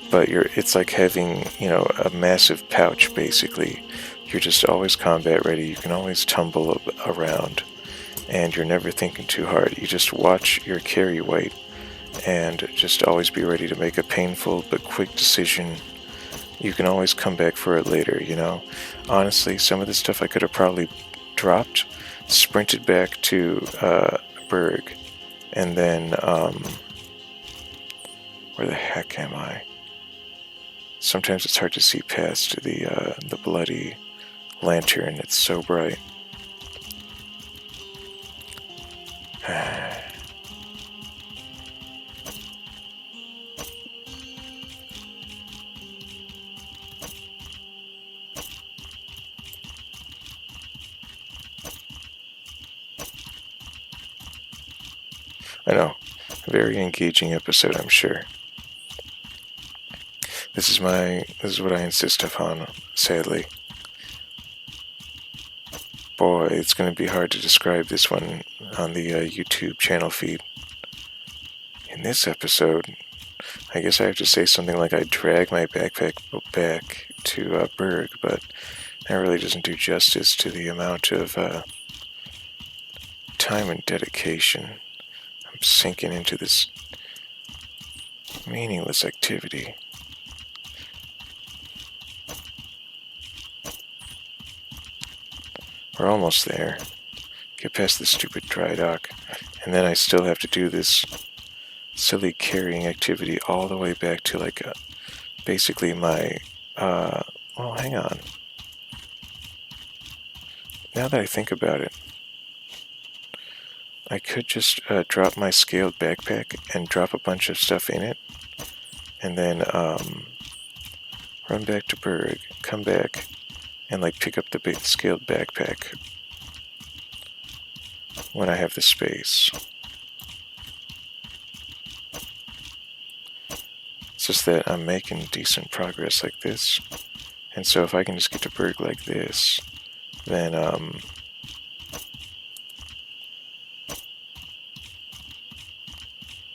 but it's like having, a massive pouch basically. You're just always combat ready, you can always tumble around, and you're never thinking too hard. You just watch your carry weight and just always be ready to make a painful but quick decision. You can always come back for it later, Honestly, some of this stuff I could have probably dropped, sprinted back to Berg, and then, where the heck am I? Sometimes it's hard to see past the bloody lantern, it's so bright. I know, very engaging episode, I'm sure. This is what I insist upon, sadly. Boy, it's going to be hard to describe this one on the YouTube channel feed. In this episode, I guess I have to say something like I drag my backpack back to Berg, but that really doesn't do justice to the amount of time and dedication I'm sinking into this meaningless activity. We're almost there. Get past this stupid dry dock, and then I still have to do this silly carrying activity all the way back to basically my, well, hang on. Now that I think about it, I could just drop my scaled backpack and drop a bunch of stuff in it, and then run back to Berg, come back, and pick up the big scaled backpack when I have the space. It's just that I'm making decent progress like this, and so if I can just get to Berg like this, then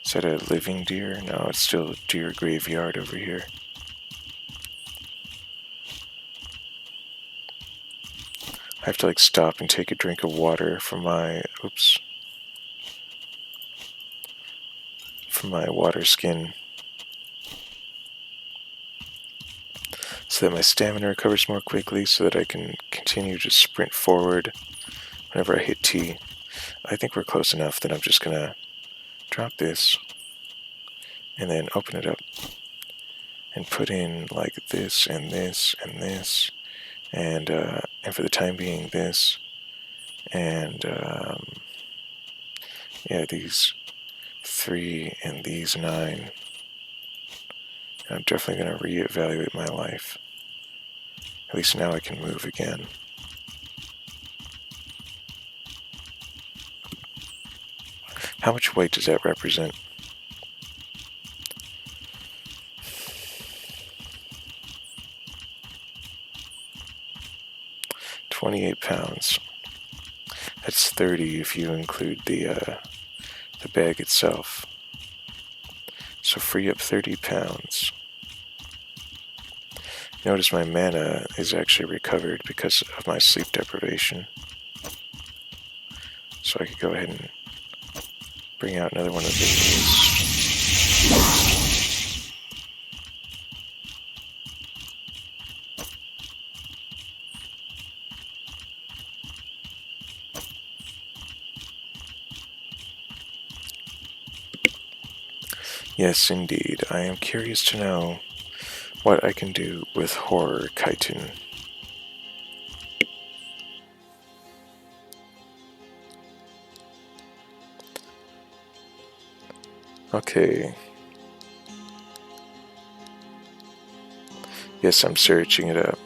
is that a living deer? No, it's still a deer graveyard over here. I have to stop and take a drink of water from my water skin, so that my stamina recovers more quickly, so that I can continue to sprint forward whenever I hit T. I think we're close enough that I'm just gonna drop this and then open it up and put in this and this and this, and for the time being this, and these 3 and these 9. And I'm definitely going to reevaluate my life. At least now I can move again. How much weight does that represent? £28. That's 30 if you include the the bag itself. So free up 30 pounds. Notice my mana is actually recovered because of my sleep deprivation. So I could go ahead and bring out another one of these. Yes, indeed. I am curious to know what I can do with horror chitin. Okay. Yes, I'm searching it up.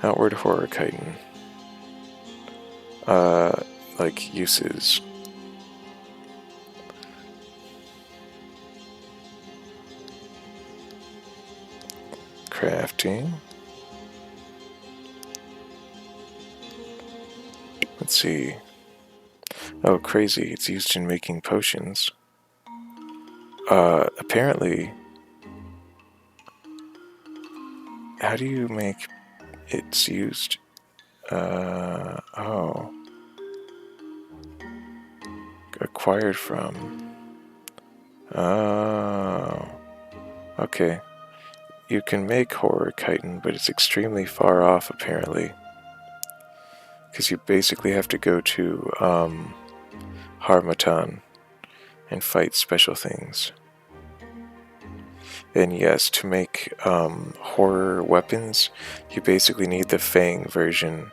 Outward horror chitin. Like uses. Crafting. Let's see. Oh, crazy. It's used in making potions. Apparently... How do you make... It's used... Oh. Acquired from... Oh. Okay. You can make horror chitin, but it's extremely far off, apparently. Because you basically have to go to, Harmattan and fight special things. And yes, to make, horror weapons, you basically need the Fang version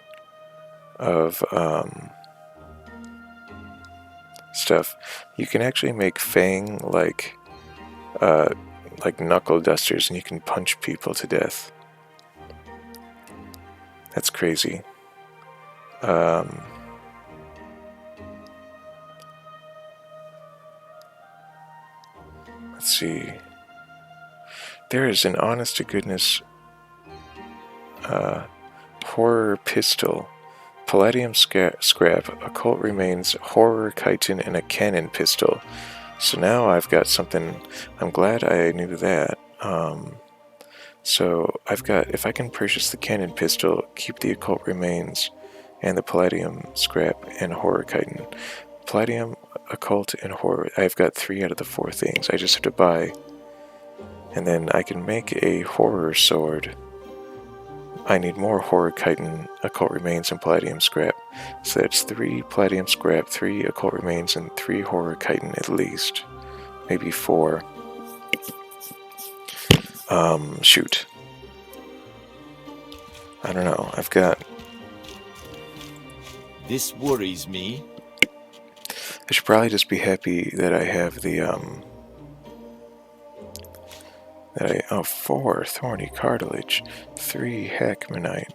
of, stuff. You can actually make Fang, like knuckle dusters, and you can punch people to death. That's crazy. Let's see. There is an honest to goodness horror pistol, palladium scrap, occult remains, horror chitin, and a cannon pistol. So now I've got something. I'm glad I knew that. So I've got, if I can purchase the cannon pistol, keep the occult remains, and the palladium scrap and horror chitin. Palladium, occult, and horror. I've got 3 out of the 4 things. I just have to buy. And then I can make a horror sword. I need more horror chitin, occult remains, and palladium scrap. So that's 3 palladium scrap, 3 occult remains, and 3 horror chitin at least. Maybe 4. Shoot. I don't know. I've got... This worries me. I should probably just be happy that I have the, 4 thorny cartilage, 3 hackmanite.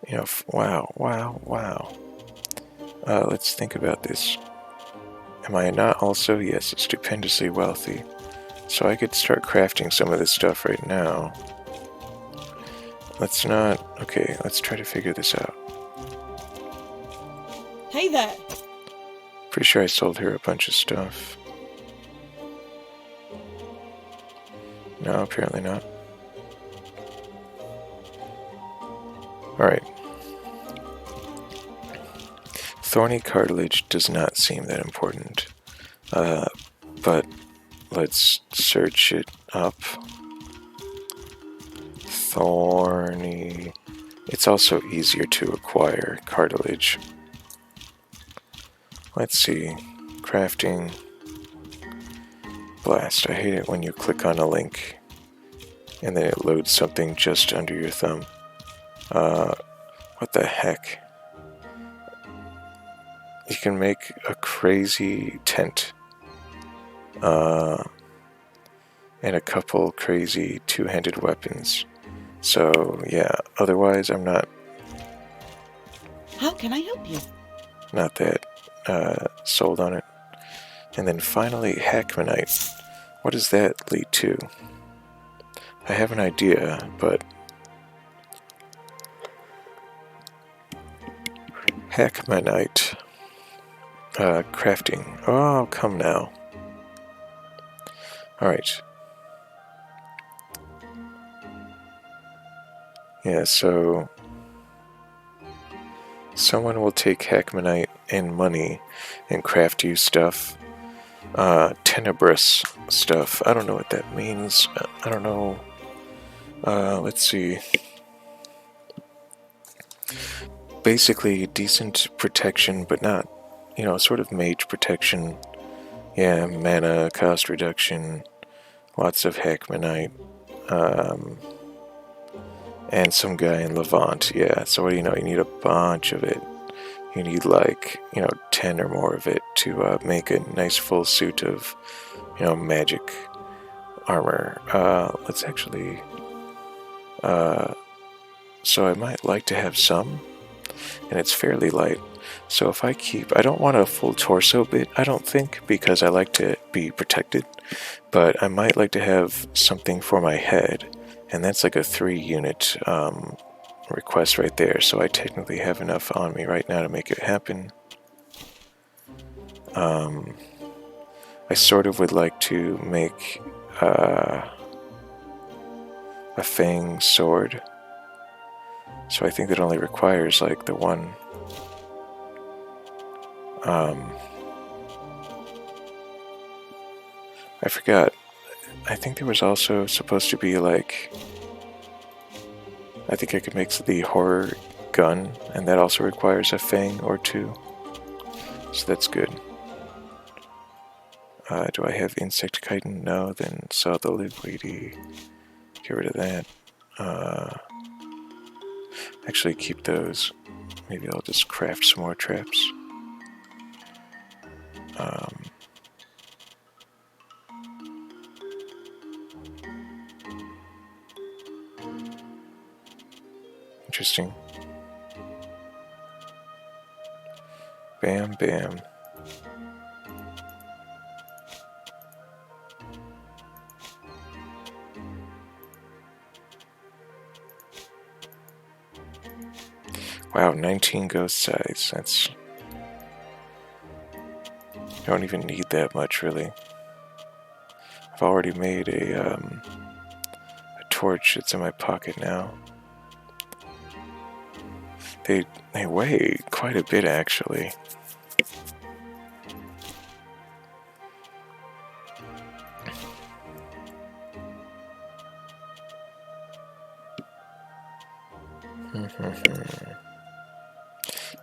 You know, wow. Let's think about this. Am I not also, yes, stupendously wealthy? So I could start crafting some of this stuff right now. Let's not... Okay, let's try to figure this out. Hey there! Pretty sure I sold her a bunch of stuff. No, apparently not. Alright. Thorny cartilage does not seem that important. But let's search it up. Thorny. It's also easier to acquire cartilage. Let's see. Crafting. Blast. I hate it when you click on a link and then it loads something just under your thumb. What the heck? You can make a crazy tent. And a couple crazy two-handed weapons. So, yeah, otherwise I'm not... How can I help you? Not that sold on it. And then finally, hackmanite. What does that lead to? I have an idea, but... Hackmanite. crafting. Oh, come now. Alright. Yeah, so someone will take Hackmanite and money and craft you stuff. Tenebrous stuff. I don't know what that means. I don't know. Let's see. Basically, decent protection, but not, sort of mage protection. Yeah, mana cost reduction. Lots of Hackmanite. And some guy in Levant. Yeah, so what do you know? You need a bunch of it. You need like, 10 or more of it to make a nice full suit of, magic armor. Let's actually... so I might like to have some, and it's fairly light. So if I keep... I don't want a full torso bit, I don't think, because I like to be protected. But I might like to have something for my head, and that's like a 3-unit request right there. So I technically have enough on me right now to make it happen. I sort of would like to make a fang sword. So I think that only requires like the one. I forgot. I think there was also supposed to be like... I think I could make the horror gun, and that also requires a fang or 2. So that's good. Do I have insect chitin? No, then sell the liquidy. Get rid of that. Actually keep those. Maybe I'll just craft some more traps. Interesting. Bam, bam. Wow, 19 ghost size. That's... I don't even need that much, really. I've already made a torch. It's in my pocket now. They weigh quite a bit, actually.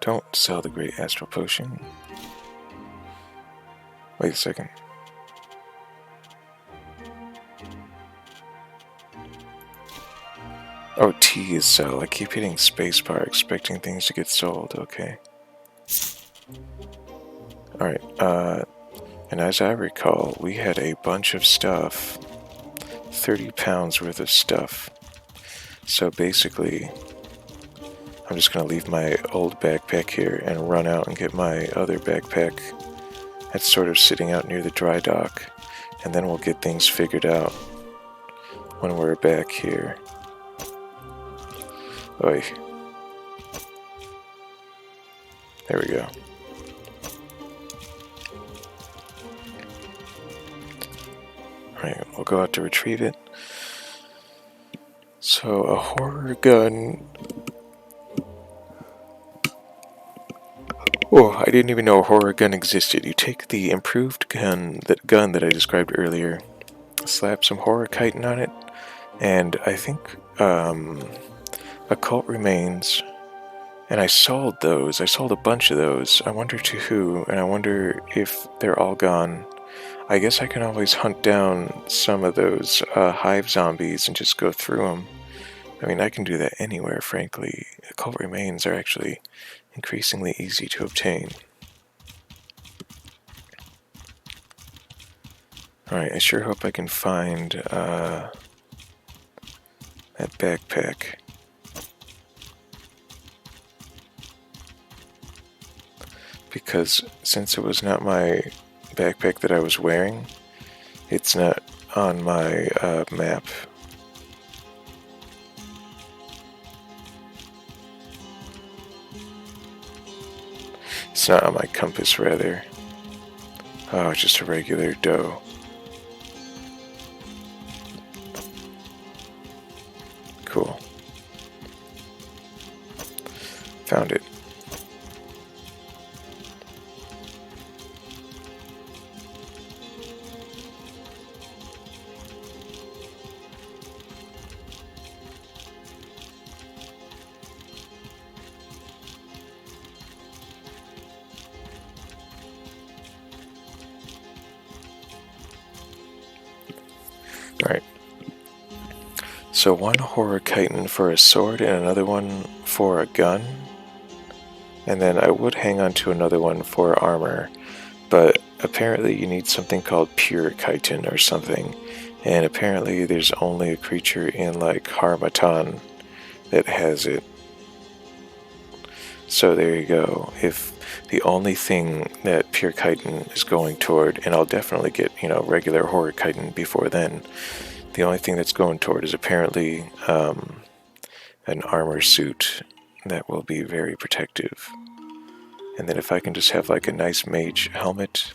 Don't sell the Great Astral Potion. Wait a second. Oh, T is sell. I keep hitting spacebar expecting things to get sold. Okay. Alright, and as I recall, we had a bunch of stuff. 30 pounds worth of stuff. So basically, I'm just going to leave my old backpack here and run out and get my other backpack that's sort of sitting out near the dry dock. And then we'll get things figured out when we're back here. Oi. There we go. Alright, we'll go out to retrieve it. So, a horror gun. Oh, I didn't even know a horror gun existed. You take the improved gun that I described earlier, slap some horror chitin on it, and I think occult remains, and I sold those. I sold a bunch of those. I wonder to who, and I wonder if they're all gone. I guess I can always hunt down some of those hive zombies and just go through them. I mean, I can do that anywhere, frankly. Occult remains are actually increasingly easy to obtain. Alright, I sure hope I can find that backpack. Because since it was not my backpack that I was wearing, it's not on my map. It's not on my compass, rather. Oh, it's just a regular doe. Cool. Found it. Alright. So one horror chitin for a sword and another one for a gun. And then I would hang on to another one for armor. But apparently you need something called pure chitin or something. And apparently there's only a creature in like Harmattan that has it. So there you go. If the only thing that pure chitin is going toward, and I'll definitely get, regular horror chitin before then, the only thing that's going toward is apparently an armor suit that will be very protective. And then if I can just have like a nice mage helmet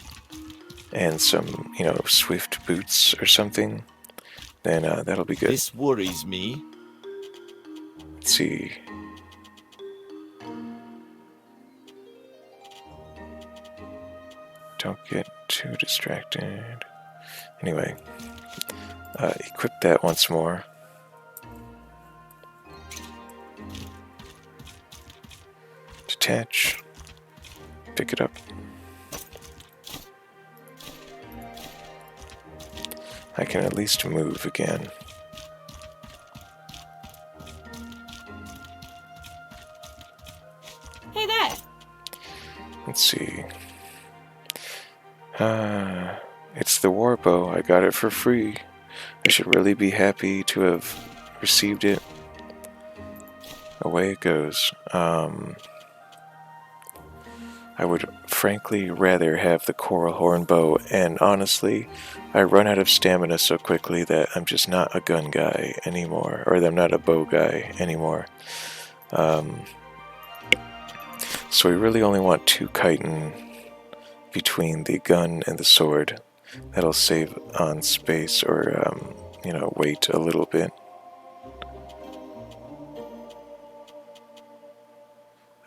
and some, swift boots or something, then that'll be good. This worries me. Let's see. Don't get too distracted. Anyway, equip that once more. Detach. Pick it up. I can at least move again. Hey there! Let's see. It's the war bow. I got it for free. I should really be happy to have received it. Away it goes. I would frankly rather have the coral horn bow, and honestly, I run out of stamina so quickly that I'm just not a gun guy anymore, or I'm not a bow guy anymore. So we really only want 2 chitin between the gun and the sword. That'll save on space or, weight a little bit.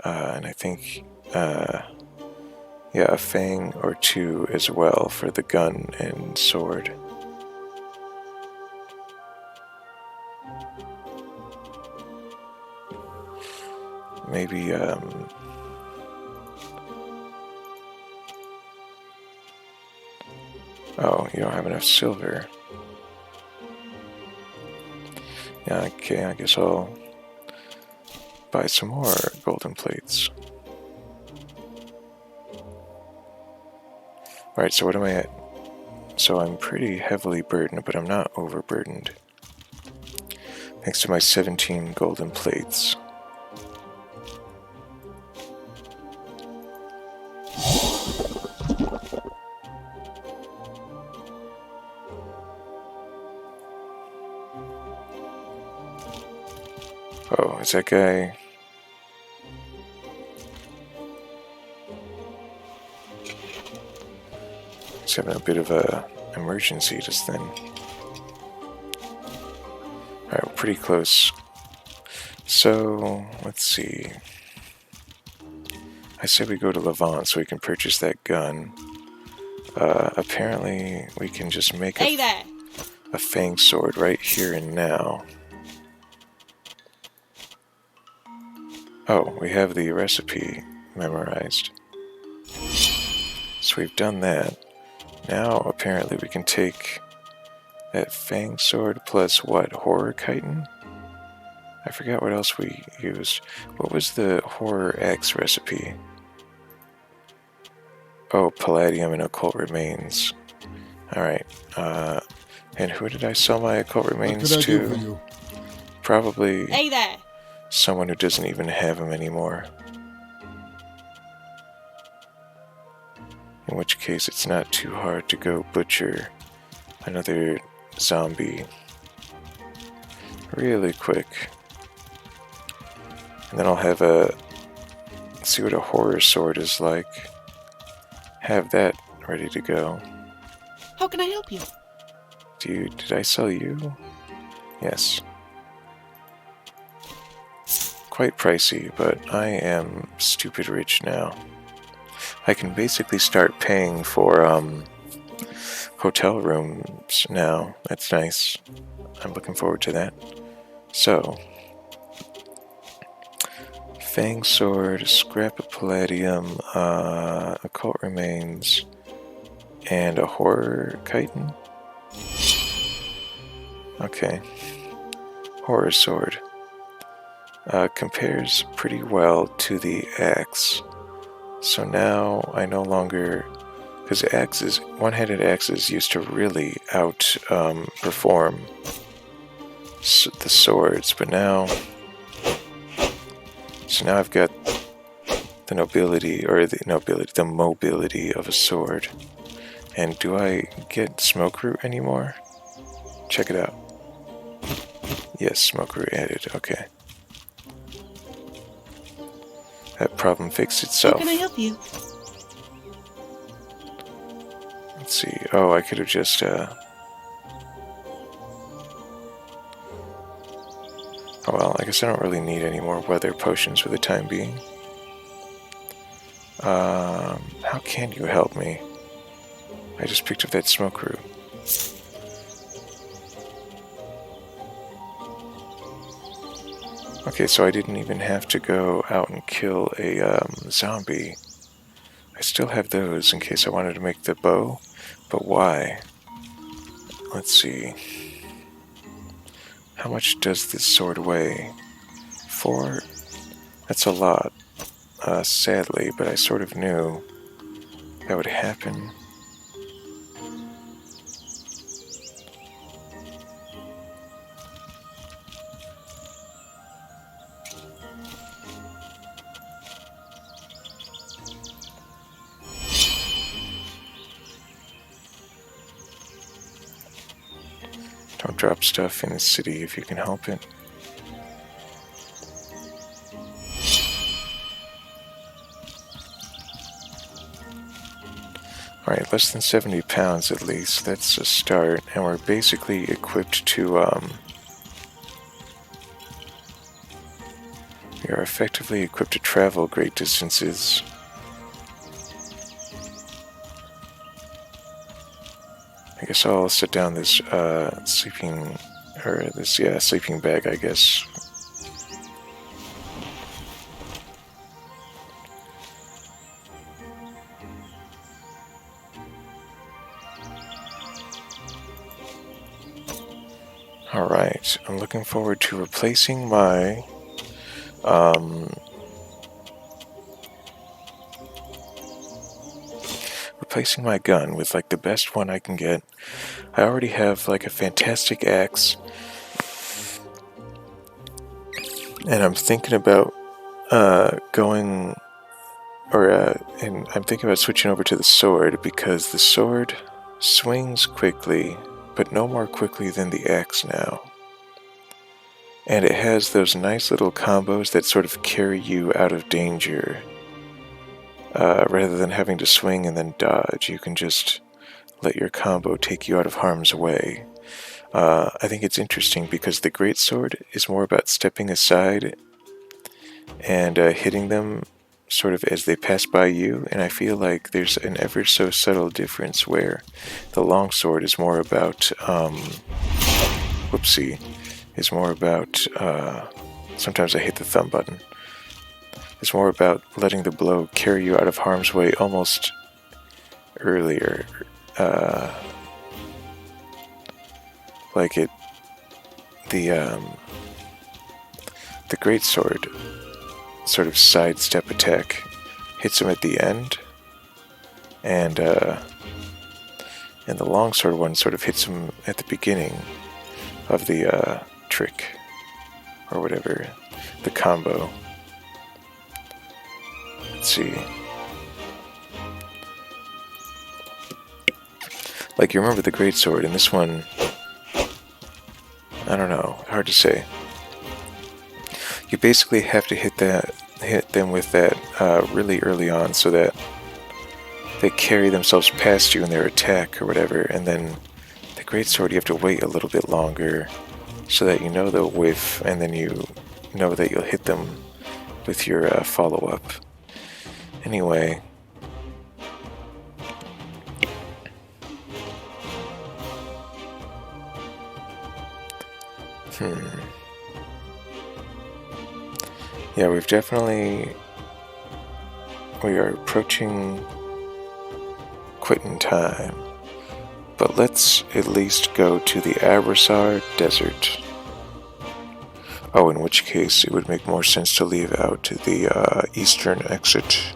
And I think, a fang or 2 as well for the gun and sword. Maybe, oh, you don't have enough silver. Yeah, okay, I guess I'll buy some more golden plates. Alright, so what am I at? So I'm pretty heavily burdened, but I'm not overburdened. Thanks to my 17 golden plates. Oh, is that guy... He's having a bit of a emergency just then. Alright, we're pretty close. So, let's see. I said we go to Levant so we can purchase that gun. Apparently, we can just make a fang sword right here and now. Oh, we have the recipe memorized. So we've done that. Now, apparently, we can take that fang sword plus what? Horror chitin? I forgot what else we used. What was the horror axe recipe? Oh, palladium and occult remains. Alright. And who did I sell my occult remains to? Probably Hey there! someone who doesn't even have them anymore. In which case, it's not too hard to go butcher another zombie really quick. And then I'll have a see what a horror sword is like. Have that ready to go. How can I help you? Did I sell you? Yes. Quite pricey, but I am stupid rich now. I can basically start paying for hotel rooms now. That's nice. I'm looking forward to that. So, Fang Sword, Scrap of Palladium, Occult Remains, and a Horror Chitin? Okay. Horror Sword. Compares pretty well to the axe. So now I no longer... Because axes, one-handed axes used to really outperform the swords, but now... So now I've got the nobility, or the mobility of a sword. And do I get smoke root anymore? Check it out. Yes, smoke root added, okay. That problem fixed itself. How can I help you? Let's see. Oh, I could have just, Oh well, I guess I don't really need any more weather potions for the time being. How can you help me? I just picked up that smoke root. Okay, so I didn't even have to go out and kill a zombie. I still have those in case I wanted to make the bow, but why? Let's see. How much does this sword weigh? 4? That's a lot, sadly, but I sort of knew that would happen. Don't drop stuff in the city if you can help it. Alright, less than 70 pounds at least. That's a start. And we're basically equipped to, we are effectively equipped to travel great distances. I guess I'll set down this sleeping bag, I guess. Alright, I'm looking forward to replacing my gun with like the best one I can get. I already have like a fantastic axe, and I'm thinking about and I'm thinking about switching over to the sword because the sword swings quickly, but no more quickly than the axe now. And it has those nice little combos that sort of carry you out of danger. Rather than having to swing and then dodge, you can just let your combo take you out of harm's way. I think it's interesting because the greatsword is more about stepping aside and hitting them sort of as they pass by you, and I feel like there's an ever so subtle difference where the longsword is more about, sometimes I hit the thumb button. It's more about letting the blow carry you out of harm's way almost earlier. The greatsword sort of sidestep attack hits him at the end, and the longsword one sort of hits him at the beginning of the trick, or whatever, the combo. Let's see. Like, you remember the greatsword, and this one, I don't know, hard to say. You basically have to hit hit them with that really early on so that they carry themselves past you in their attack or whatever, and then the greatsword you have to wait a little bit longer so that you know they'll whiff, and then you know that you'll hit them with your follow-up. Anyway, yeah, we are approaching quitting time. But let's at least go to the Abrassar Desert. Oh, in which case it would make more sense to leave out to the eastern exit.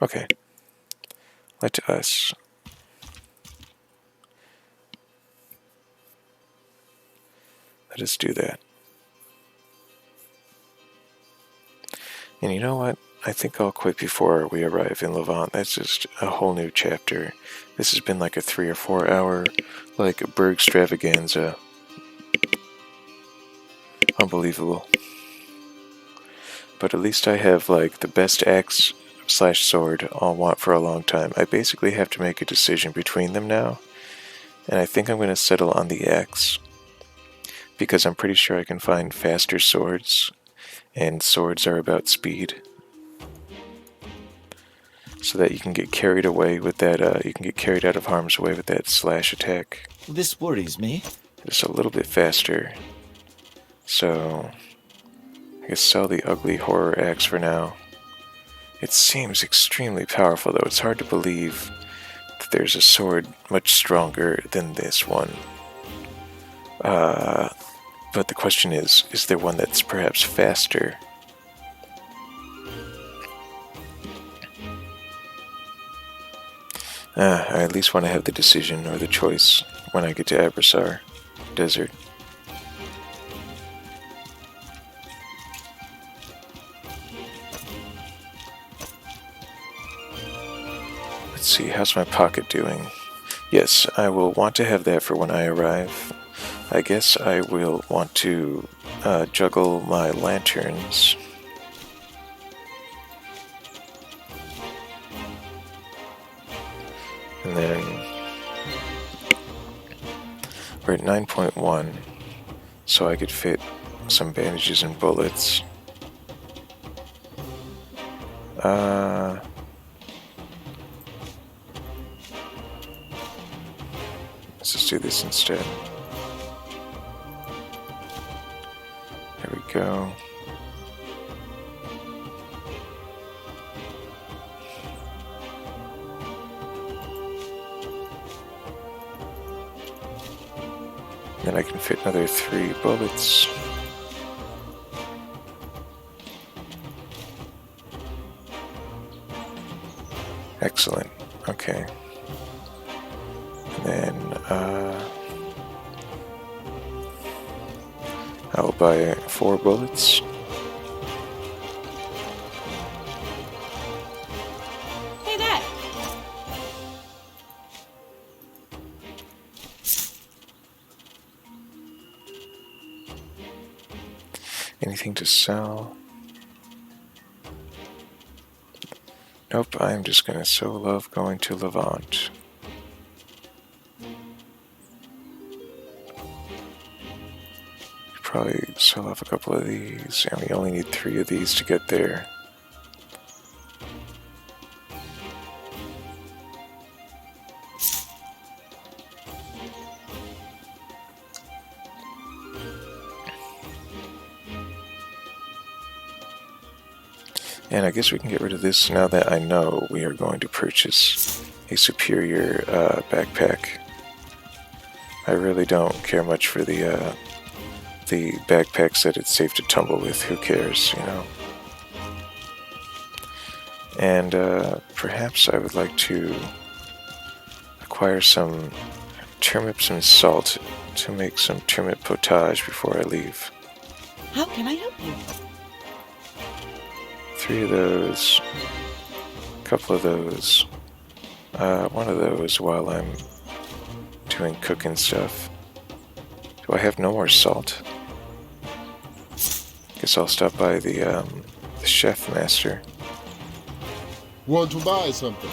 Okay. Let us do that. And you know what? I think I'll quit before we arrive in Levant. That's just a whole new chapter. This has been like a 3 or 4 hour, like a Berg extravaganza. Unbelievable. But at least I have like the best axe / sword I'll want for a long time. I basically have to make a decision between them now. And I think I'm going to settle on the axe. Because I'm pretty sure I can find faster swords. And swords are about speed. So that you can get carried away with that, you can get carried out of harm's way with that slash attack. This worries me. Just a little bit faster. So, I guess sell the ugly horror axe for now. It seems extremely powerful though. It's hard to believe that there's a sword much stronger than this one. But the question is there one that's perhaps faster? I at least want to have the decision or the choice when I get to Abrassar Desert. Let's see, how's my pocket doing? Yes, I will want to have that for when I arrive. I guess I will want to juggle my lanterns. And then we're at 9.1, so I could fit some bandages and bullets. Let's just do this instead. There we go. Then I can fit another 3 bullets. Excellent. Okay. And then I'll buy 4 bullets. Hey there! Anything to sell? Nope, I'm just gonna so love going to Levant. Probably sell off a couple of these, and we only need 3 of these to get there. And I guess we can get rid of this now that I know we are going to purchase a superior backpack. I really don't care much for the backpacks that it's safe to tumble with. Who cares, you know? And perhaps I would like to acquire some turnips and salt to make some turnip potage before I leave. How can I help you? 3 of those, a couple of those, 1 of those while I'm doing cooking stuff. Do I have no more salt? Guess I'll stop by the chef master. Want to buy something?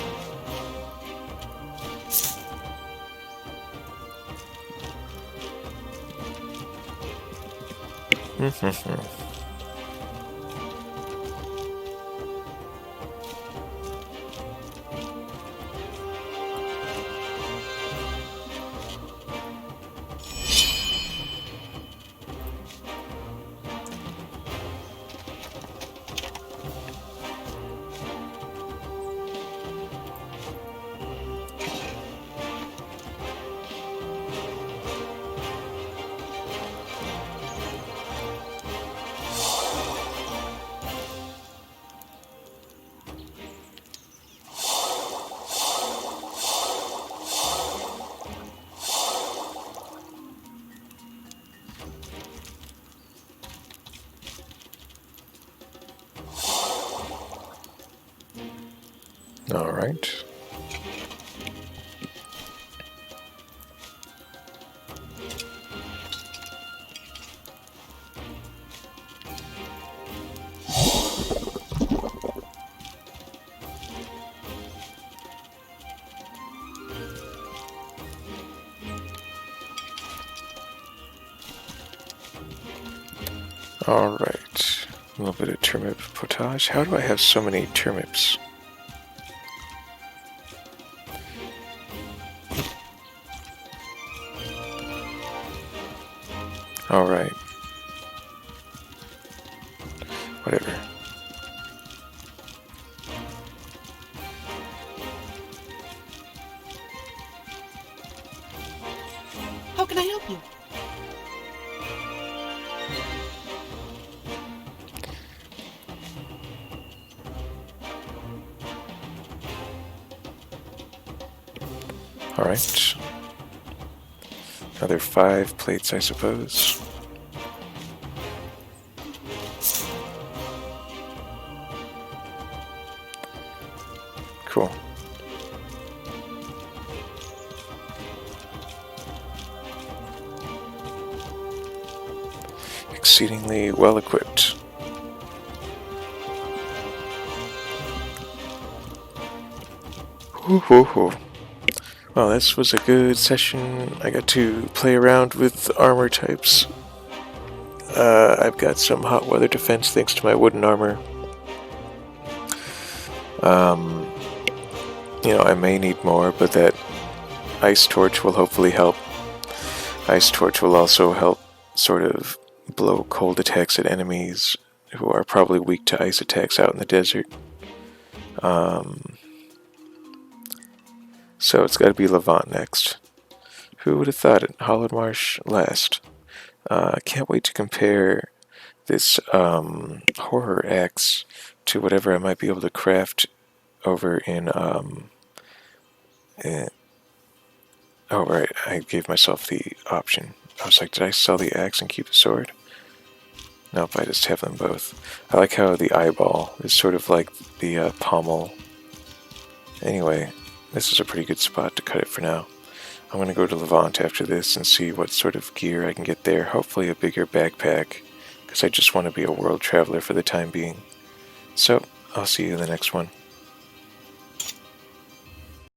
All right. All right. A little bit of turnip potage. How do I have so many turnips? All right. Whatever. How can I help you? All right. Another 5 plates, I suppose. Cool. Exceedingly well equipped. Woo-hoo-hoo. Well, this was a good session. I got to play around with armor types. I've got some hot weather defense thanks to my wooden armor. I may need more, but that ice torch will hopefully help. Ice torch will also help sort of blow cold attacks at enemies who are probably weak to ice attacks out in the desert. So it's got to be Levant next. Who would have thought it? Hollowed Marsh last. I can't wait to compare this horror axe to whatever I might be able to craft over in oh right, I gave myself the option. I was like, did I sell the axe and keep the sword? Nope, I just have them both. I like how the eyeball is sort of like the pommel. Anyway, this is a pretty good spot to cut it for now. I'm going to go to Levant after this and see what sort of gear I can get there. Hopefully a bigger backpack, because I just want to be a world traveler for the time being. So, I'll see you in the next one.